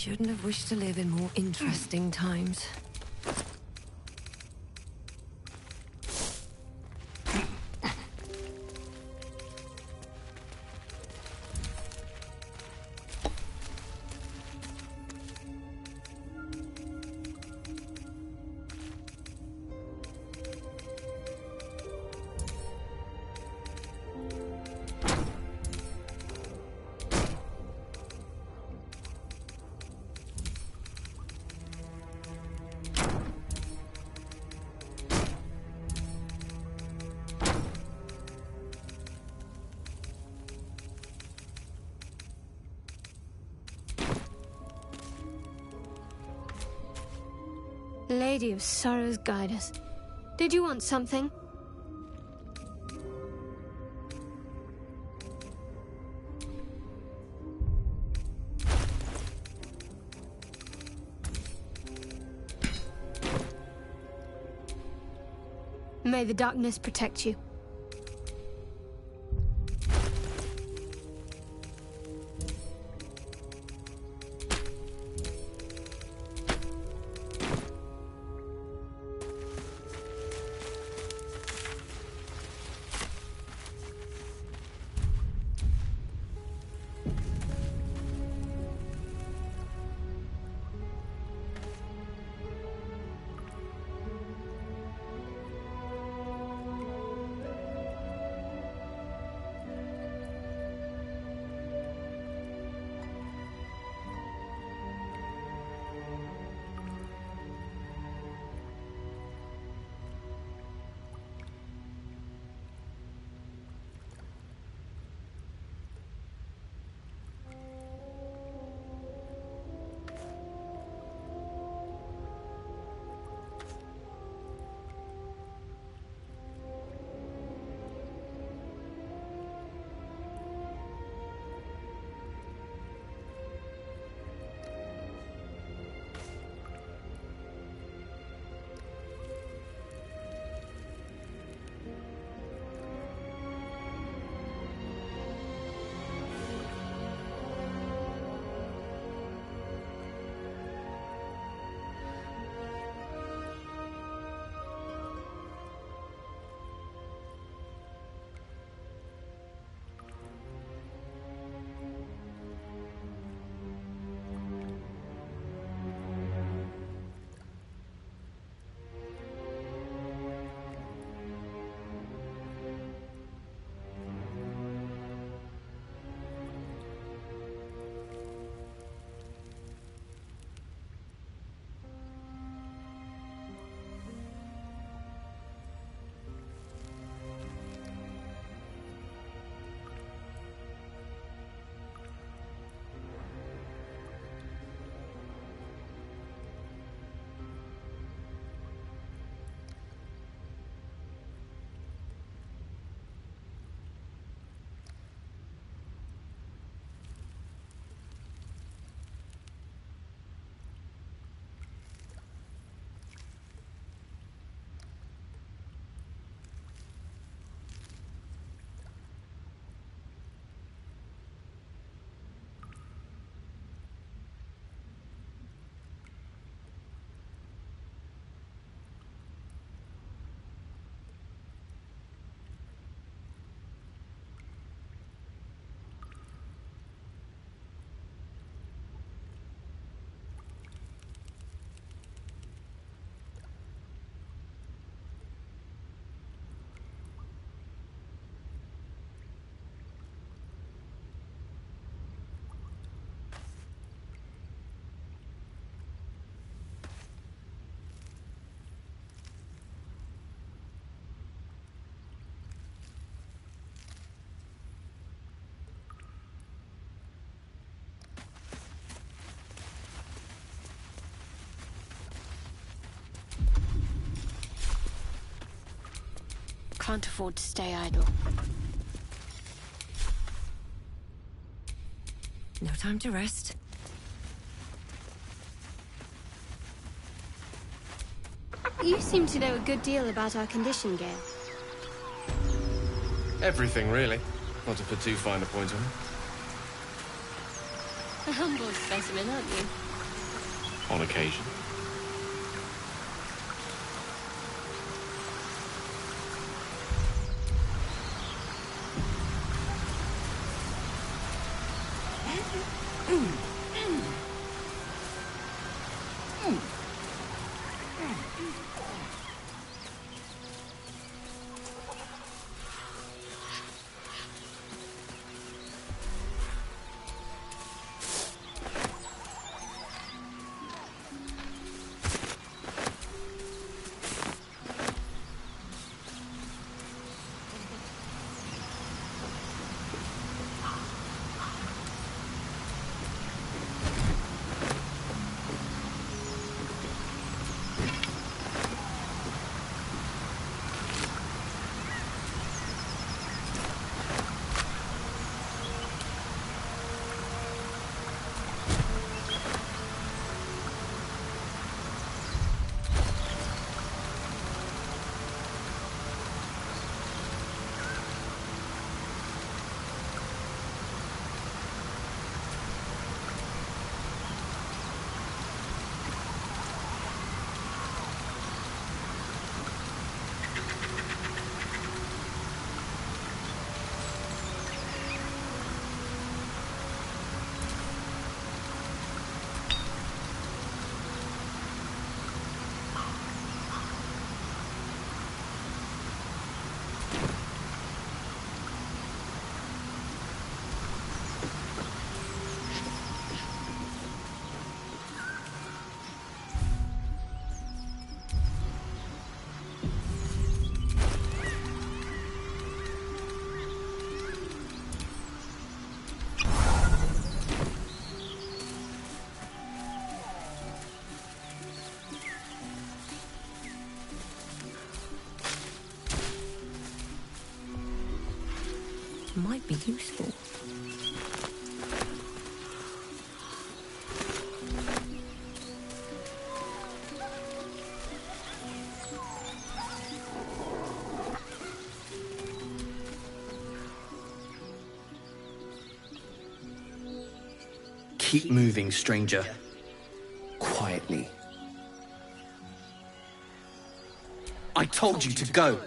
shouldn't have wished to live in more interesting times. Lady of Sorrows, guide us. Did you want something? May the darkness protect you. Can't afford to stay idle. No time to rest. You seem to know a good deal about our condition, Gale. Everything, really. Not to put too fine a point on it. A humble specimen, aren't you? on occasion. Might be useful. Keep moving, stranger. Quietly. I told you to go.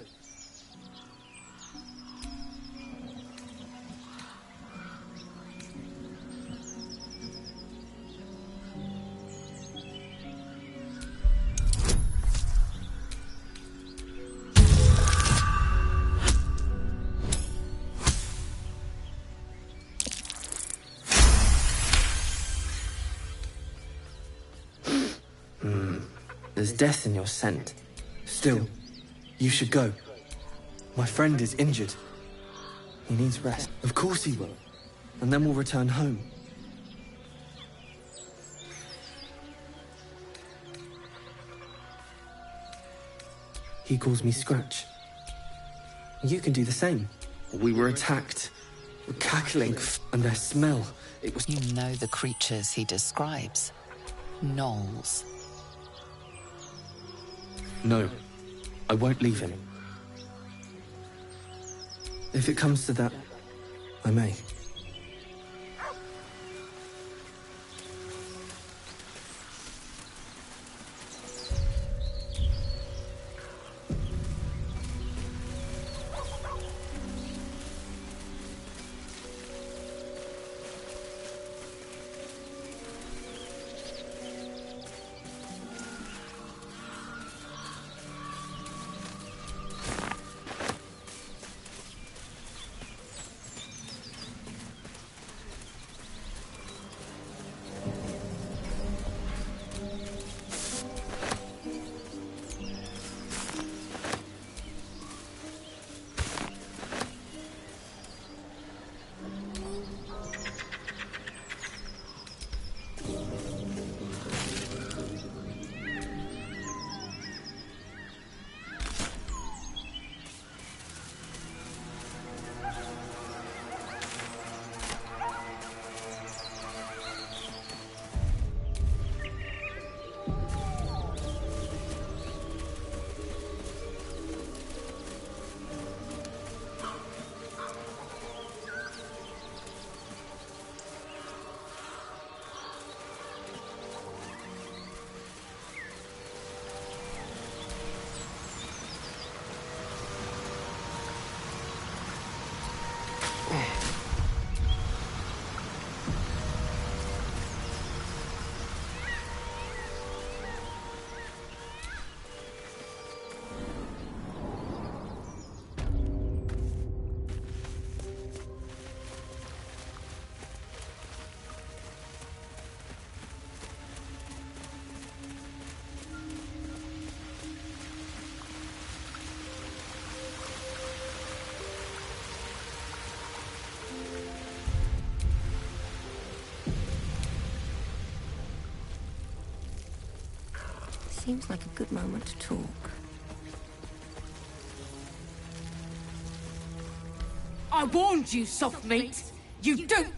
There's death in your scent. Still, you should go. My friend is injured. He needs rest. Of course he will. And then we'll return home. He calls me Scratch. You can do the same. We were attacked. We're cackling, and their smell, it was... You know the creatures he describes. Gnolls. No, I won't leave him. If it comes to that, I may. Seems like a good moment to talk. I warned you, soft meat. You don't...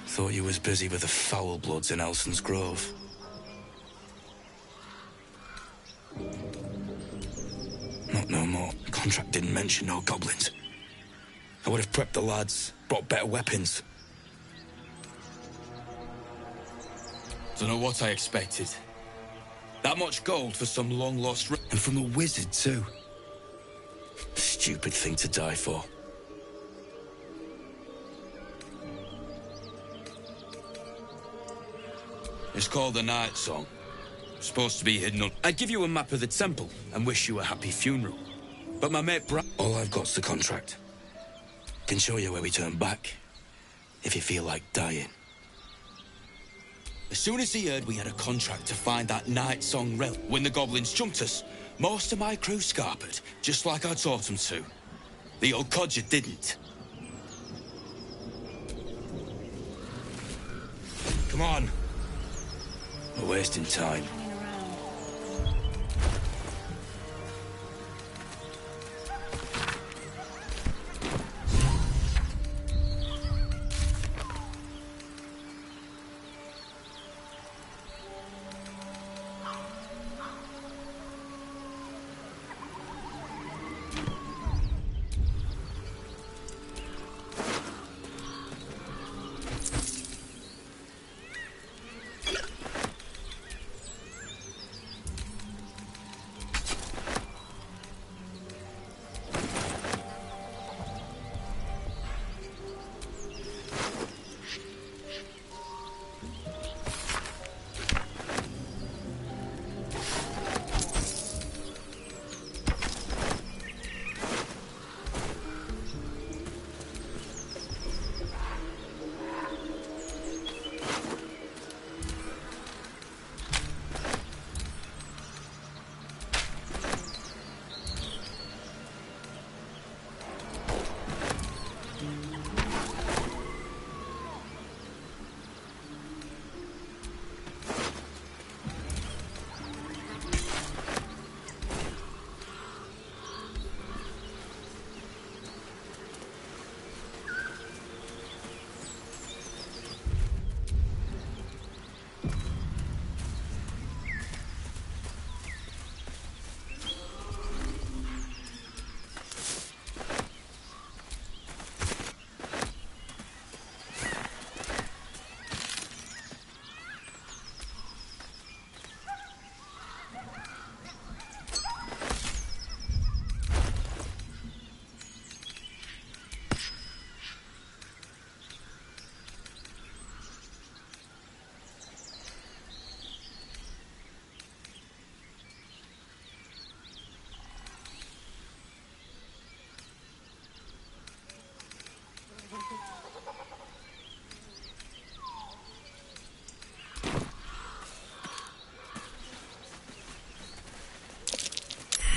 Thought you was busy with the foul bloods in Elson's Grove. Not no more. The contract didn't mention no goblins. I would have prepped the lads, brought better weapons. Don't know what I expected. That much gold for some long-lost... And from a wizard, too. Stupid thing to die for. It's called the Night Song. Supposed to be hidden up. I'd give you a map of the temple and wish you a happy funeral. But my mate all I've got's the contract. Can show you where we turn back, if you feel like dying. As soon as he heard we had a contract to find that Night Song relic, when the goblins jumped us, most of my crew scarpered, just like I taught them to. The old codger didn't. Come on. We're wasting time.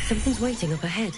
Something's waiting up ahead.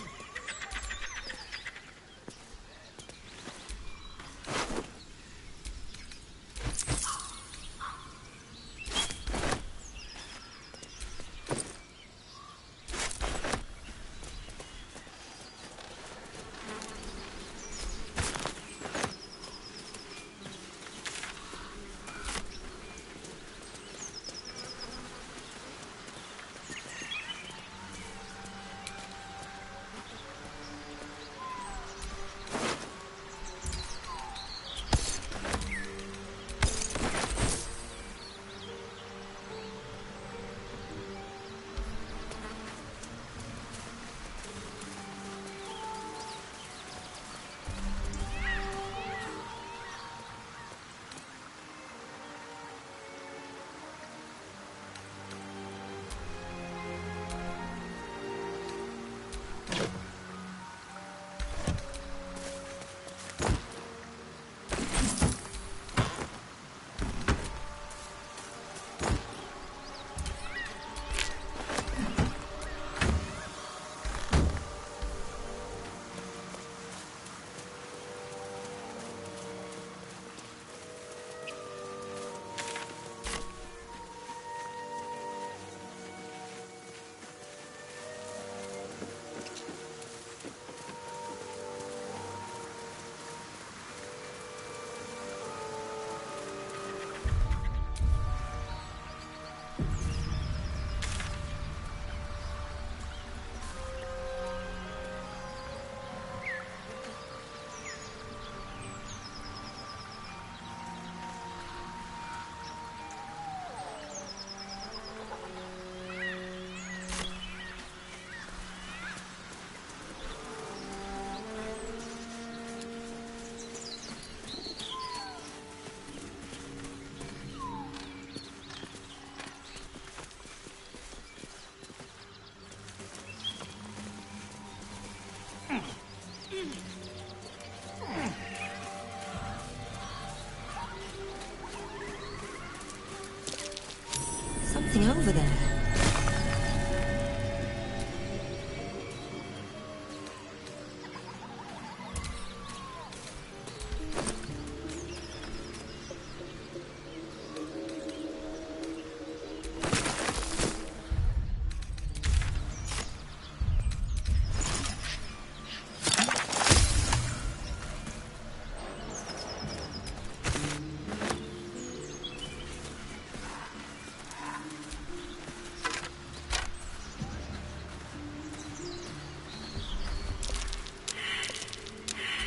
Something over there.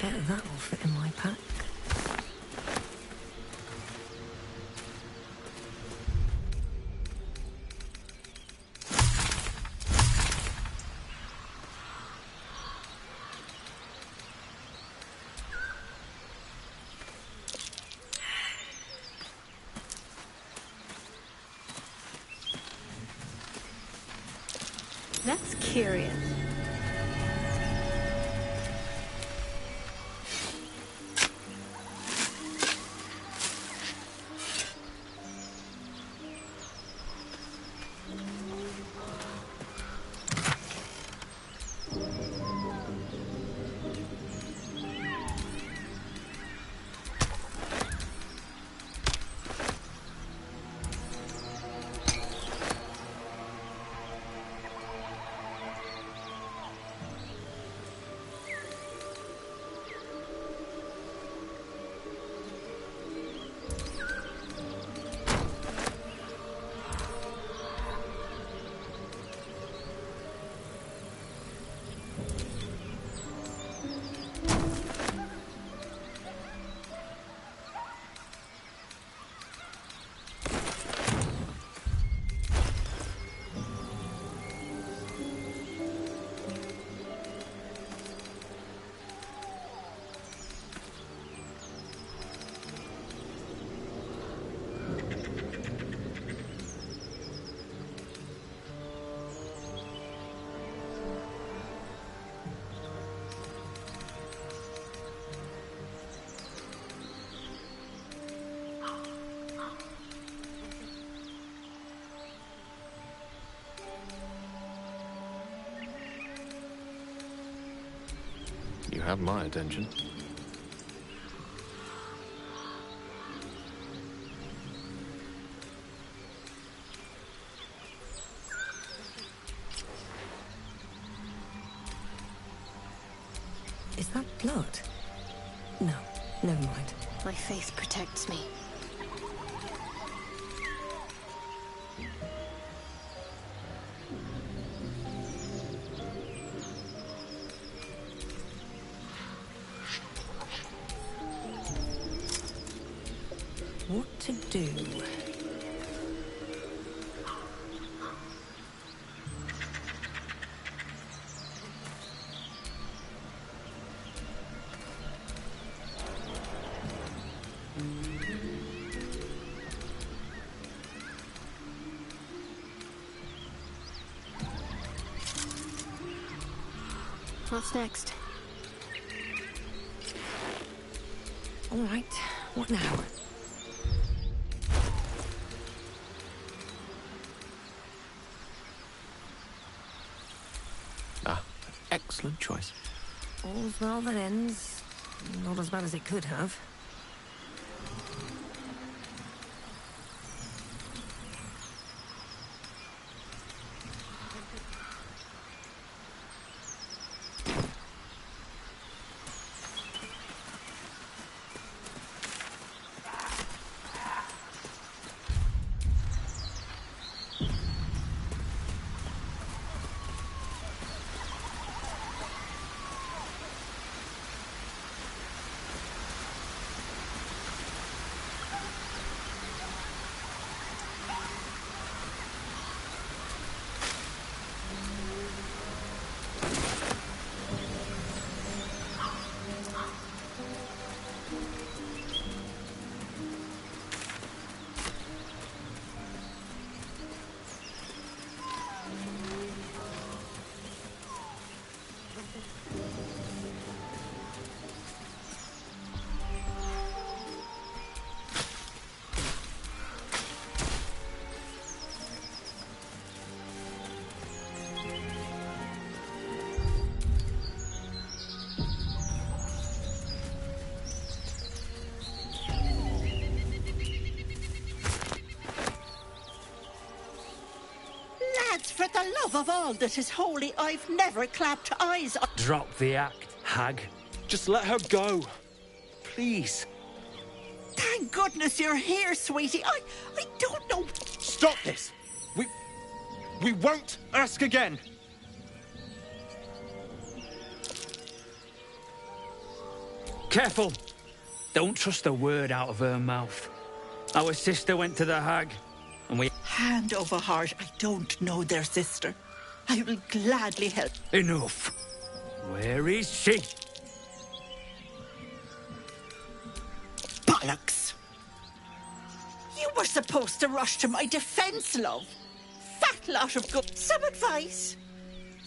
Bet that'll fit in my pack. That's curious. You have my attention. Is that blood? No, never mind. My faith protects me. What to do? What's next? All right, what now? Excellent choice. All's well that ends. Not as bad as it could have. For the love of all that is holy, I've never clapped eyes on... Drop the act, hag. Just let her go. Please. Thank goodness you're here, sweetie. I don't know... Stop this! We won't ask again! Careful! Don't trust a word out of her mouth. Our sister went to the hag, and we... Hand over heart, I don't know their sister. I will gladly help. Enough. Where is she? Bollocks! You were supposed to rush to my defense, love. Fat lot of good... Some advice?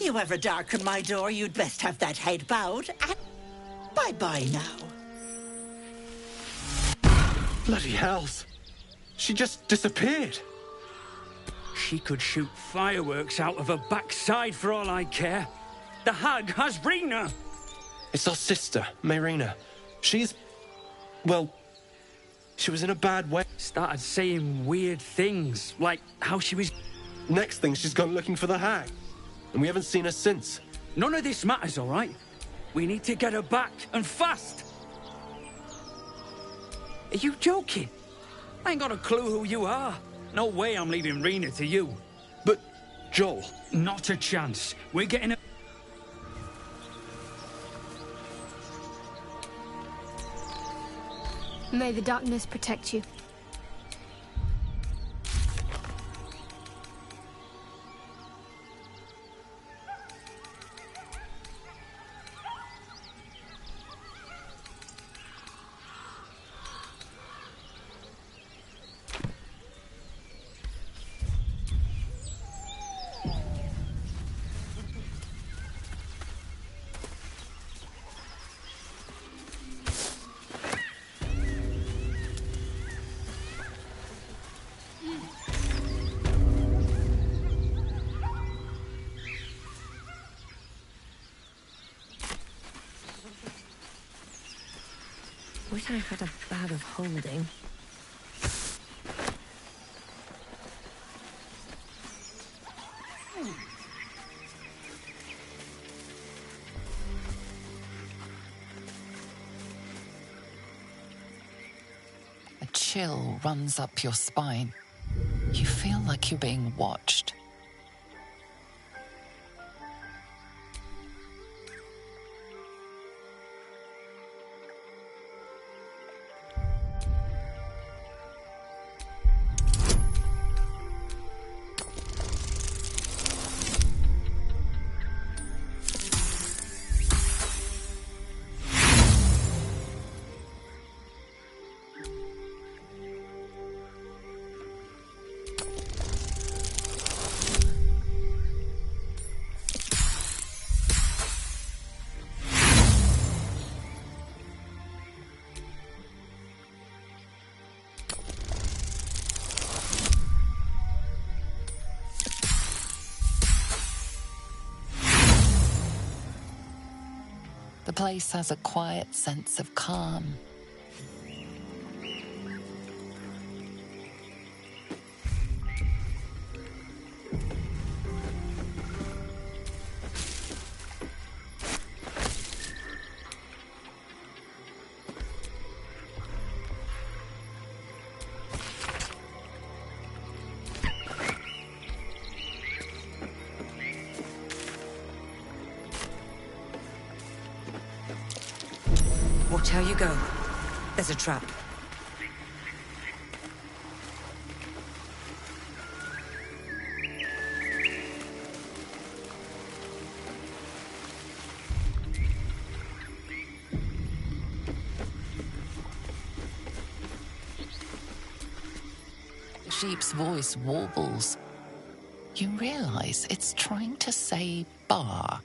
You ever darken my door, you'd best have that head bowed, and... Bye-bye now. Bloody hells. She just disappeared. She could shoot fireworks out of her backside for all I care. The hag has Rena. It's our sister, Mayrina. She's... well... she was in a bad way. Started saying weird things, like how she was... Next thing, she's gone looking for the hag. And we haven't seen her since. None of this matters, all right? We need to get her back, and fast! Are you joking? I ain't got a clue who you are. No way I'm leaving Rena to you. But, Joel... Not a chance. We're getting a... May the darkness protect you. Wish I had a bag of holding. A chill runs up your spine. You feel like you're being watched. The place has a quiet sense of calm. Watch how you go. There's a trap. The sheep's voice warbles. You realize it's trying to say bar.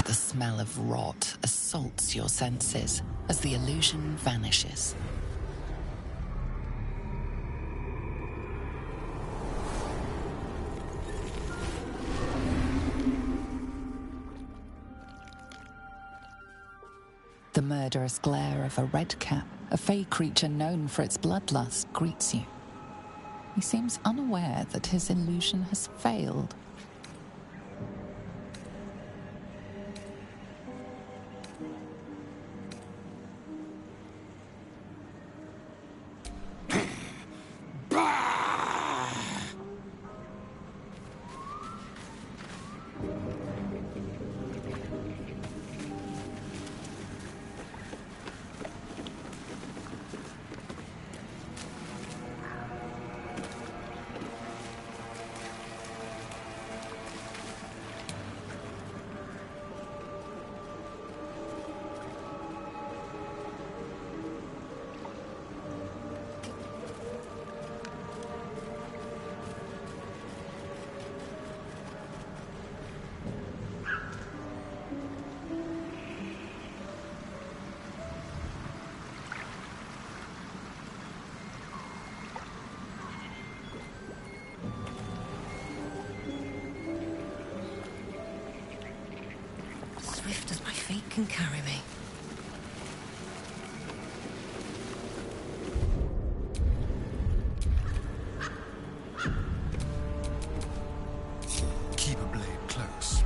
The smell of rot assaults your senses as the illusion vanishes. The murderous glare of a redcap, a fey creature known for its bloodlust, greets you. He seems unaware that his illusion has failed. Swift as my feet can carry me. Keep a blade close.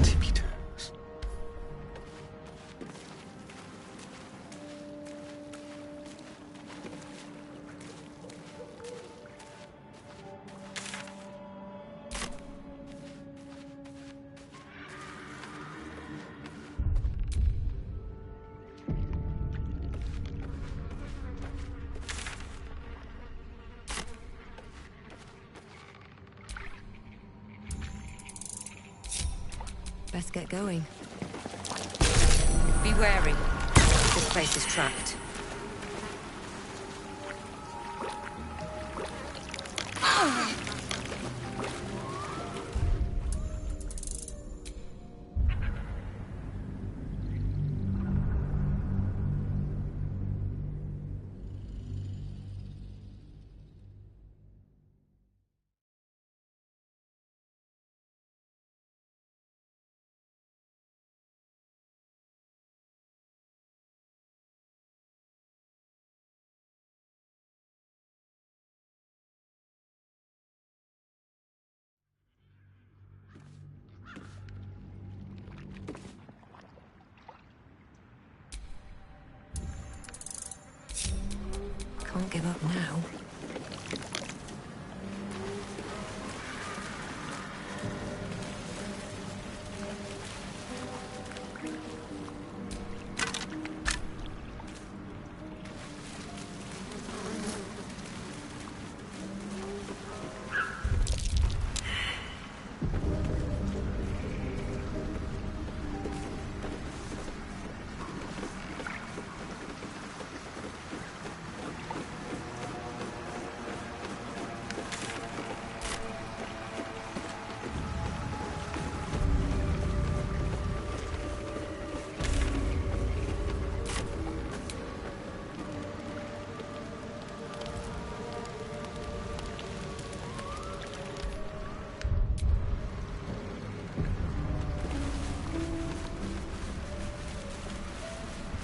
Tippy toes. Best get going. Be wary. This place is trapped. Can't give up now.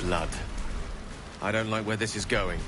Blood. I don't like where this is going.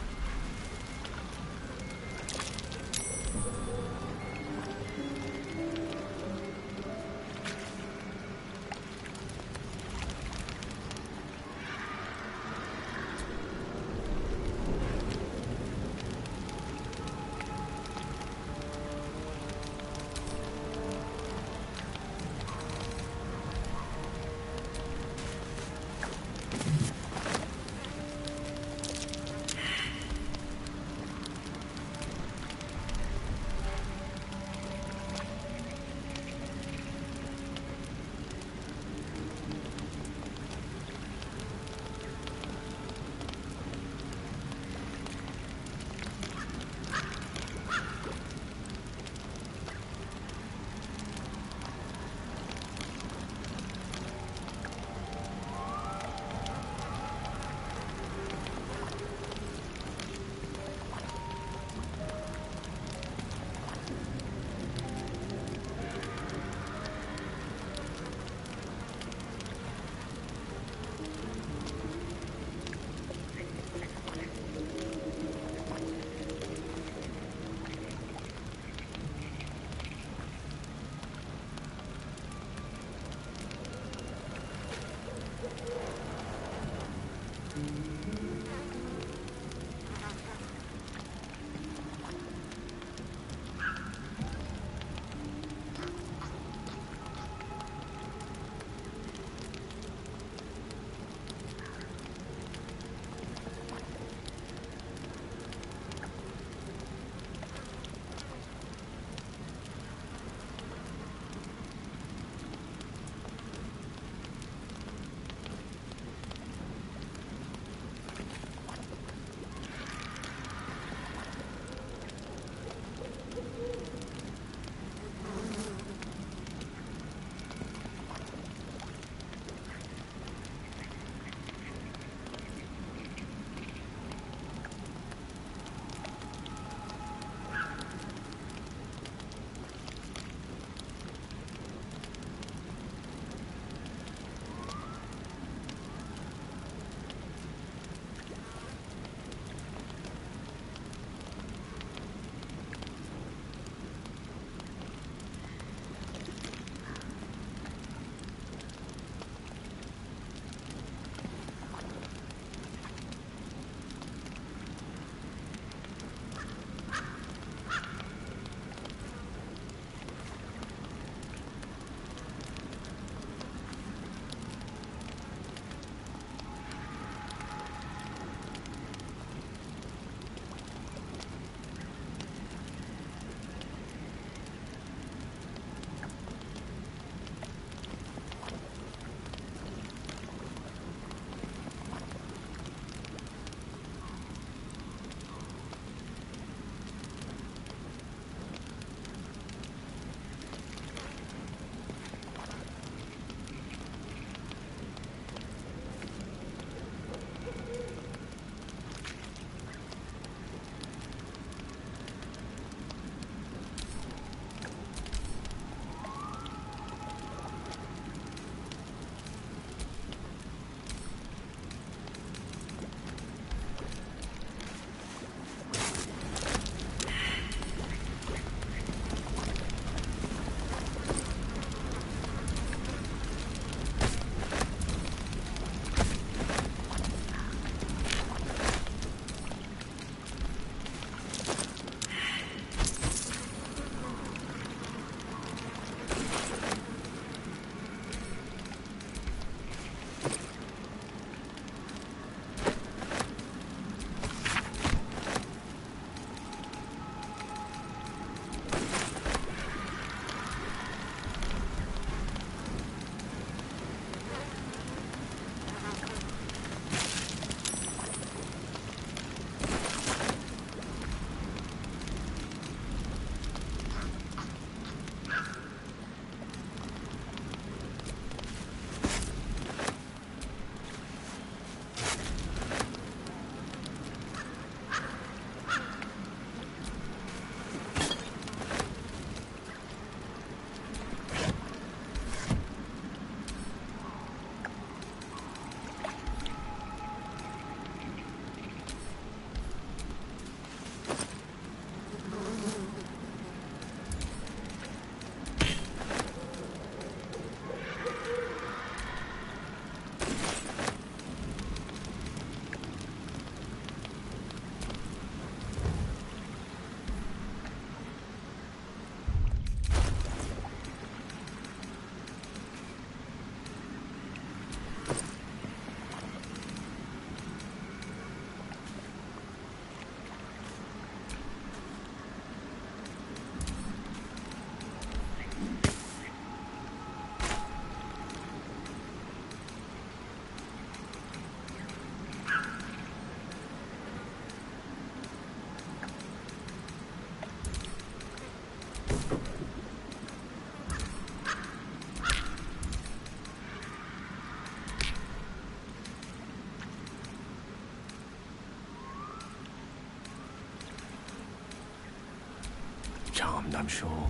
charmed, I'm sure.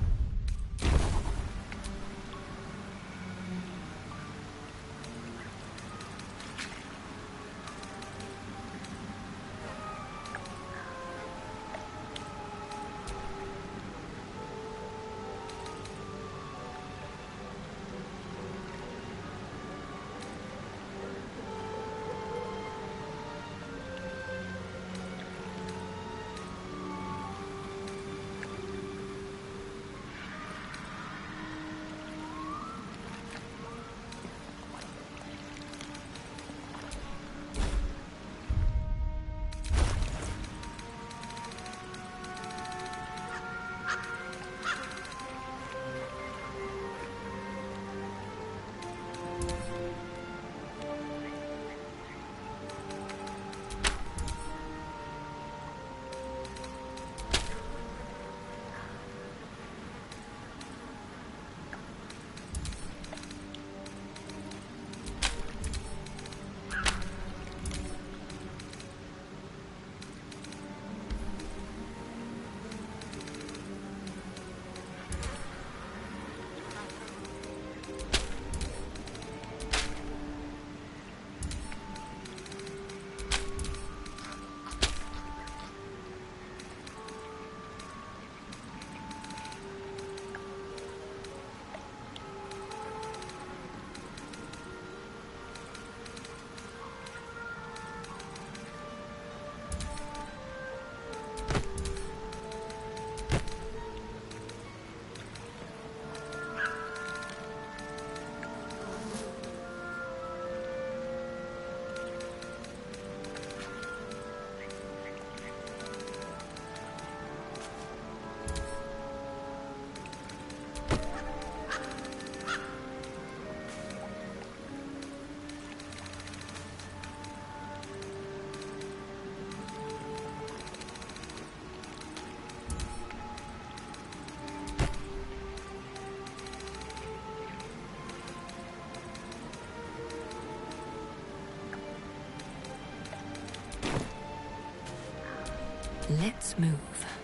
Let's move.